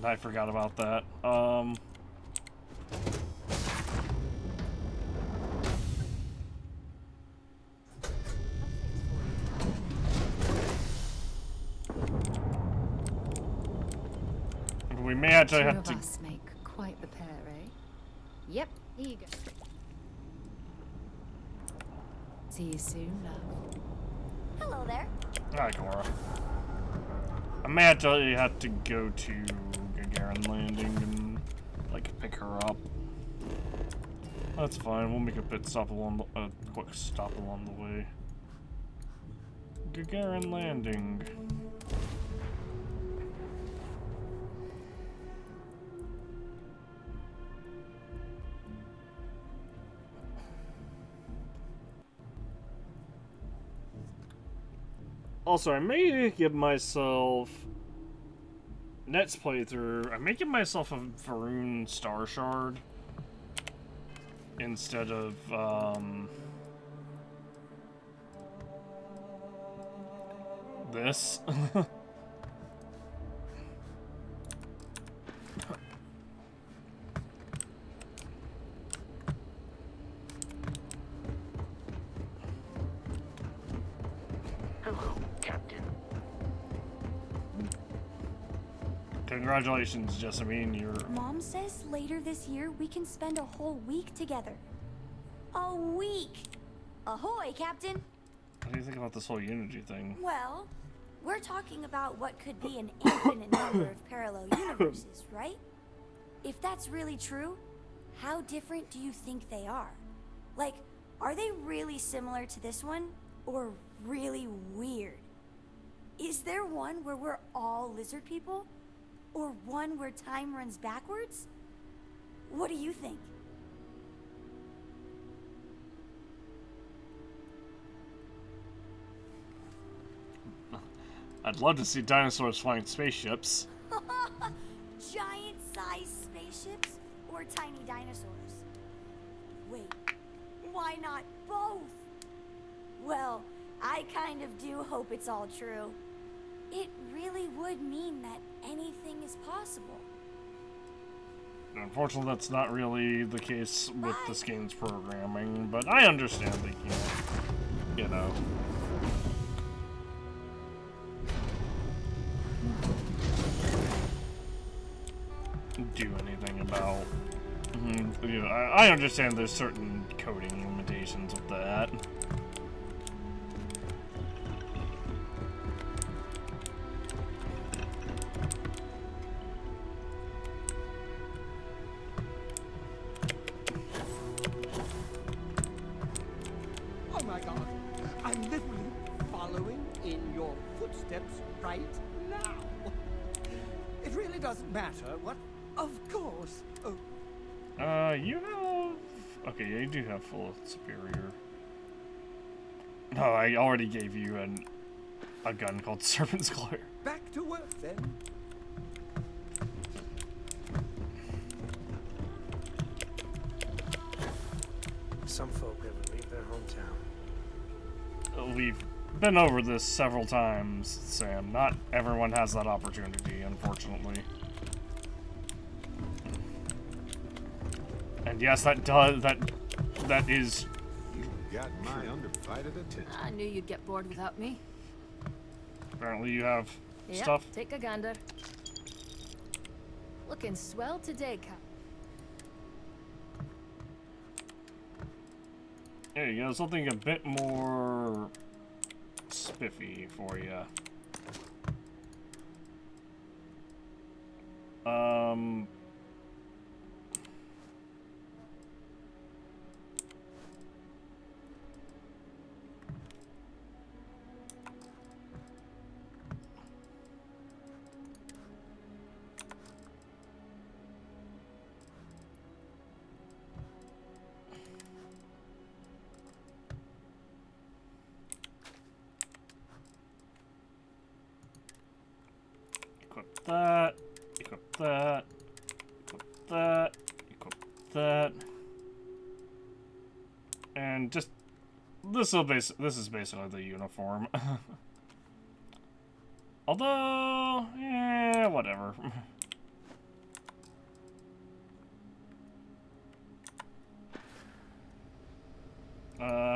I forgot about that. We may actually have to... Two of us make quite the pair, eh? Yep, here you go. See you soon, love. Hello there. Hi, Cora. I may actually have to go to Gagarin Landing and, like, pick her up. That's fine, we'll make a pit stop along the... a quick stop along the way. Gagarin Landing. Also, I may give myself... Next playthrough, I may give myself a Varun Star Shard. Instead of, this. Hello, Captain. Congratulations, Jessamine, you're... Mom says later this year we can spend a whole week together. A week! Ahoy, Captain! What do you think about this whole Unity thing? Well, we're talking about what could be an infinite number of parallel universes, right? If that's really true, how different do you think they are? Like, are they really similar to this one? Or really weird? Is there one where we're all lizard people? Or one where time runs backwards? What do you think? I'd love to see dinosaurs flying spaceships. Giant-sized spaceships or tiny dinosaurs? Wait, why not both? Well, I kind of do hope it's all true. It really would mean that anything is possible. Unfortunately, that's not really the case with this game's programming, but I understand they can't. you know. Do anything about. You know, I understand there's certain coding limitations with that. Oh my god, I'm literally following in your footsteps right now. It really doesn't matter what, of course. Oh. You have... Okay, yeah, you do have full superior. No, I already gave you a gun called Serpent's Glare. Back to work then. Some folk never leave their hometown. We've been over this several times, Sam. Not everyone has that opportunity, unfortunately. And yes, that is... You got my undivided attention. I knew you'd get bored without me. Apparently you have Yep, stuff. take a gander. Looking swell today, Cap. There you go, something a bit more spiffy for you. Equip that, equip that, equip that, equip that. And just this is basically the uniform. Although, yeah, whatever.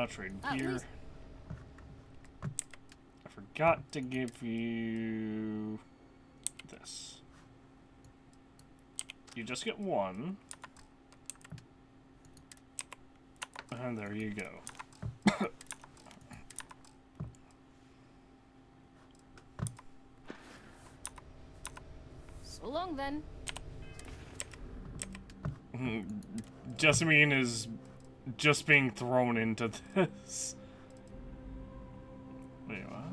Trade gear. I forgot to give you this. You just get one. And there you go. So long then. Jessamine is just being thrown into this. Wait, what?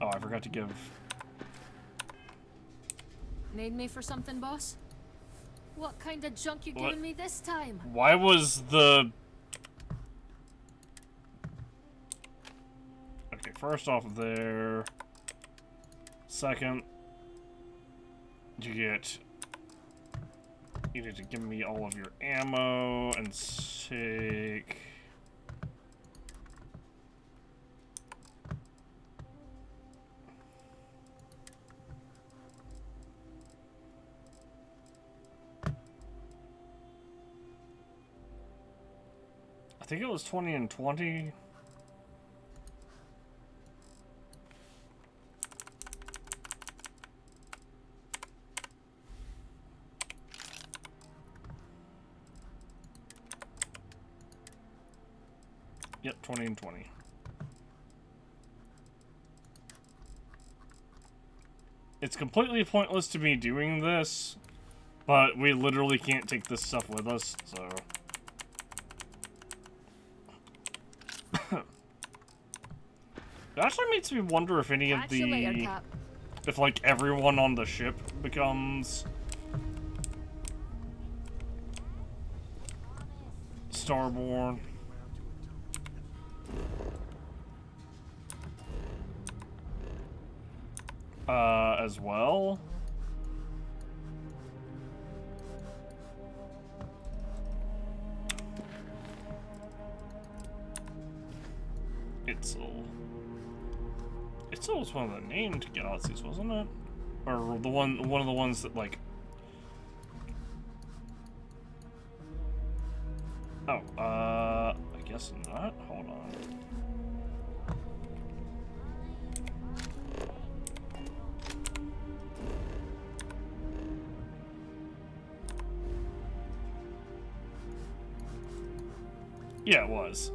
Oh, I forgot to give... Need me for something, boss? What kind of junk you giving me this time? Why was the... Okay, first off there. Second, you get... You need to give me all of your ammo and take... I think it was 20 and 20. Yep, 20 and 20. It's completely pointless to be doing this, but we literally can't take this stuff with us, so... It actually makes me wonder if any of the... If, like, everyone on the ship becomes... Starborn. As well. Itzel was one of the named galaxies, wasn't it? Or the one of the ones that like... Oh, I guess not. Hold on. Yeah, it was.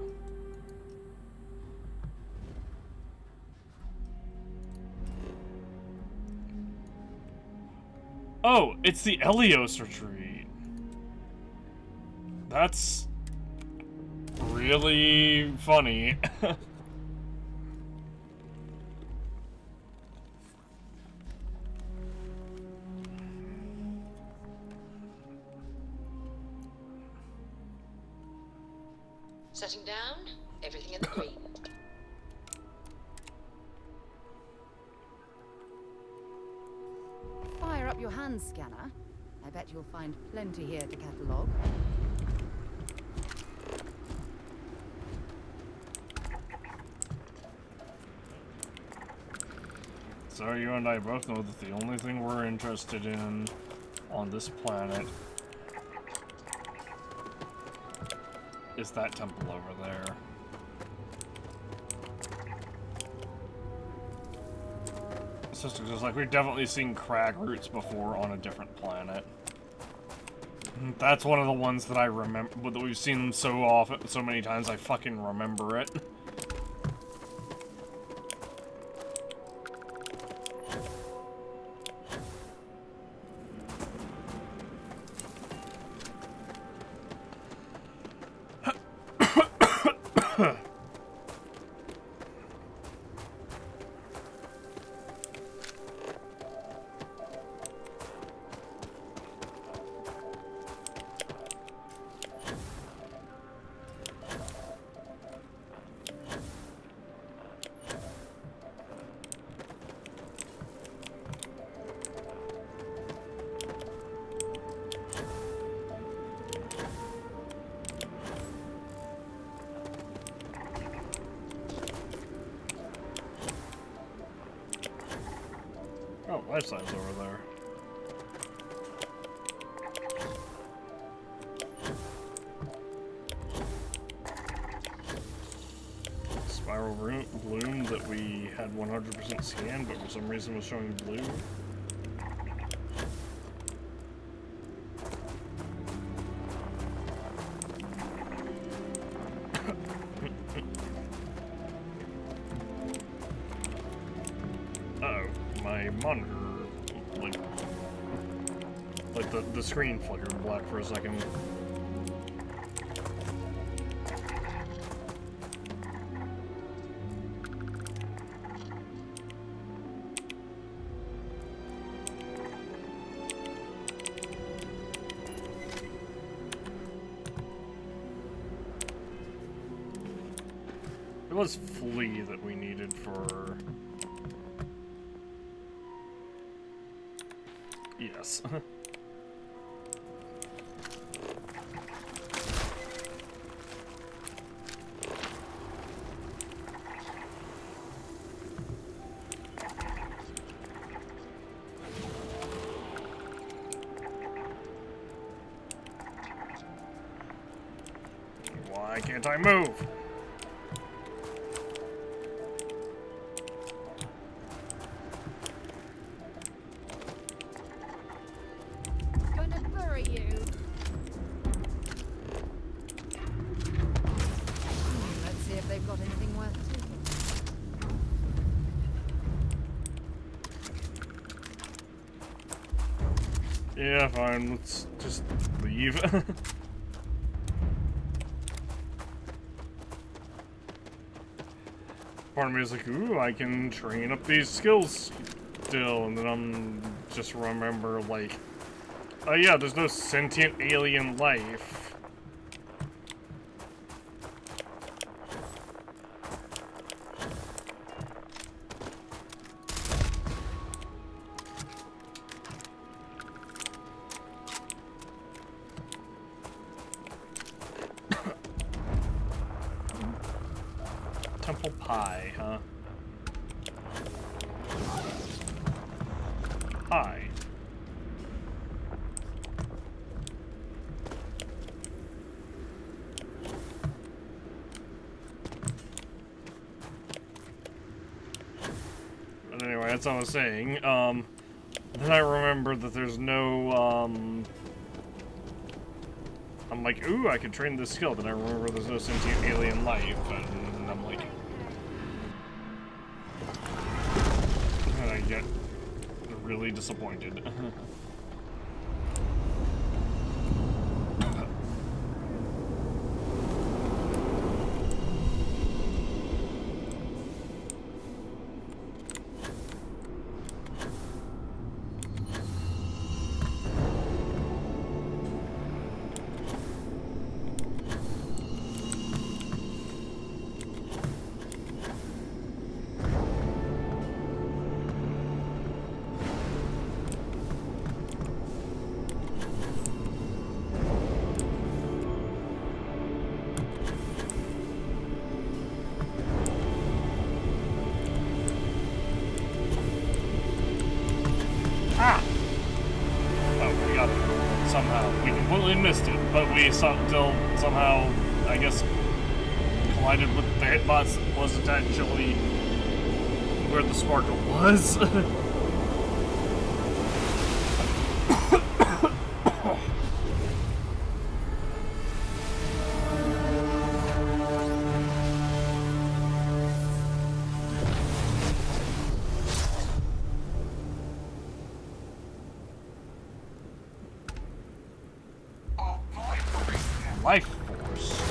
Oh, it's the Elios retreat. That's really funny. Setting down, everything in the green. Fire up your hand scanner. I bet you'll find plenty here to catalogue. So you and I both know that the only thing we're interested in on this planet is that temple over there. It's just because, like, we've definitely seen crag roots before on a different planet. That's one of the ones that I remember, that we've seen so often, so many times, I fucking remember it. Oh, life size over there. Spiral bloom that we had 100% scan, but for some reason was showing blue. Uh-oh, my monitor, like the screen flickered black for a second. It was flea that we needed for... Yes. Why can't I move? Yeah, fine, let's just leave. Part of me is like, ooh, I can train up these skills still, and then I'm just remember, like, oh yeah, there's no sentient alien life. Temple pie, huh? Hi. But anyway, that's all I was saying. Then I remember that there's no, I'm like, ooh, I could train this skill. Then I remember there's no sentient alien life, and I'm like, and I get really disappointed. Ah! Oh, we got it. Somehow. We completely missed it, but we still somehow, I guess, collided with the hitbox that wasn't actually where the sparkle was. Life force.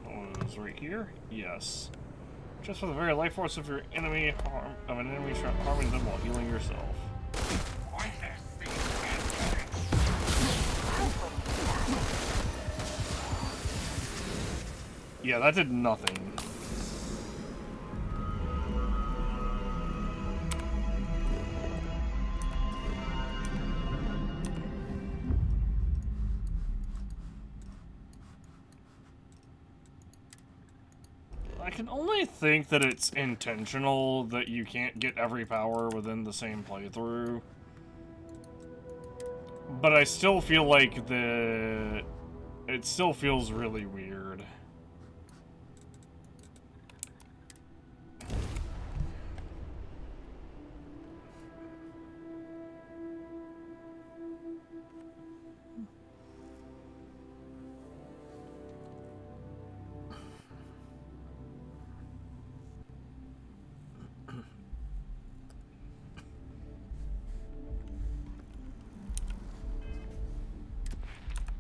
Oh, it was right here? Yes. Just for the very life force of your enemy harming them while healing yourself. Yeah, that did nothing. I can only think that it's intentional that you can't get every power within the same playthrough. But I still feel like it still feels really weird.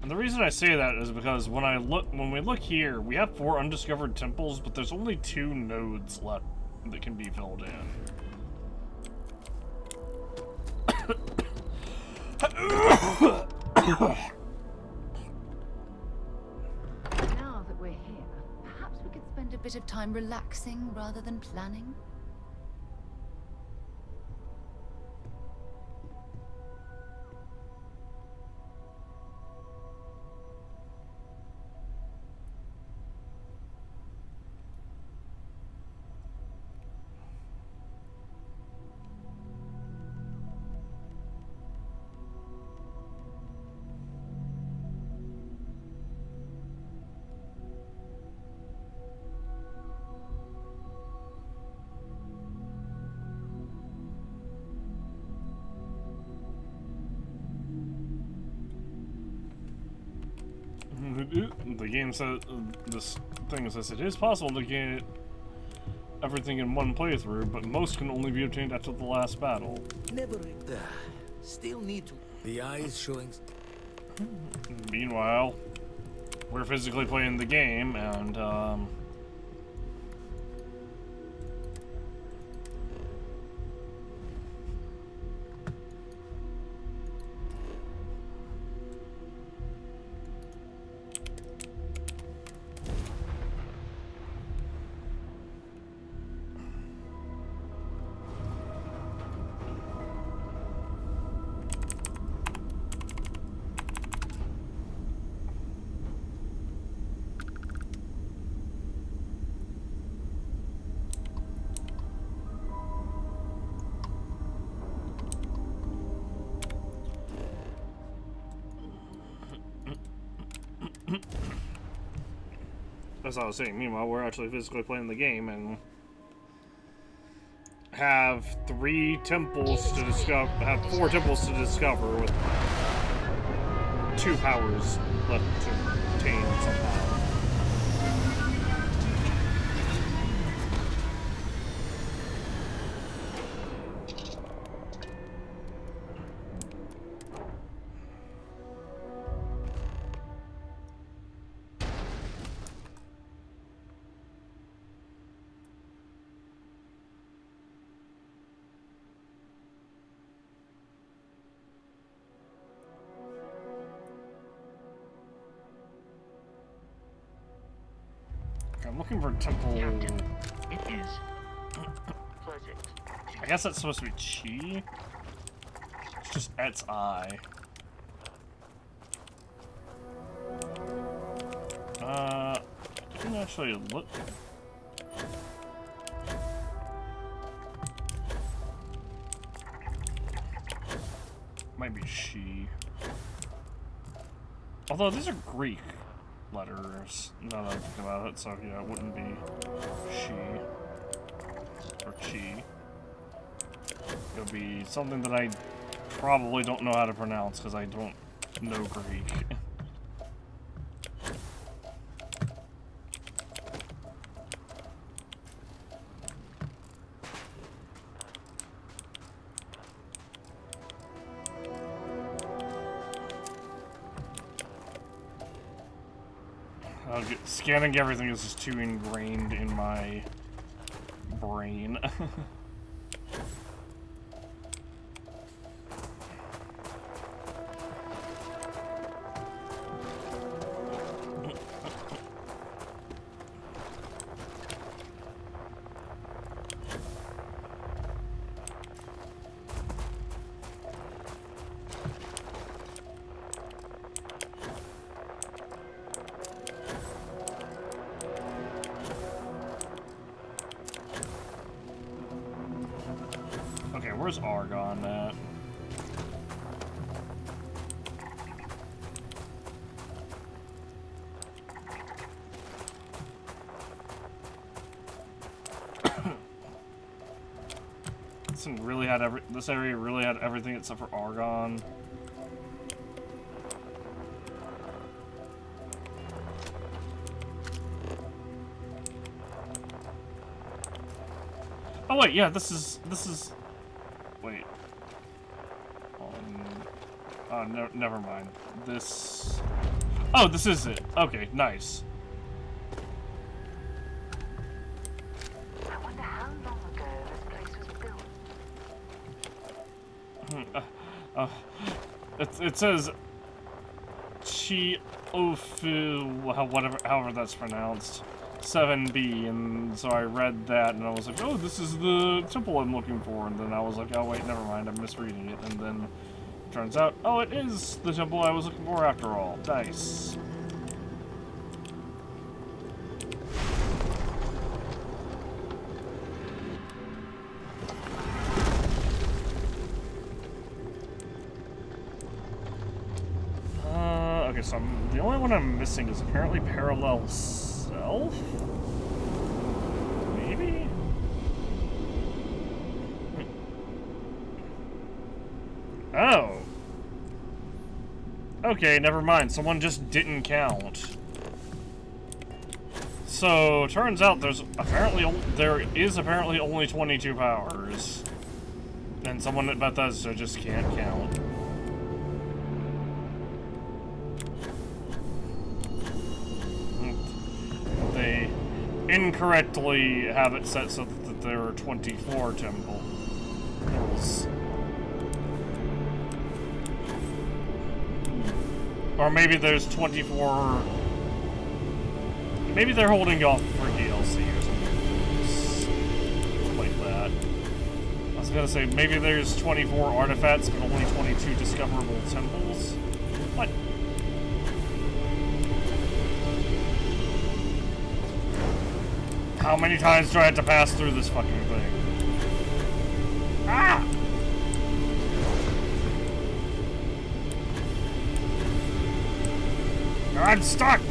And the reason I say that is because when we look here, we have 4 undiscovered temples, but there's only 2 nodes left that can be filled in. Now that we're here, perhaps we could spend a bit of time relaxing rather than planning. The game says, this thing says it is possible to get everything in one playthrough, but most can only be obtained after the last battle. Never. Still need to. The eyes showing. Meanwhile, we're physically playing the game, and as I was saying, meanwhile, we're actually physically playing the game, and have 3 temples to discover. Have 4 temples to discover with 2 powers left to obtain somehow. I'm looking for a temple. It is pleasant. I guess that's supposed to be Chi. It's just Et's eye. I didn't actually look. Might be she. Although these are Greek letters, now that I think about it, so yeah, it wouldn't be she or chi. It would be something that I probably don't know how to pronounce because I don't know Greek. Scanning everything is just too ingrained in my brain. Where's Argon at? This area really had everything except for Argon. Oh wait, yeah, this is wait. No, never mind. This. Oh, this is it. Okay, nice. I wonder how long ago this place was built. It says Chi Ofu, however that's pronounced. 7B, and so I read that and I was like, oh, this is the temple I'm looking for, and then I was like, oh wait, never mind, I'm misreading it, and then turns out, oh, it is the temple I was looking for after all. Nice. Okay, so the only one I'm missing is apparently Parallel Self? Maybe? Oh. Okay, never mind. Someone just didn't count. So, turns out there is apparently only 22 powers. And someone at Bethesda just can't count. They incorrectly have it set so that there are 24 temples. Or maybe there's 24... Maybe they're holding off for DLC or something like that. I was gonna say, maybe there's 24 artifacts, but only 22 discoverable temples? What? How many times do I have to pass through this fucking thing? Ah! I'm stuck!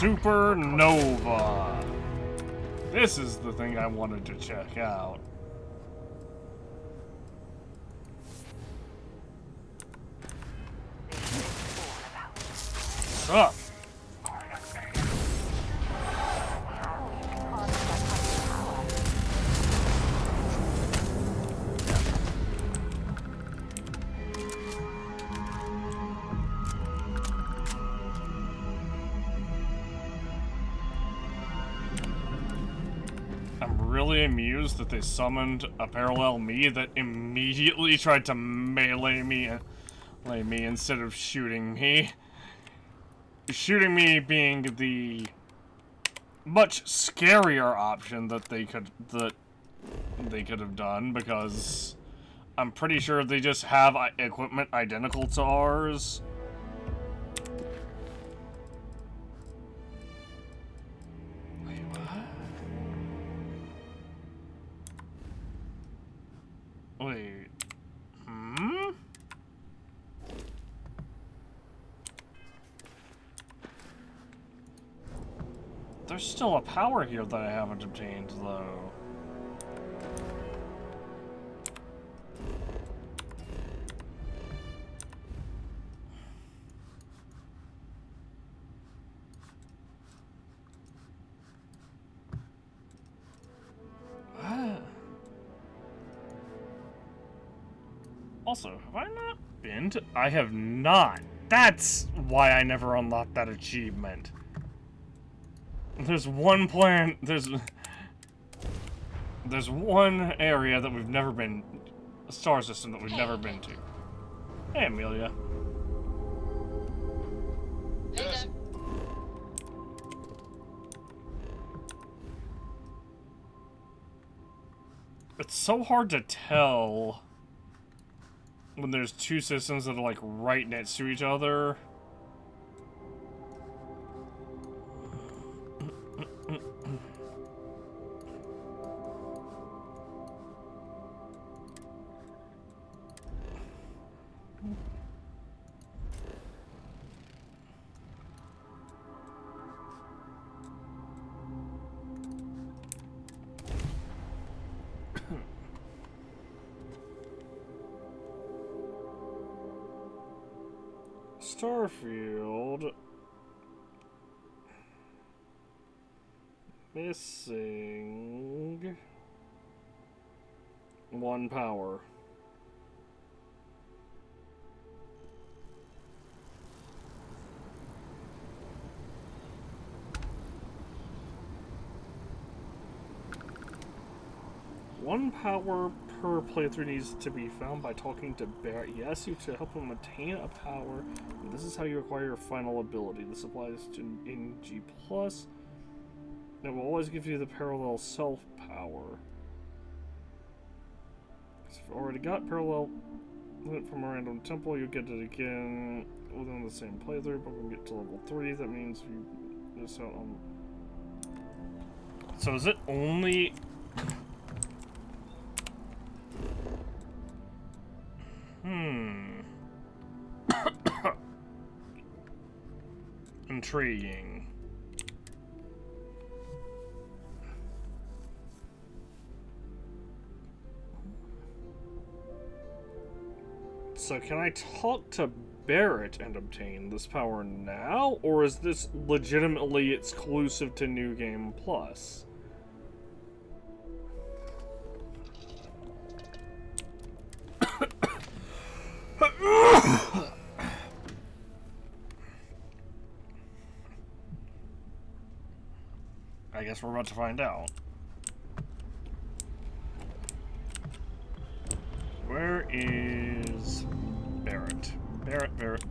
Supernova. This is the thing I wanted to check out. What's up? Really amused that they summoned a parallel me that immediately tried to melee me instead of shooting me. Shooting me being the much scarier option that they could have done, because I'm pretty sure they just have equipment identical to ours. Wait. There's still a power here that I haven't obtained, though. Also, have I not been to... I have not. That's why I never unlocked that achievement. There's one plan... There's one area that we've never been... A star system that we've never been to. Hey, Amelia. Yes. It's so hard to tell when there's two systems that are like right next to each other. Starfield. Missing one power. One power per playthrough needs to be found by talking to Barrett. He asks you to help him attain a power, and this is how you acquire your final ability. This applies to in G+. It will always give you the parallel self power. If you've already got parallel from a random temple, you'll get it again within the same playthrough, but when we get to level 3, that means you miss out on... So is it only... Intriguing. So can I talk to Barrett and obtain this power now, or is this legitimately exclusive to New Game Plus? I guess we're about to find out. Where is Barrett? Barrett. Barrett,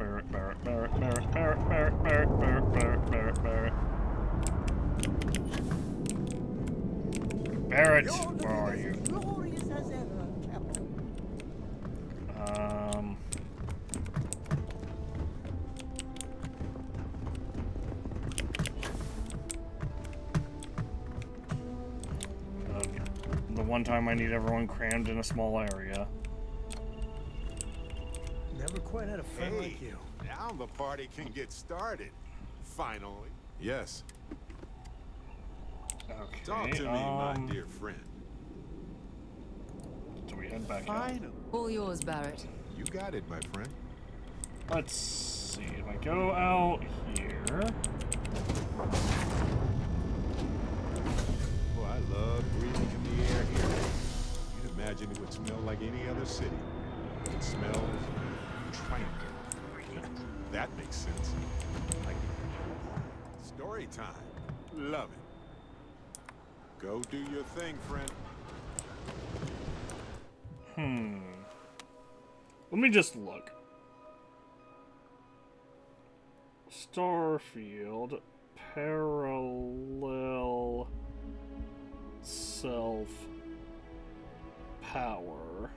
where are you? Glorious as ever, Captain. Okay. The one time I need everyone crammed in a small area. Never quite had a friend like you. Now the party can get started. Finally. Yes. Okay. Talk to me, my dear friend. Do we head back out? All yours, Barrett. You got it, my friend. Let's see. If I go out here. Oh, I love breathing in the air here. You'd imagine it would smell like any other city. It smells tranquil. That makes sense. Like story time. Love it. Go do your thing, friend. Let me just look. Starfield parallel self power.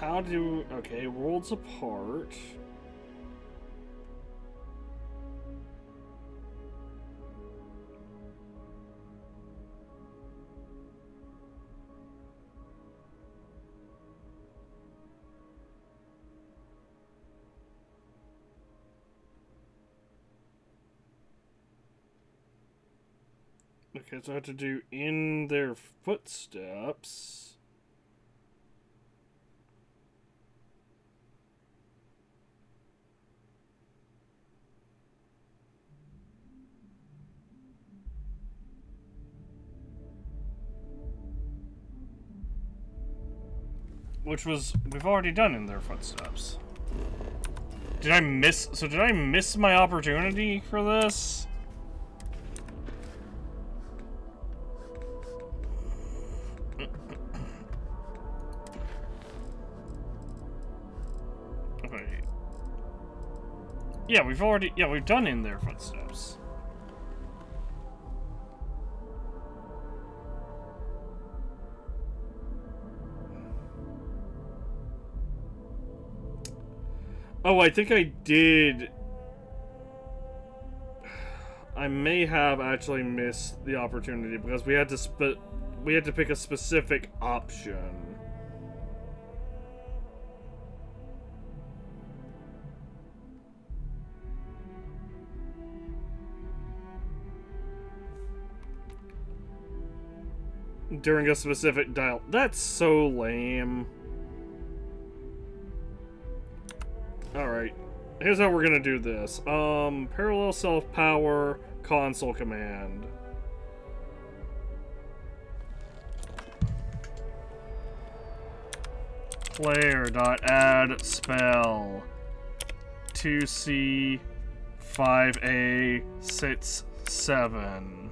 How do... Okay, worlds apart. Okay, so I have to do in their footsteps. Which was, we've already done in their footsteps. Did I miss my opportunity for this? Okay. Yeah, we've done in their footsteps. Oh, I think I did. I may have actually missed the opportunity because we had to pick a specific option. During a specific dial. That's so lame. Alright, here's how we're gonna do this. Parallel self-power console command. Player.add spell 2C 5A 67.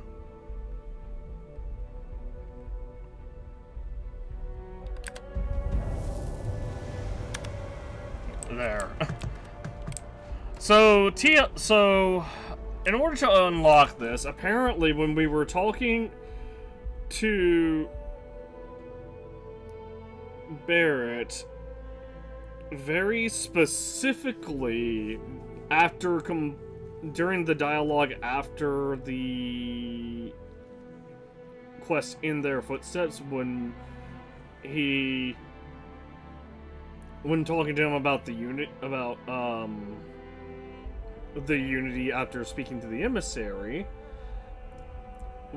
There. So, in order to unlock this, apparently when we were talking to Barrett, very specifically, during the dialogue after the quest in their footsteps, when talking to him about the Unity after speaking to the emissary,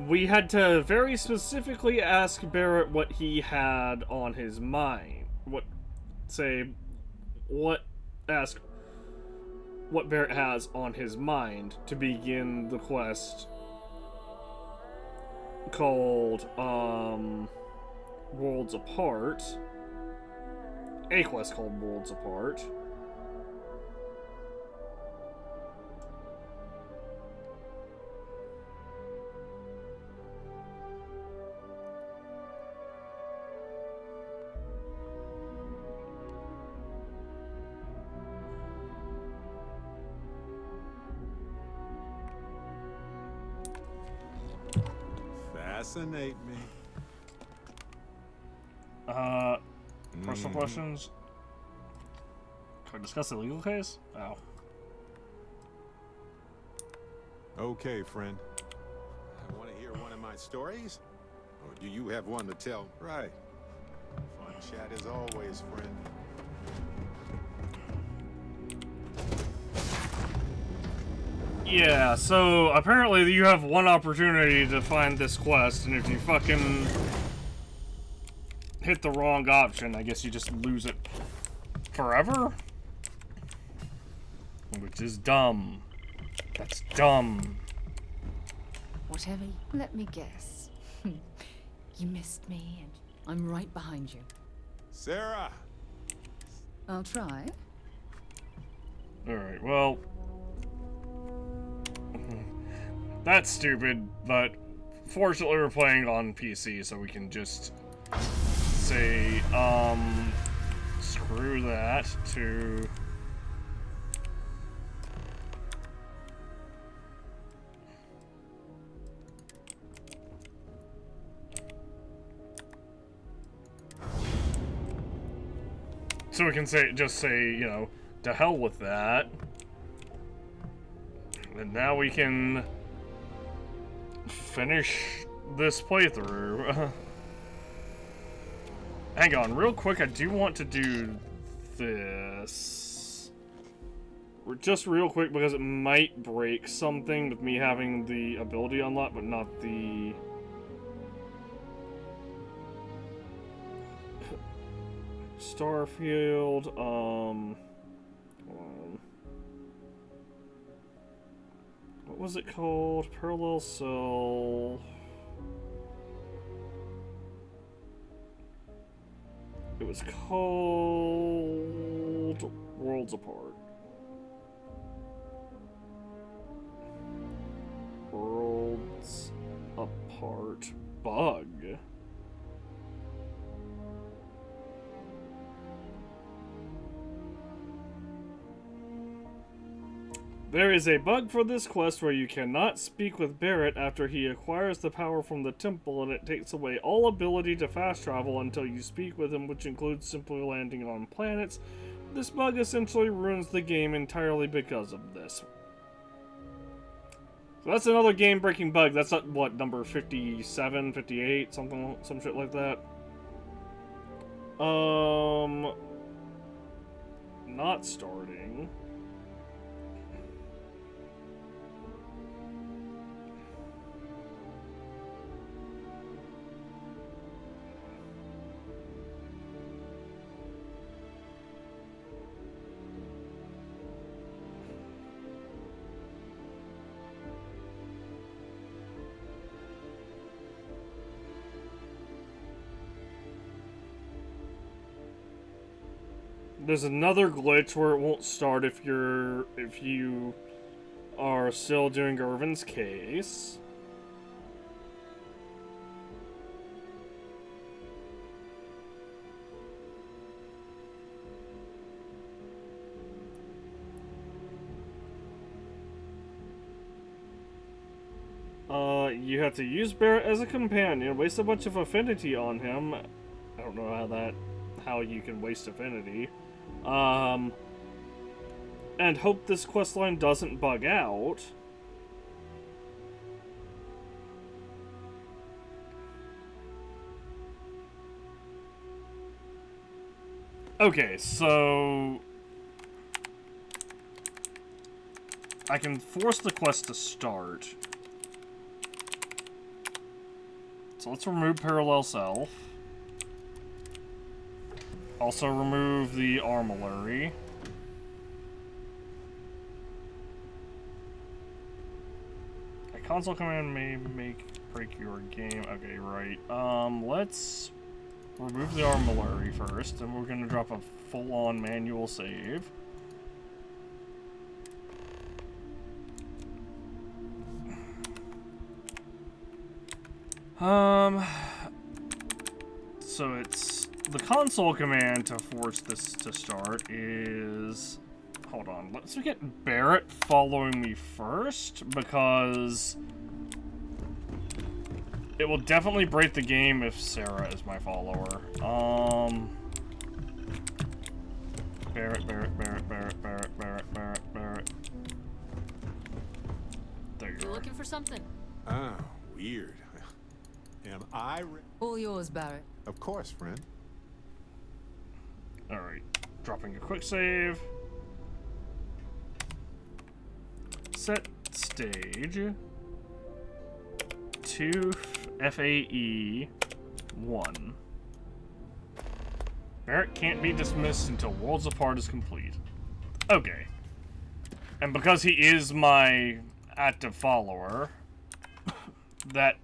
we had to very specifically ask Barrett what he had on his mind. Ask what Barrett has on his mind to begin the quest called, Worlds Apart. A quest called Worlds Apart. Fascinate me. Personal questions? Can we discuss the legal case? Oh. Okay, friend. Want to hear one of my stories? Or do you have one to tell? Right. Fun chat as always, friend. Yeah, so apparently you have one opportunity to find this quest, and if you fucking hit the wrong option, I guess you just lose it forever? Which is dumb. That's dumb. Whatever. Let me guess. You missed me, and I'm right behind you. Sarah! I'll try. Alright, well... That's stupid, but fortunately we're playing on PC, so we can just say, screw that to... So we can say, just say, you know, to hell with that. And now we can finish this playthrough. Hang on, real quick, I do want to do this. Just real quick, because it might break something with me having the ability unlocked, but not the... Starfield, hold on. What was it called? Parallel Cell... It was called... Worlds Apart. Worlds Apart bug. There is a bug for this quest where you cannot speak with Barrett after he acquires the power from the temple, and it takes away all ability to fast travel until you speak with him, which includes simply landing on planets. This bug essentially ruins the game entirely because of this. So that's another game-breaking bug. That's at, what, number 57, 58, some shit like that. Not starting. There's another glitch where it won't start if you are still doing Irvin's case. You have to use Barrett as a companion, waste a bunch of affinity on him. I don't know how you can waste affinity. And hope this questline doesn't bug out. Okay, so I can force the quest to start. So let's remove Parallel Self. Also remove the Armillary. A console command may break your game. Okay, right. Let's remove the Armillary first, and we're gonna drop a full-on manual save. So it's the console command to force this to start is, hold on, let's get Barrett following me first, because it will definitely break the game if Sarah is my follower. Barrett. There you for something. Ah, weird. Am I All yours, Barrett. Of course, friend. Alright. Dropping a quick save. Set stage. 2 FAE 1. Barrett can't be dismissed until Worlds Apart is complete. Okay. And because he is my active follower, that...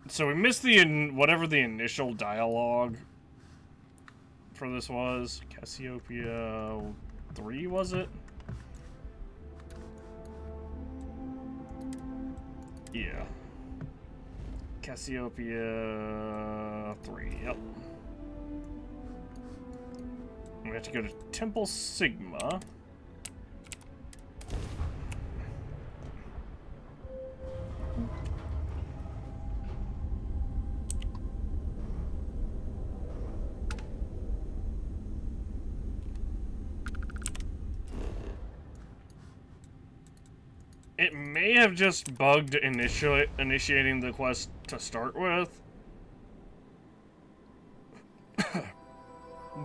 So we missed the whatever the initial dialogue for this was. Cassiopeia 3, was it? Yeah. Cassiopeia 3, yep. We have to go to Temple Sigma. It may have just bugged initiating the quest to start with.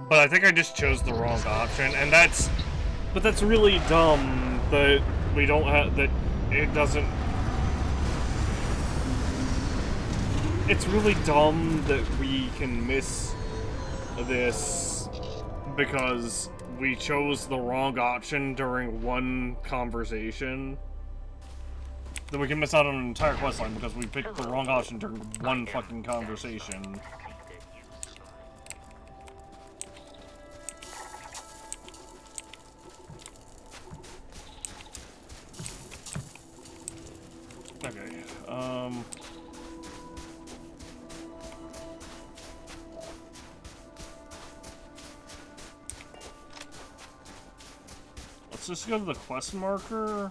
But I think I just chose the wrong option, and that's really dumb that we don't have, that it doesn't... It's really dumb that we can miss this because we chose the wrong option during one conversation. Then we can miss out on an entire questline because we picked the wrong option during one fucking conversation. Okay, let's just go to the quest marker.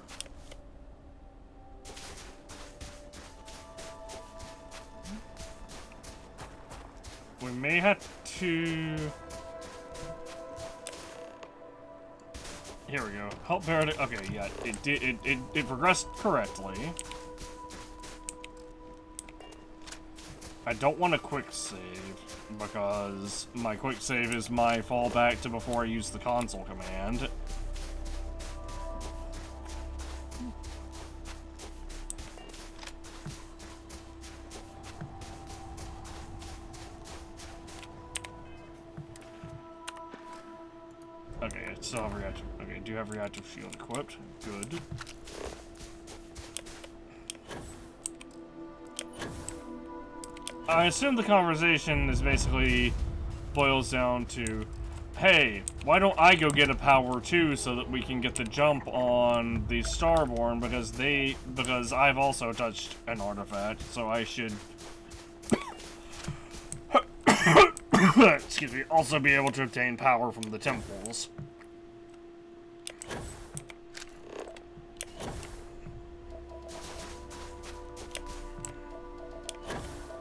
We may have to... Here we go. Help Barrett. Okay, yeah, it progressed correctly. I don't want a quick save because my quick save is my fallback to before I use the console command. Okay, I still have reactive. Okay, do you have reactive shield equipped? Good. I assume the conversation is basically boils down to, hey, why don't I go get a power too so that we can get the jump on the Starborn because I've also touched an artifact, so I should excuse me, also be able to obtain power from the temples.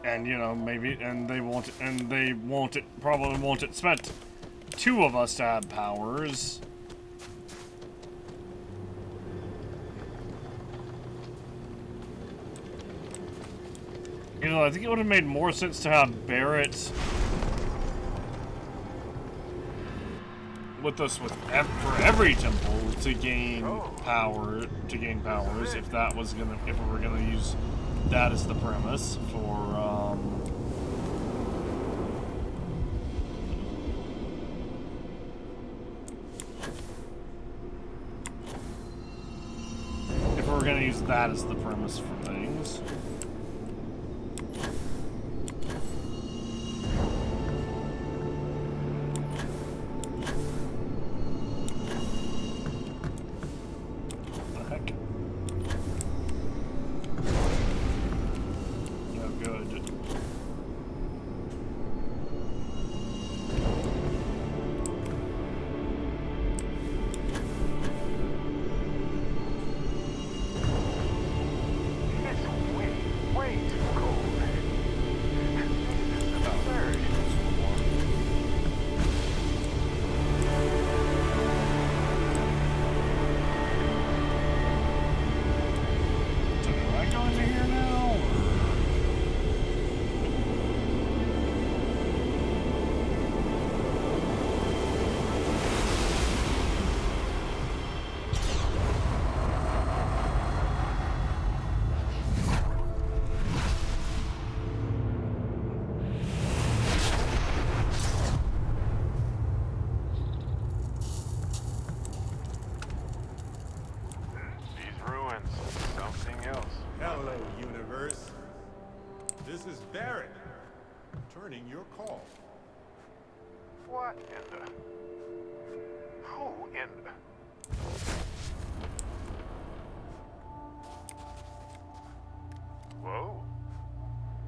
And, you know, maybe, and they probably won't expect two of us to have powers. You know, I think it would have made more sense to have Barrett with us for every temple to gain powers, if that was if we were gonna use that as the premise for if we were gonna use that as the premise for things. What in the... Who in the... Whoa.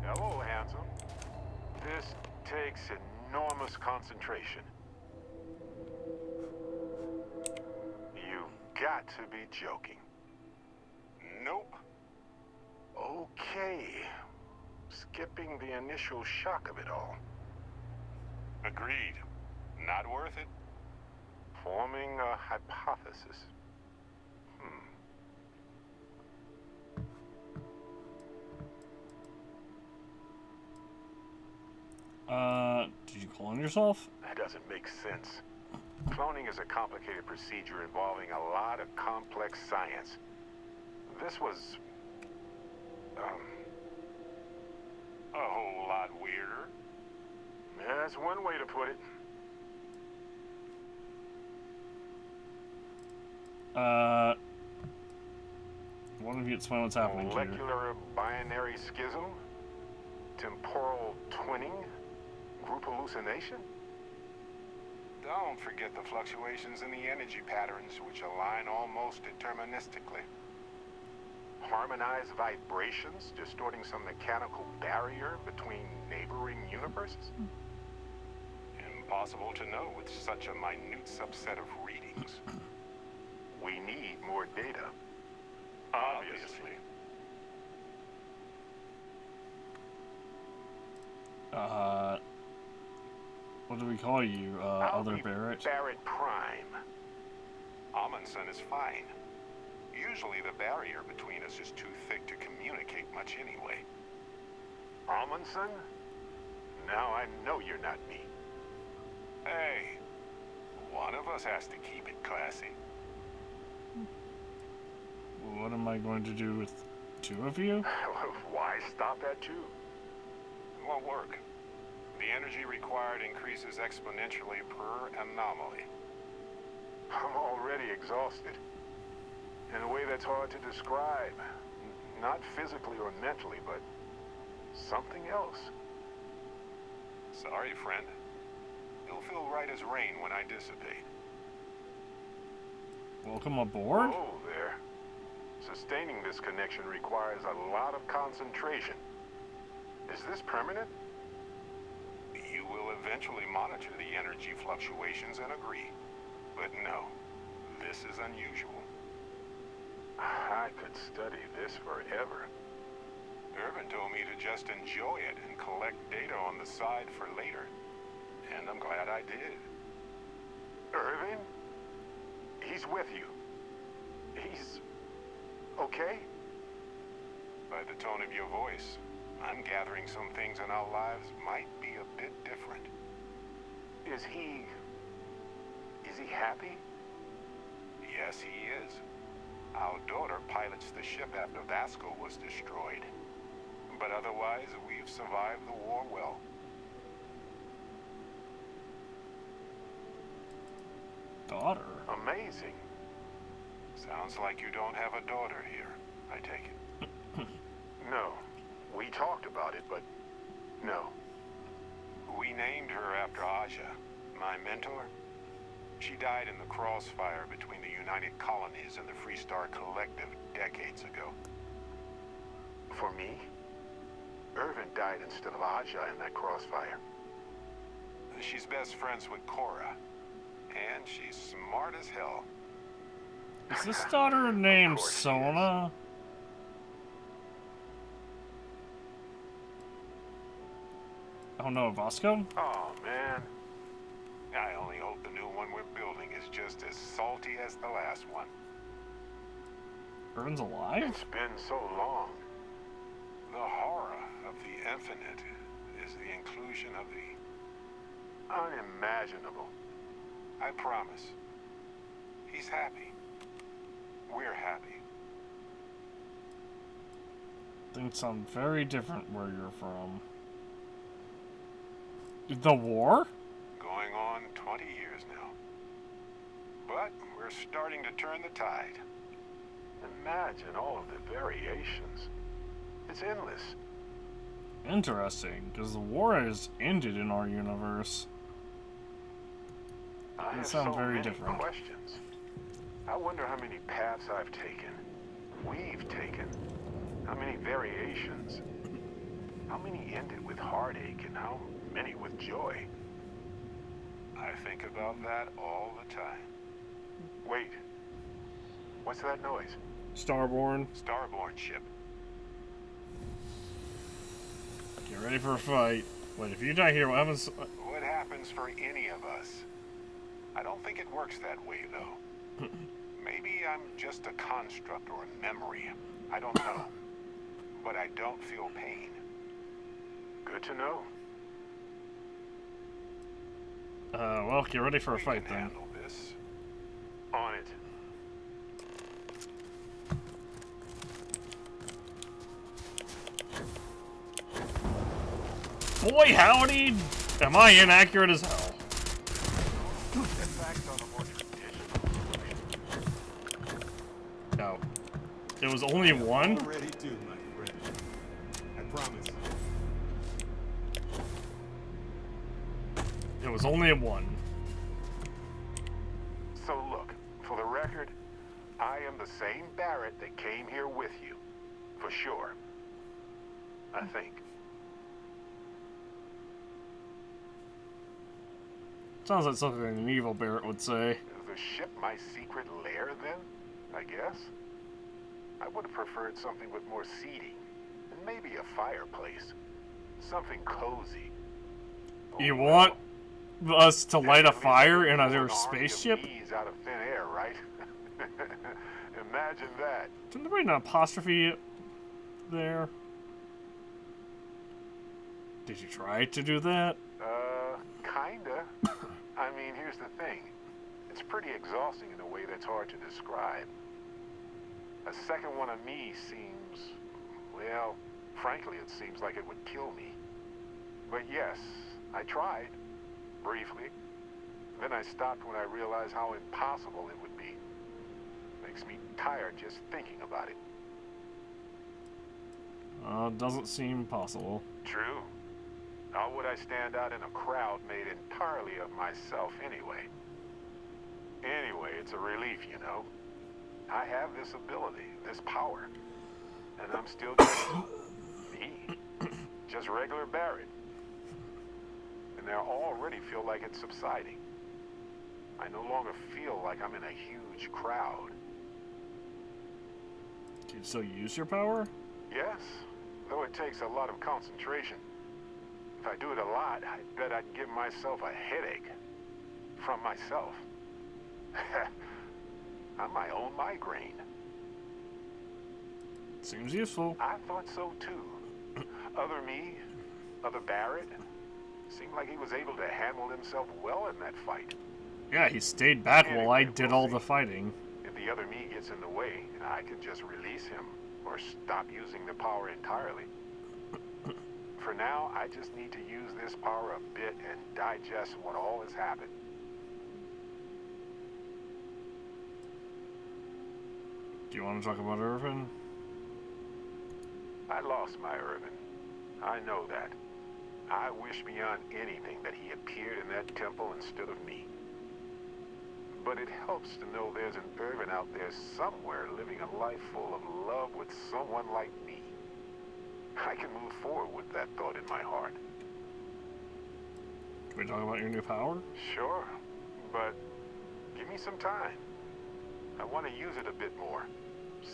Hello, handsome. This takes enormous concentration. You've got to be joking. Nope. Okay. Skipping the initial shock of it all. Agreed. Not worth it. Forming a hypothesis. Did you clone yourself? That doesn't make sense. Cloning is a complicated procedure involving a lot of complex science. This was... a whole lot weirder. That's one way to put it. Why don't you explain what's happening here? Molecular binary schism? Temporal twinning? Group hallucination? Don't forget the fluctuations in the energy patterns, which align almost deterministically. Harmonized vibrations, distorting some mechanical barrier between neighboring universes? Impossible to know with such a minute subset of readings. We need more data. Obviously. What do we call you? Other Barrett? Barrett Prime. Amundsen is fine. Usually the barrier between us is too thick to communicate much anyway. Amundsen? Now I know you're not me. Hey, one of us has to keep it classy. What am I going to do with two of you? Why stop at two? It won't work. The energy required increases exponentially per anomaly. I'm already exhausted. In a way that's hard to describe. Not physically or mentally, but something else. Sorry, friend. It'll feel right as rain when I dissipate. Welcome aboard? Oh, there. Sustaining this connection requires a lot of concentration. Is this permanent? You will eventually monitor the energy fluctuations and agree. But no, this is unusual. I could study this forever. Irvin told me to just enjoy it and collect data on the side for later. And I'm glad I did. Irvin? He's with you. He's... okay? By the tone of your voice, I'm gathering some things in our lives might be a bit different. Is he happy? Yes, he is. Our daughter pilots the ship after Vasco was destroyed. But otherwise, we've survived the war well. Daughter? Amazing. Sounds like you don't have a daughter here, I take it. No. We talked about it, but no. We named her after Aja, my mentor. She died in the crossfire between the United Colonies and the Freestar Collective decades ago. For me, Irvin died instead of Aja in that crossfire. She's best friends with Cora, and she's smart as hell. Is this daughter named Sona? Oh no, Vasco? Oh, man. I only hope the new one we're building is just as salty as the last one. Irvin's alive? It's been so long. The horror of the infinite is the inclusion of the unimaginable. I promise. He's happy. We're happy. Things sound very different where you're from. The war? Going on 20 years now. But we're starting to turn the tide. Imagine all of the variations. It's endless. Interesting, because the war has ended in our universe. I They have sound so very many different. questions. I wonder how many paths I've taken, we've taken, how many variations, how many ended with heartache, and how many with joy. I think about that all the time. Wait, what's that noise? Starborn. Starborn ship. Get ready for a fight. Wait, if you die here, what happens? What happens for any of us? I don't think it works that way, though. Maybe I'm just a construct or a memory. I don't know. But I don't feel pain. Good to know. Well, get ready for a fight then. Handle this. On it. Boy, howdy! Am I inaccurate as hell? No. It was only one? Already do, my friend. I promise. It was only a one. So look, for the record, I am the same Barrett that came here with you. For sure. I think. Sounds like something an evil Barrett would say. Is the ship my secret lair, then? I guess? I would have preferred something with more seating. And maybe a fireplace. Something cozy. You want us to light a fire in a spaceship? Out of thin air, right? Imagine that. Didn't there be an apostrophe there? Did you try to do that? Kinda. I mean, here's the thing. It's pretty exhausting in a way that's hard to describe. A second one of me seems, well, frankly, it seems like it would kill me. But yes, I tried. Briefly. Then I stopped when I realized how impossible it would be. Makes me tired just thinking about it. Doesn't seem possible. True. How would I stand out in a crowd made entirely of myself anyway? Anyway, it's a relief, you know. I have this ability, this power. And I'm still just me. Just regular Barrett. And I already feel like it's subsiding. I no longer feel like I'm in a huge crowd. Do you still use your power? Yes, though it takes a lot of concentration. If I do it a lot, I bet I'd give myself a headache. From myself. I'm my own migraine. Seems useful. I thought so too. Other me, other Barrett, seemed like he was able to handle himself well in that fight. Yeah, he stayed back while I did all the fighting. If the other me gets in the way, I can just release him or stop using the power entirely. For now, I just need to use this power a bit and digest what all has happened. Do you want to talk about Irvin? I lost my Irvin. I know that. I wish beyond anything that he appeared in that temple instead of me. But it helps to know there's an Irvin out there somewhere living a life full of love with someone like me. I can move forward with that thought in my heart. Can we talk about your new power? Sure, but give me some time. I want to use it a bit more.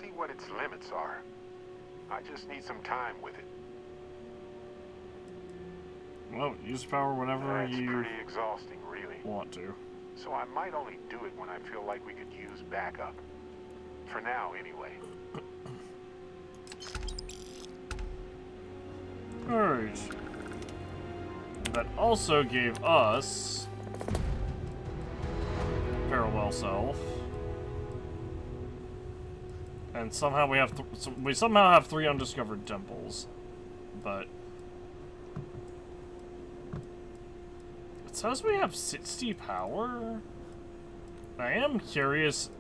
See what its limits are. I just need some time with it. Well, use power whenever It's you pretty exhausting, really. want to. So I might only do it when I feel like we could use backup. For now, anyway. Alright. That also gave us Farewell Self. And somehow we have we somehow have 3 undiscovered temples. But it says we have 60 power. I am curious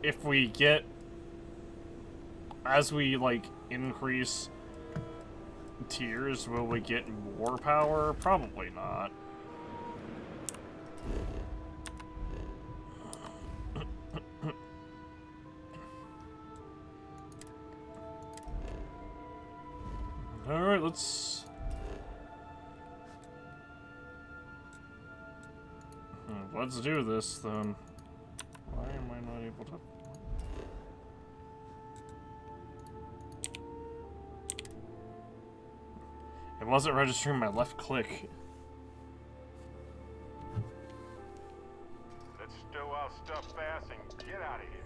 if we get, as we like increase tiers, will we get more power? Probably not. let's... Let's do this, then. Why am I not able to... It wasn't registering my left click. Let's stow our stuff fast and get out of here.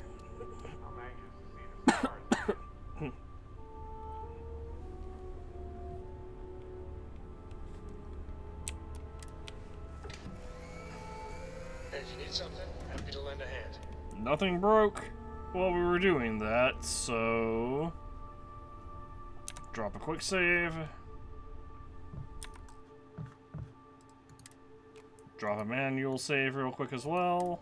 I'm anxious to see the stars. If you need something, happy to lend a hand. Nothing broke while we were doing that, so... Drop a quick save. Drop a manual save real quick as well.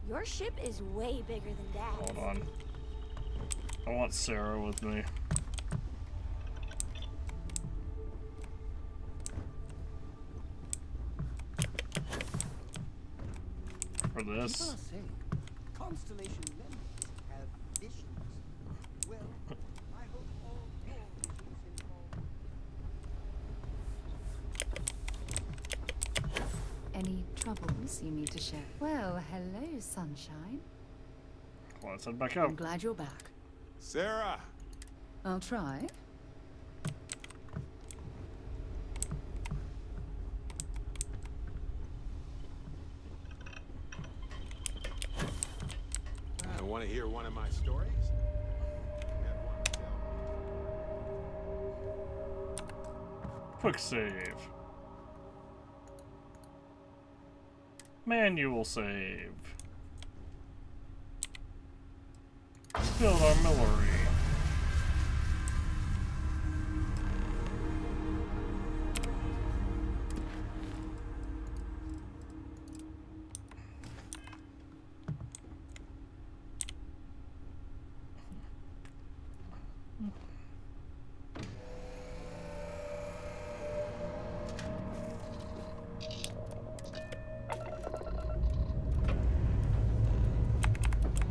Your ship is way bigger than Dad's. Hold on. I want Sarah with me. For this. People are saying Constellation members have visions. Well, I hope all your visions involve. Any troubles you need to share? Well, hello, sunshine. Well, let's head back out. I'm glad you're back. Sarah! I'll try. I want to hear one of my stories. Quick save. Manual save. Build artillery.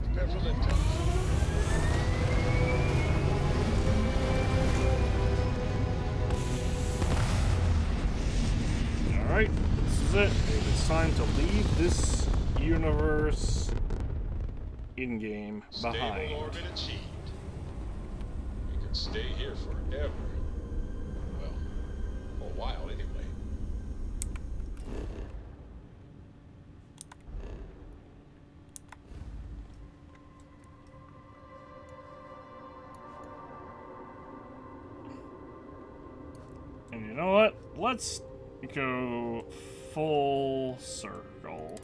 Prepare for liftoff. Alright, this is it. It's time to leave this universe in-game behind. Stable orbit achieved. We could stay here forever. Well, for a while anyway. And you know what? Let's go full circle.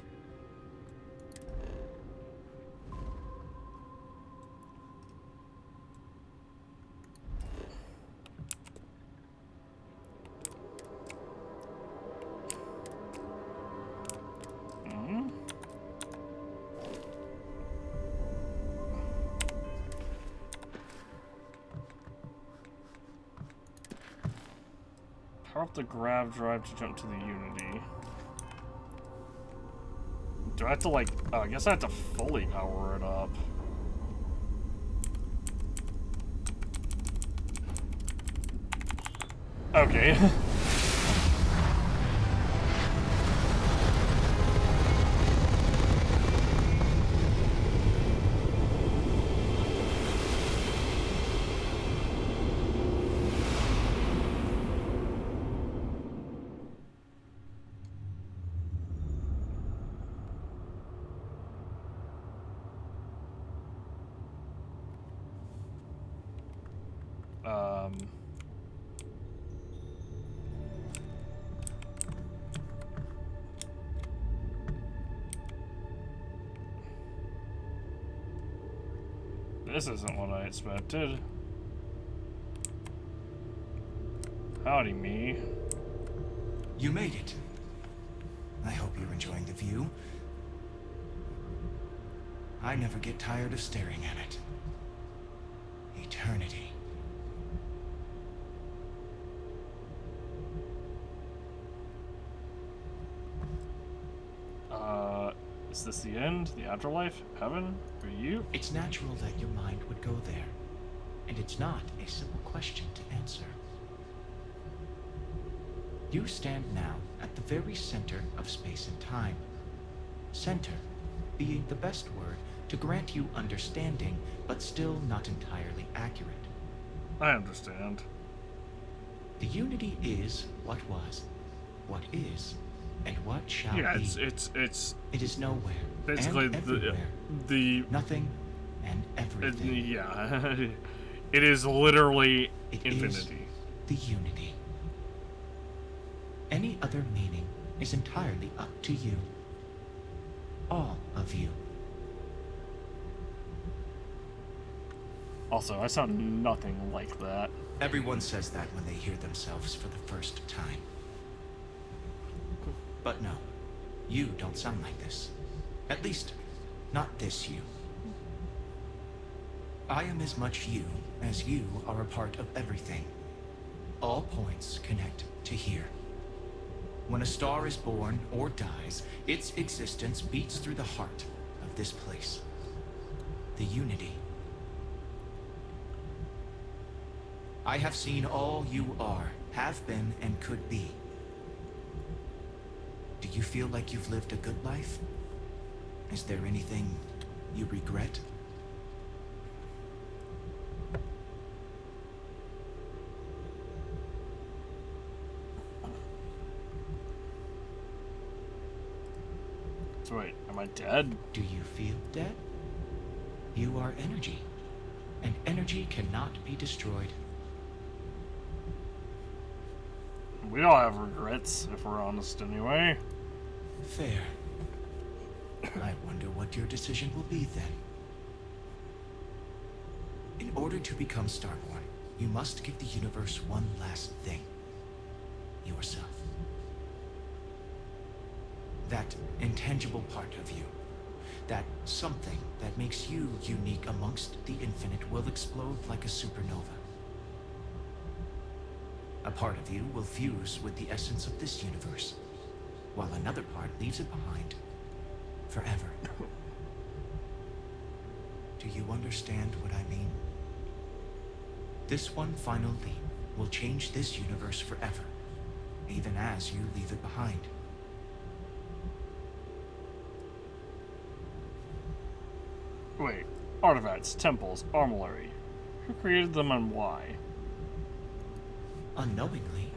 Power up the grav drive to jump to the Unity. Do I have to, like... Oh, I guess I have to fully power it up. Okay. This isn't what I expected. Howdy, me. You made it. I hope you're enjoying the view. I never get tired of staring at it. Eternity. Is this the end? The afterlife? Heaven? For you? It's natural that your mind would go there, and it's not a simple question to answer. You stand now at the very center of space and time. Center being the best word to grant you understanding, but still not entirely accurate. I understand. The unity is what was, what is, and what shall be. Yeah, it's It is nowhere. basically and everywhere. the Nothing and everything. yeah. It is literally It infinity. is the unity. Any other meaning is entirely up to you. All of you. Also, I sound nothing like that. Everyone says that when they hear themselves for the first time. But no, you don't sound like this. At least, not this you. I am as much you as you are a part of everything. All points connect to here. When a star is born or dies, its existence beats through the heart of this place. The unity. I have seen all you are, have been, and could be. Do you feel like you've lived a good life? Is there anything you regret? So wait, am I dead? Do you feel dead? You are energy, and energy cannot be destroyed. We all have regrets, if we're honest anyway. Fair. I wonder what your decision will be then. In order to become Starborn, you must give the universe one last thing. Yourself. That intangible part of you. That something that makes you unique amongst the infinite will explode like a supernova. A part of you will fuse with the essence of this universe, while another part leaves it behind forever. Do you understand what I mean? This one final leap will change this universe forever, even as you leave it behind. Wait, artifacts, temples, armory. Who created them and why? Unknowingly,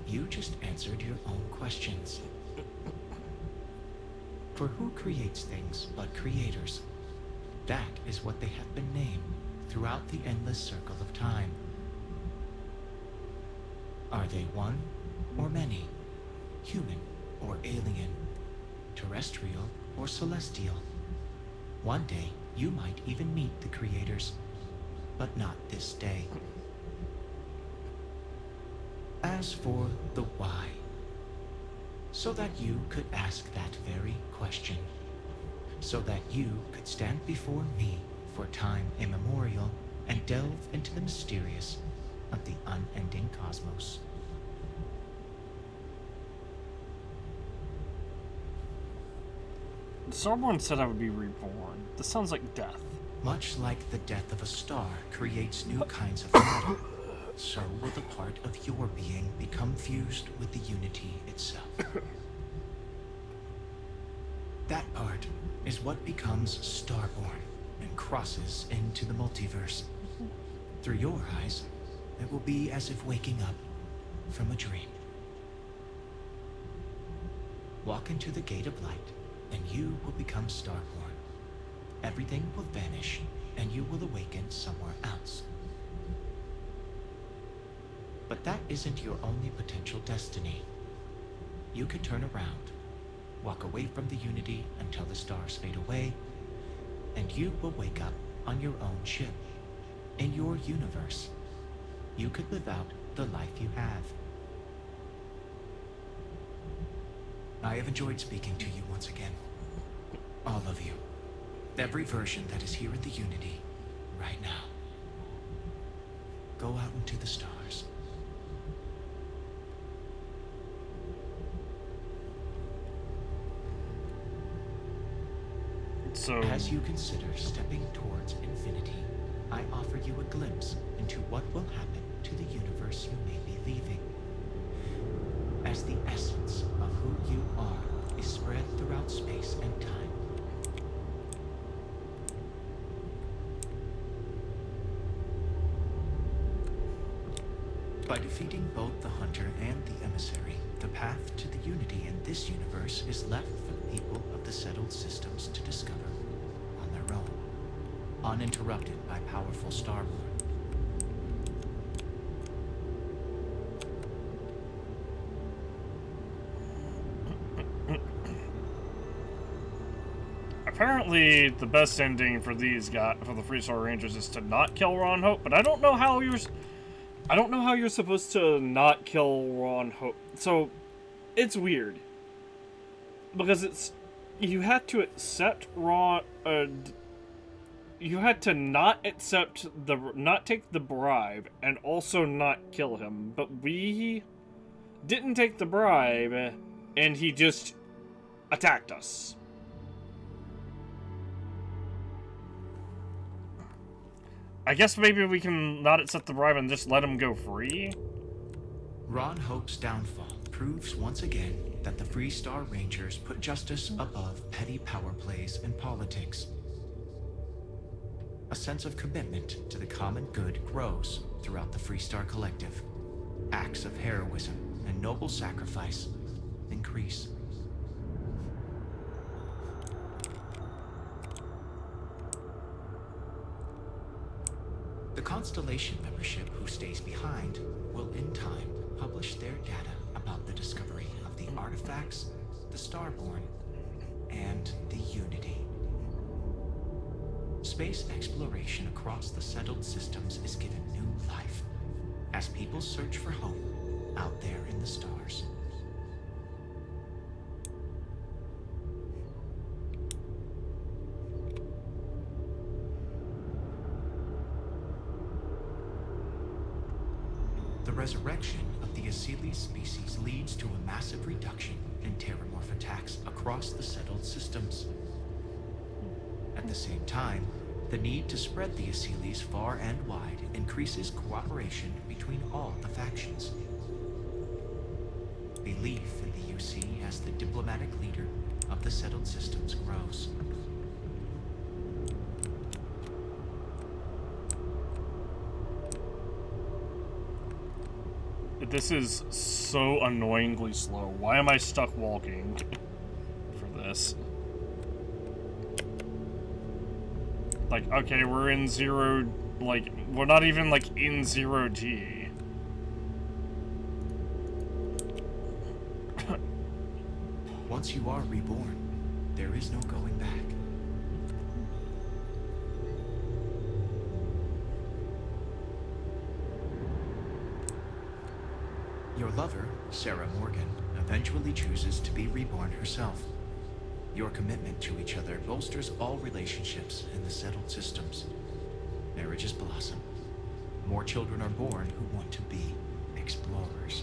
you just answered your own questions. For who creates things but creators? That is what they have been named throughout the endless circle of time. Are they one or many? Human or alien? Terrestrial or celestial? One day, you might even meet the creators, but not this day. As for the why, so that you could ask that very question, so that you could stand before me for time immemorial and delve into the mysterious of the unending cosmos. Starborn said I would be reborn. This sounds like death. Much like the death of a star creates new kinds of matter, so will the part of your being become fused with the unity itself. That part is what becomes Starborn and crosses into the multiverse. Through your eyes, it will be as if waking up from a dream. Walk into the gate of light, and you will become Starborn. Everything will vanish, and you will awaken somewhere else. But that isn't your only potential destiny. You could turn around, walk away from the unity until the stars fade away, and you will wake up on your own ship, in your universe. You could live out the life you have. I have enjoyed speaking to you once again. All of you. Every version that is here in the Unity, right now. Go out into the stars. So... As you consider stepping towards infinity, I offer you a glimpse into what will happen to the universe you may be leaving. As the essence of who you are is spread throughout space and time. By defeating both the hunter and the emissary, the path to the unity in this universe is left for the people of the settled systems to discover on their own, uninterrupted by powerful Starborn. Apparently, the best ending for these guys, for the Freestar Rangers, is to not kill Ron Hope. But I don't know how you're supposed to not kill Ron Hope. So, it's weird because you had to accept Ron. You had to not take the bribe and also not kill him. But we didn't take the bribe, and he just attacked us. I guess maybe we can not accept the bribe and just let him go free? Ron Hope's downfall proves once again that the Freestar Rangers put justice above petty power plays and politics. A sense of commitment to the common good grows throughout the Freestar Collective. Acts of heroism and noble sacrifice increase. The Constellation membership who stays behind will in time publish their data about the discovery of the artifacts, the Starborn, and the Unity. Space exploration across the settled systems is given new life as people search for home out there in the stars. The resurrection of the Asili species leads to a massive reduction in terramorph attacks across the settled systems. At the same time, the need to spread the Asilis far and wide increases cooperation between all the factions. Belief in the UC as the diplomatic leader of the settled systems grows. This is so annoyingly slow. Why am I stuck walking for this? Like, okay, we're in zero, like, we're not even, like, in 0G. Once you are reborn, there is no going back. Your lover, Sarah Morgan, eventually chooses to be reborn herself. Your commitment to each other bolsters all relationships in the settled systems. Marriages blossom. More children are born who want to be explorers.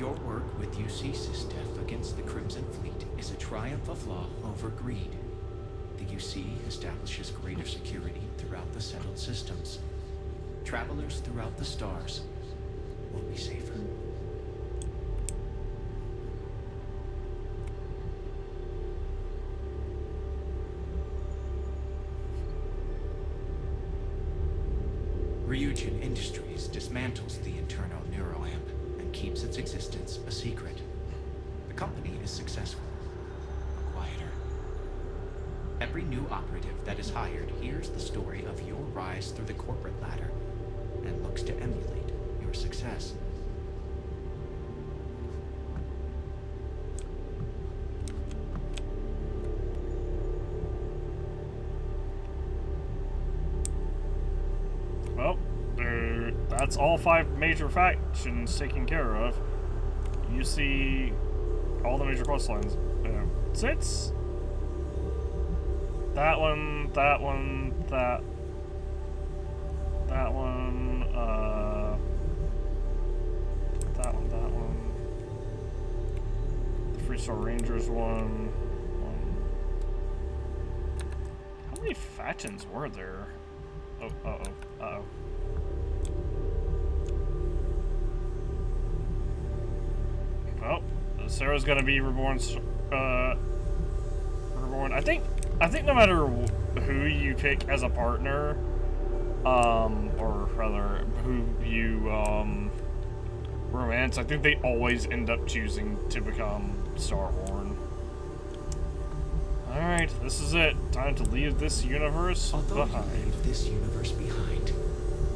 Your work with UC Sysdef against the Crimson Fleet is a triumph of law over greed. The UC establishes greater security throughout the settled systems. Travelers throughout the stars will be safer. Ryujin Industries dismantles the internal neuroamp and keeps its existence a secret. The company is successful, but quieter. Every new operative that is hired hears the story of your rise through the corporate ladder and looks to emulate your success. Well, that's all 5 major factions taken care of. You see all the major quest lines. 6? That one, that one, that one, that 3-star Rangers one. How many factions were there? Oh, uh-oh. Well, Sarah's gonna be reborn. Reborn. I think no matter who you pick as a partner, or rather who you romance, I think they always end up choosing to become Starborn. All right, this is it. Time to leave this universe behind. You leave this universe behind,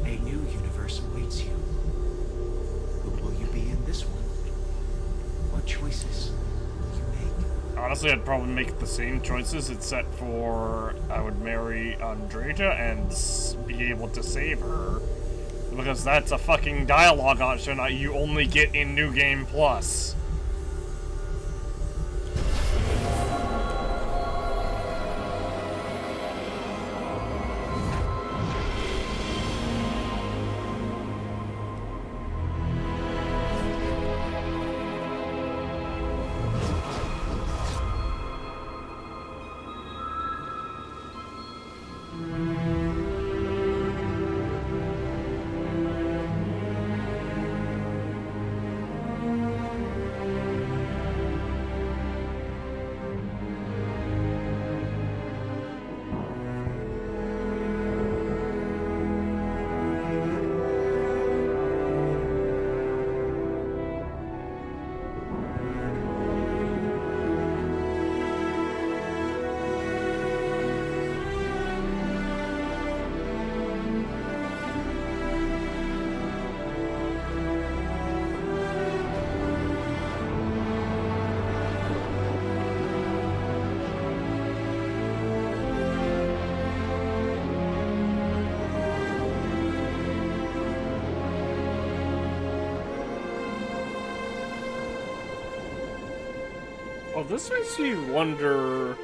a new universe awaits you. Who will you be in this one? What choices will you make? Honestly, I'd probably make the same choices, except for I would marry Andreja and be able to save her. Because that's a fucking dialogue option you only get in New Game Plus. Oh, this makes me wonder.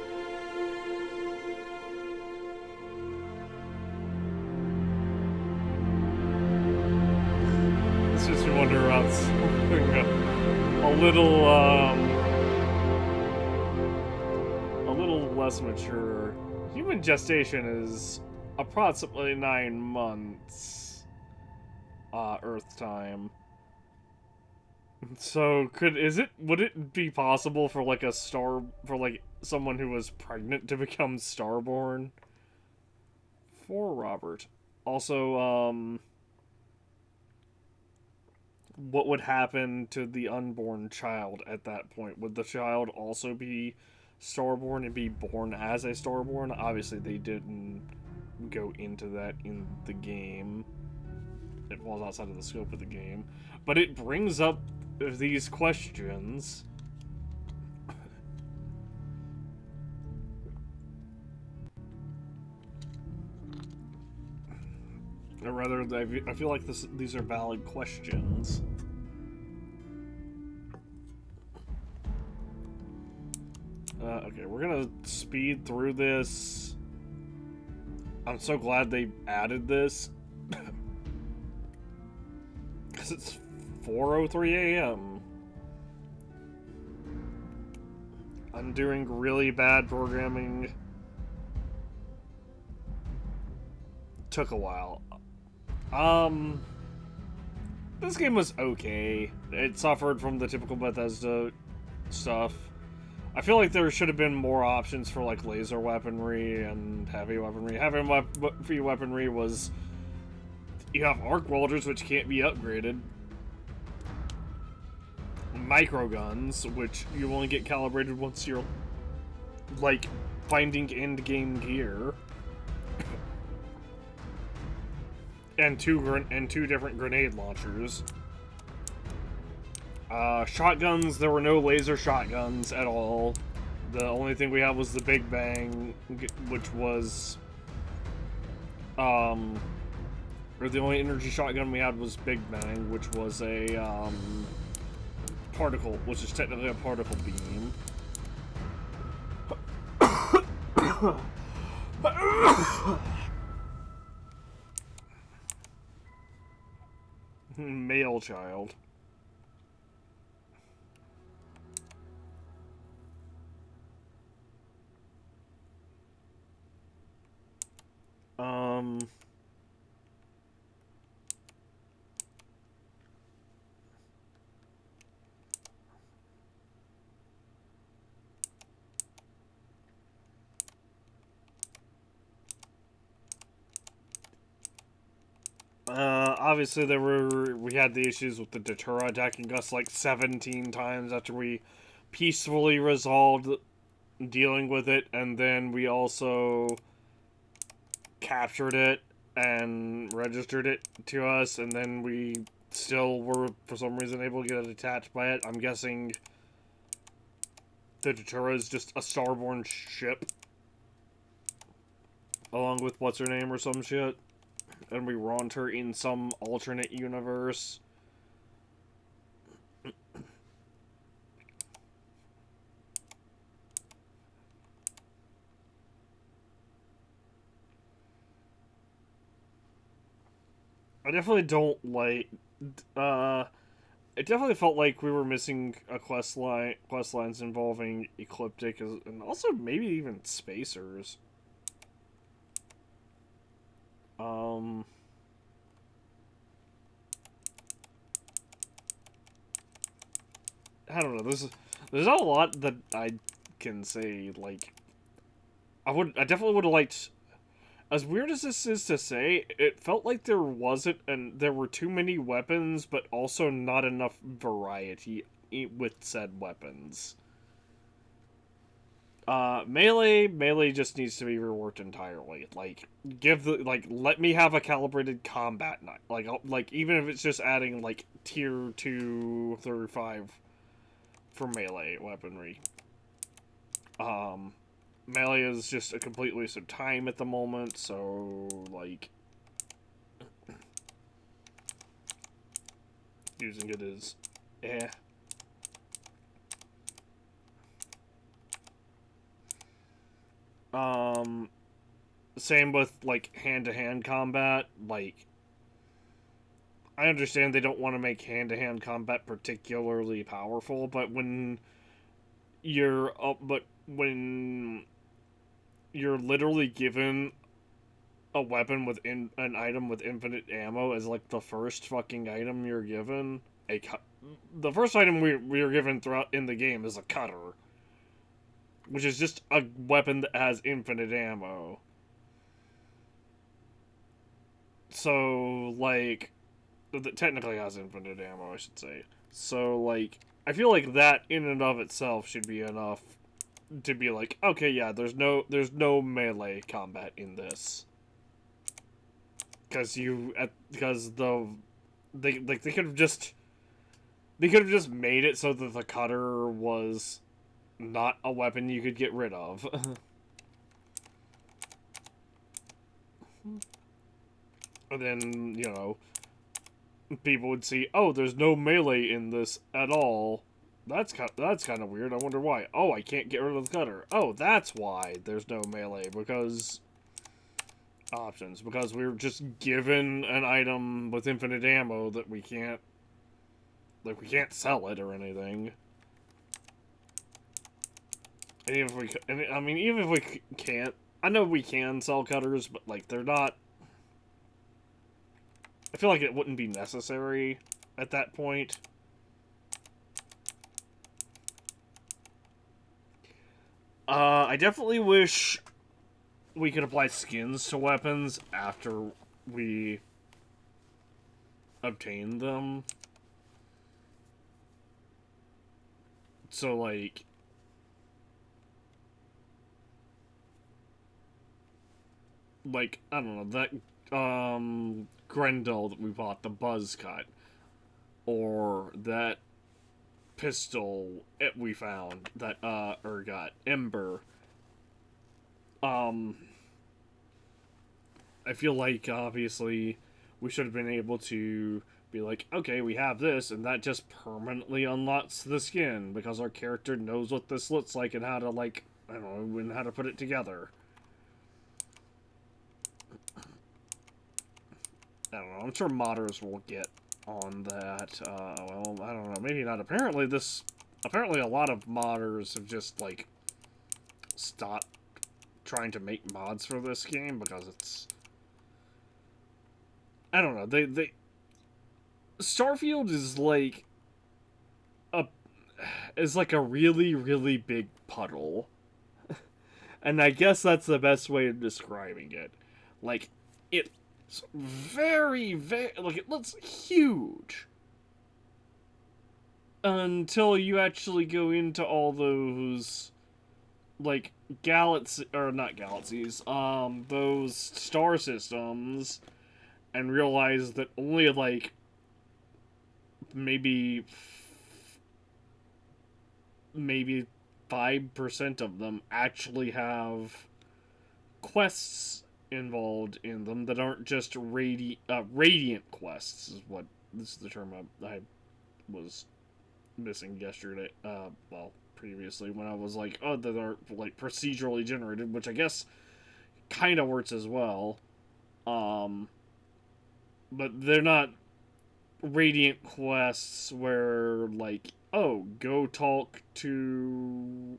This makes me wonder about something a little less mature. Human gestation is approximately 9 months, Earth time. So would it be possible for like someone who was pregnant to become Starborn? For Robert. Also, what would happen to the unborn child at that point? Would the child also be Starborn and be born as a Starborn? Obviously, they didn't go into that in the game. It falls outside of the scope of the game. But it brings up these questions. Or rather, I feel like these are valid questions. Okay, we're gonna speed through this. I'm so glad they added this. Because it's 4:03 a.m. Undoing really bad programming took a while. This game was okay. It suffered from the typical Bethesda stuff. I feel like there should have been more options for like laser weaponry and heavy weaponry. Heavy weaponry was, you have arc welders, which can't be upgraded. Micro guns, which you only get calibrated once you're like finding end game gear. And two different grenade launchers. Shotguns, there were no laser shotguns at all. The only thing we had was the Big Bang, which was, or the only energy shotgun we had was Big Bang, which was a, particle, which is technically a particle beam. Male child. Um... Obviously we had the issues with the Datura attacking us like 17 times after we peacefully resolved dealing with it, and then we also captured it and registered it to us, and then we still were, for some reason, able to get attached by it. I'm guessing the Datura is just a starborn ship, along with what's-her-name or some shit, and we wronged her in some alternate universe. I definitely don't like, it definitely felt like we were missing a quest lines involving Ecliptic, and also maybe even Spacers. I don't know, there's not a lot that I can say, like, I definitely would have liked, as weird as this is to say, it felt like there wasn't, and there were too many weapons, but also not enough variety with said weapons. Melee just needs to be reworked entirely. Like, let me have a calibrated combat knife. Like, even if it's just adding, like, tier 2 through 5 for melee weaponry. Melee is just a complete waste of time at the moment, so, like, using it is, eh. Same with, like, hand-to-hand combat. Like, I understand they don't want to make hand-to-hand combat particularly powerful, but when you're literally given a weapon with an item with infinite ammo as, like, the first fucking item you're given, the first item we are given throughout in the game is a cutter, which is just a weapon that has infinite ammo. So, like, that technically has infinite ammo, I should say. So, like, I feel like that in and of itself should be enough to be like, okay, yeah, there's no melee combat in this. Because they could have just made it so that the cutter was not a weapon you could get rid of. And then, you know, people would see, oh, there's no melee in this at all. That's kind of weird. I wonder why. Oh, I can't get rid of the cutter. Oh, that's why there's no melee, because options. Because we were just given an item with infinite ammo that we can't, like, we can't sell it or anything. And even if we, I mean, even if we can't, I know we can sell cutters, but, like, they're not, I feel like it wouldn't be necessary at that point. I definitely wish we could apply skins to weapons after we obtain them. So, like, I don't know, that, Grendel that we bought, the buzz cut, or that pistol we found, that, or got, Ember. I feel like, obviously, we should have been able to be like, okay, we have this, and that just permanently unlocks the skin, because our character knows what this looks like and how to, like, I don't know, and how to put it together. I don't know, I'm sure modders will get on that. Well, I don't know, maybe not. Apparently a lot of modders have just, like, stopped trying to make mods for this game because it's I don't know. They Starfield is like a really, really big puddle. And I guess that's the best way of describing it. Like, it's very, very, like, it looks huge. Until you actually go into all those, like, not galaxies, those star systems, and realize that only, like, maybe 5% of them actually have quests involved in them that aren't just radiant quests this is the term I was missing yesterday, previously, when I was like, oh, that are like procedurally generated, which I guess kind of works as well, but they're not radiant quests where, like, oh, go talk to,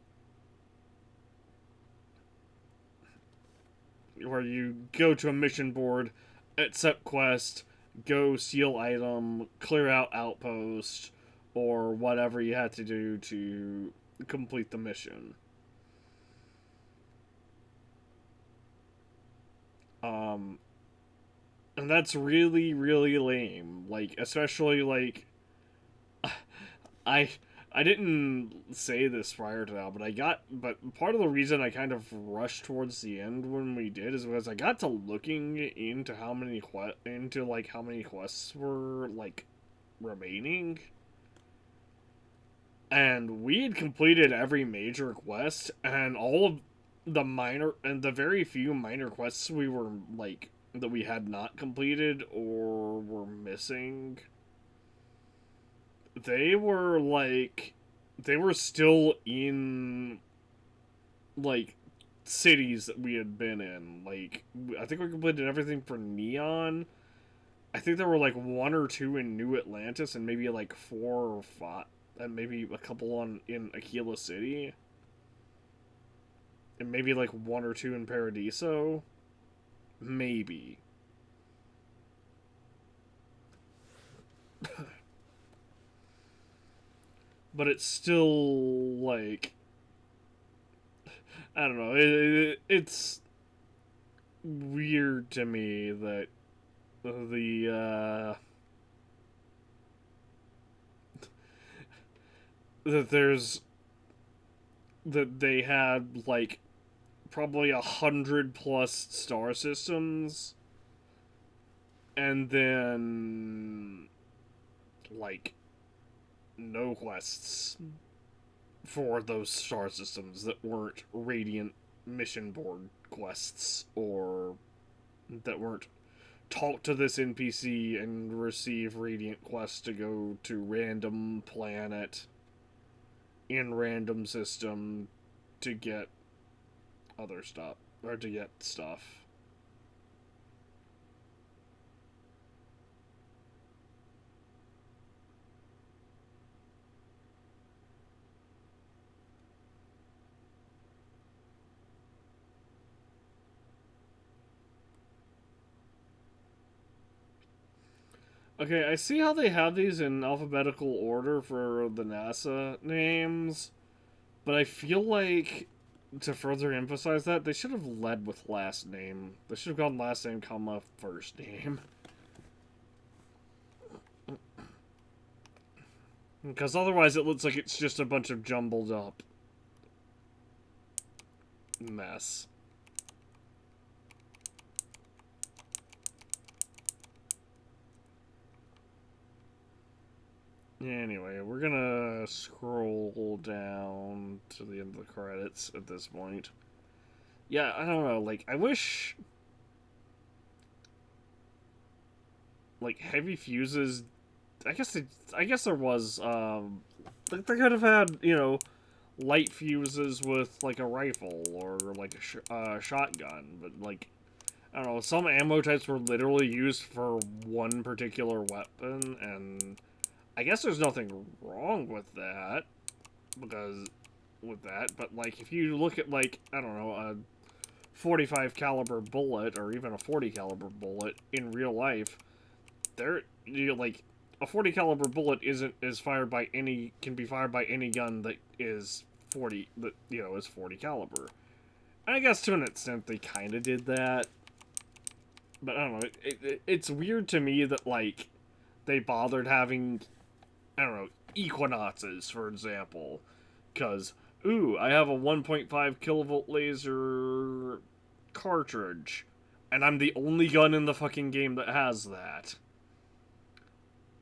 where you go to a mission board, accept quest, go steal item, clear out outpost, or whatever you had to do to complete the mission. And that's really, really lame. Like, especially, like, I didn't say this prior to that, but part of the reason I kind of rushed towards the end when we did is because I got to looking into how many quests were, like, remaining. And we had completed every major quest, and all of the very few minor quests we were, like, that we had not completed or were missing, they were still in, like, cities that we had been in. Like, I think we completed everything for Neon. I think there were, like, 1 or 2 in New Atlantis, and maybe, like, 4 or 5, and maybe a couple in Aquila City. And maybe, like, 1 or 2 in Paradiso. Maybe. But it's still, like, I don't know, it's weird to me that that they had, like, probably 100+ star systems, and then, like, no quests for those star systems that weren't Radiant mission board quests, or that weren't talk to this NPC and receive Radiant quests to go to random planet in random system to get other stuff, or to get stuff. Okay, I see how they have these in alphabetical order for the NASA names, but I feel like, to further emphasize that, they should have led with last name. They should have gone last name, comma, first name. Because otherwise it looks like it's just a bunch of jumbled up mess. Anyway, we're gonna scroll down to the end of the credits at this point. Yeah, I don't know, like, I wish, like, heavy fuses, I guess there was, they could have had, you know, light fuses with, like, a rifle, or, like, a shotgun, but, like, I don't know, some ammo types were literally used for one particular weapon, and I guess there's nothing wrong with that, but, like, if you look at, like, I don't know, a 45 caliber bullet, or even a 40 caliber bullet in real life, there, you know, like, a 40 caliber bullet can be fired by any gun that is 40, that, you know, is 40 caliber. And I guess to an extent they kind of did that. But I don't know, it's weird to me that, like, they bothered having, I don't know, equinoxes, for example. Because, ooh, I have a 1.5 kilovolt laser cartridge. And I'm the only gun in the fucking game that has that.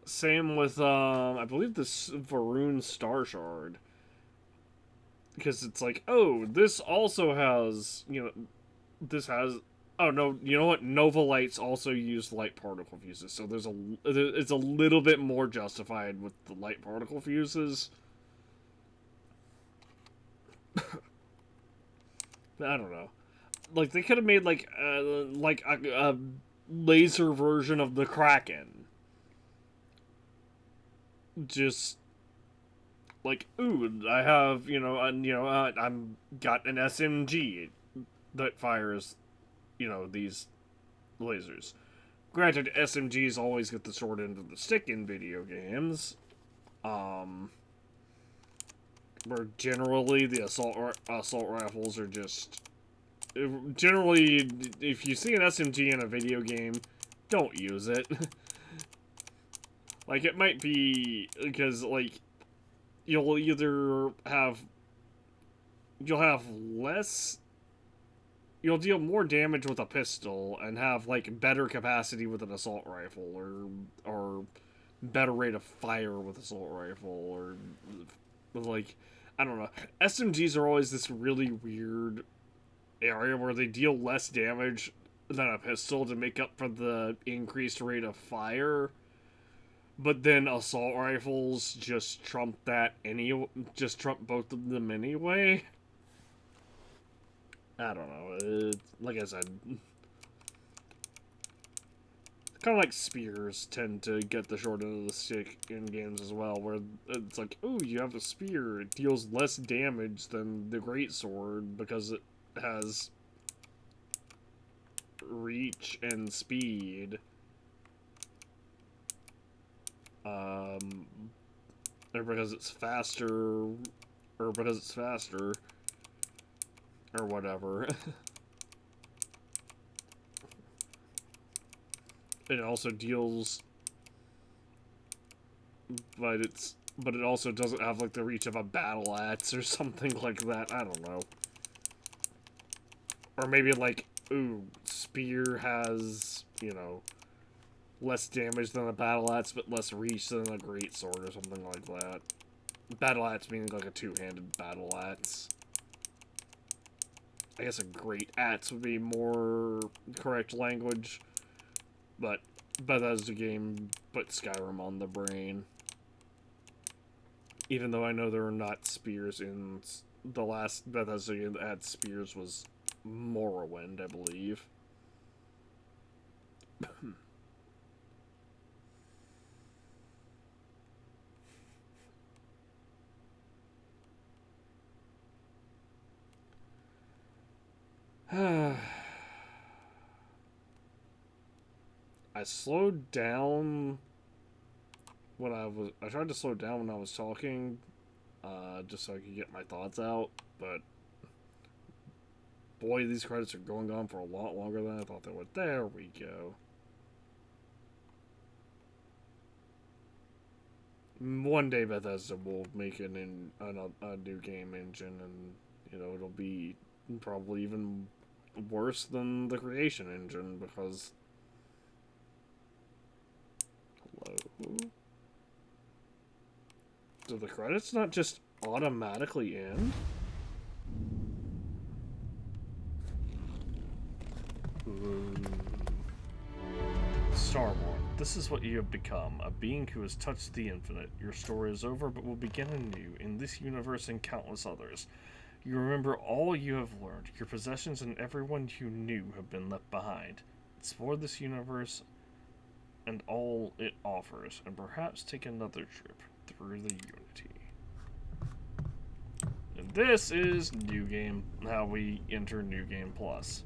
Same with, I believe this Varun Star Shard. Because it's like, oh, this also has, you know, this has... Oh, no, you know what? Nova Lights also use light particle fuses, so it's a little bit more justified with the light particle fuses. I don't know. Like, they could have made, like a laser version of the Kraken. Just... like, ooh, I have, I'm got an SMG that fires, you know, these lasers. Granted, SMGs always get the short end of the stick in video games. Where generally the assault rifles are just... Generally, if you see an SMG in a video game, don't use it. Like, it might be... because, like... You'll deal more damage with a pistol and have, like, better capacity with an assault rifle, or better rate of fire with assault rifle, or, like, I don't know. SMGs are always this really weird area where they deal less damage than a pistol to make up for the increased rate of fire. But then assault rifles just trump both of them anyway. I don't know. Like I said, kind of like spears tend to get the short end of the stick in games as well, where it's like, oh, you have a spear. It deals less damage than the greatsword because it has reach and speed. Or because it's faster, or whatever. It also deals, but it also doesn't have, like, the reach of a battle axe or something like that. I don't know. Or maybe, like, ooh, spear has, you know, less damage than a battle axe, but less reach than a greatsword or something like that. Battle axe meaning like a two-handed battle axe. I guess a great axe would be more correct language, but Bethesda game put Skyrim on the brain. Even though I know there are not spears in the last Bethesda game that had spears was Morrowind, I believe. I slowed down when I tried to slow down when I was talking, just so I could get my thoughts out, but boy, these credits are going on for a lot longer than I thought they would. There we go. One day Bethesda will make a new game engine, and, you know, it'll be probably even worse than the creation engine, because... Hello? Do the credits not just automatically end? Starborn, this is what you have become, a being who has touched the infinite. Your story is over, but will begin anew in this universe and countless others. You remember all you have learned. Your possessions and everyone you knew have been left behind. Explore this universe and all it offers, and perhaps take another trip through the Unity. And this is New Game, how we enter New Game Plus.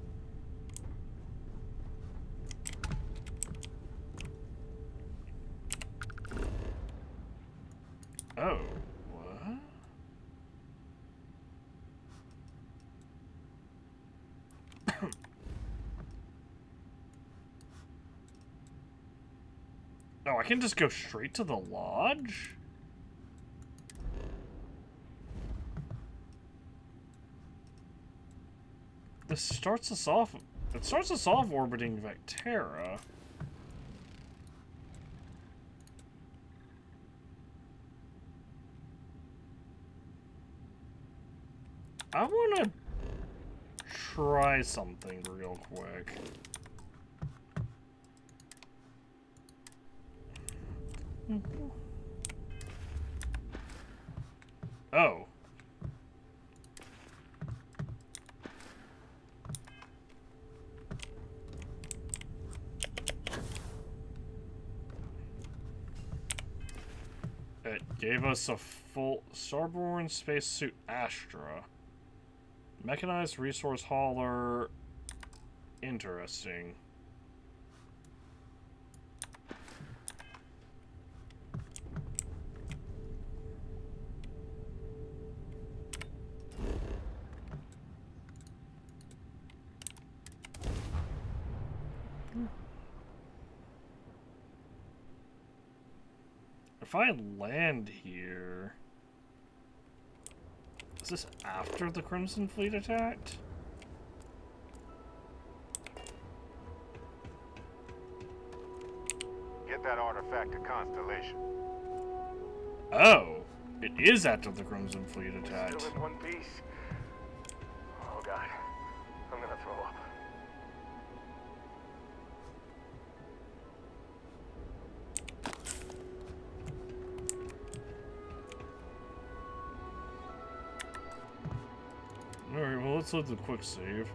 Oh, I can just go straight to the lodge? This starts us off... It starts us off orbiting Vectera. I want to try something real quick. Oh. It gave us a full Starborn spacesuit Astra. Mechanized resource hauler. Interesting. If I land here... Is this after the Crimson Fleet attacked? Get that artifact to Constellation. Oh! It is after the Crimson Fleet attacked. Still in one piece. Oh god. I'm gonna throw up. Alright, well, let's load the quick save.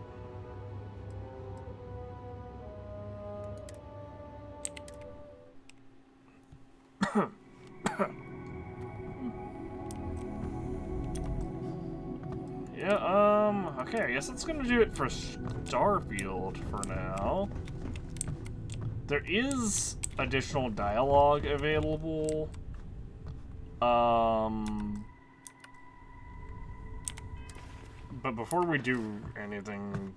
Yeah, okay, I guess that's gonna do it for Starfield for now. There is additional dialogue available. But before we do anything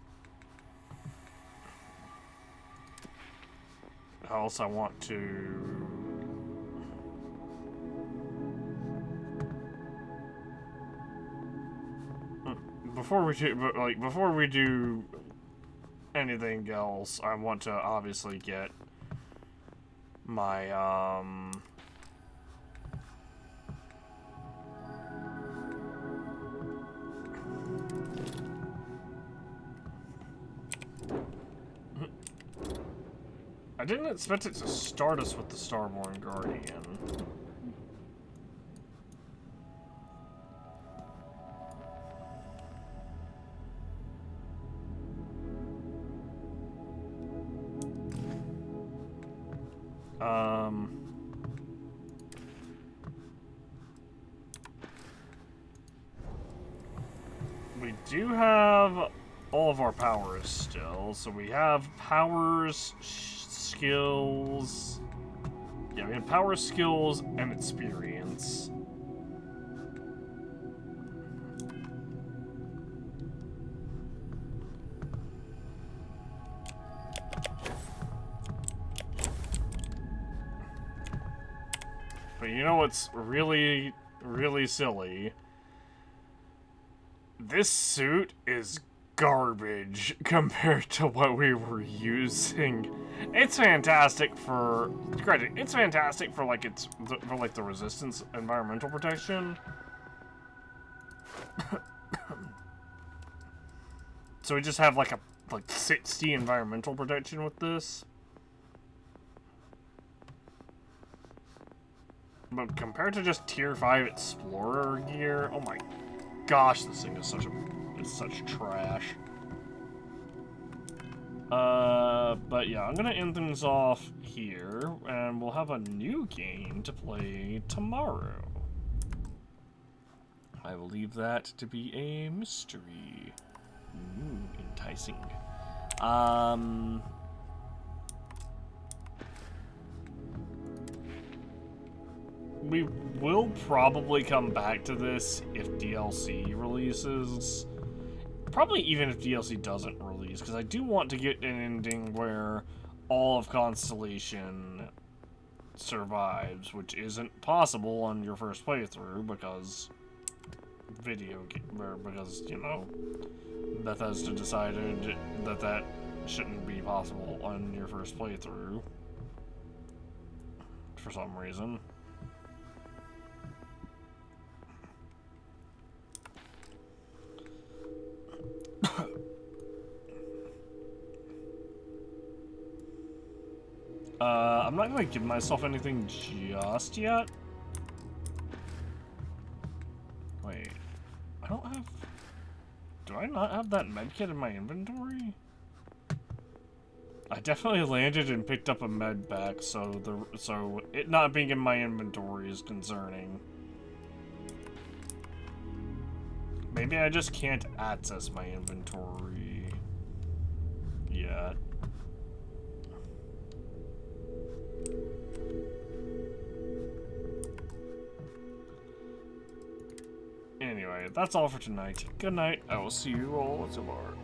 else, I want to... Before we do anything else, I want to obviously get my, I didn't expect it to start us with the Starborn Guardian. We do have all of our powers still, so we have powers, skills. Yeah, we have power, skills, and experience. But you know what's really, really silly? This suit is garbage compared to what we were using. It's fantastic for credit. It's fantastic for like the resistance environmental protection. So we just have like 60 environmental protection with this. But compared to just tier 5 explorer gear, oh my gosh, this thing is such trash. But yeah, I'm gonna end things off here, and we'll have a new game to play tomorrow. I will leave that to be a mystery. Ooh, enticing. We will probably come back to this if DLC releases. Probably even if DLC doesn't release, because I do want to get an ending where all of Constellation survives, which isn't possible on your first playthrough because because, you know, Bethesda decided that that shouldn't be possible on your first playthrough for some reason. I'm not gonna give myself anything just yet. Wait, I don't have... Do I not have that medkit in my inventory? I definitely landed and picked up a med back, so it not being in my inventory is concerning. Maybe I just can't access my inventory yet. Anyway, that's all for tonight. Good night. I will see you all tomorrow.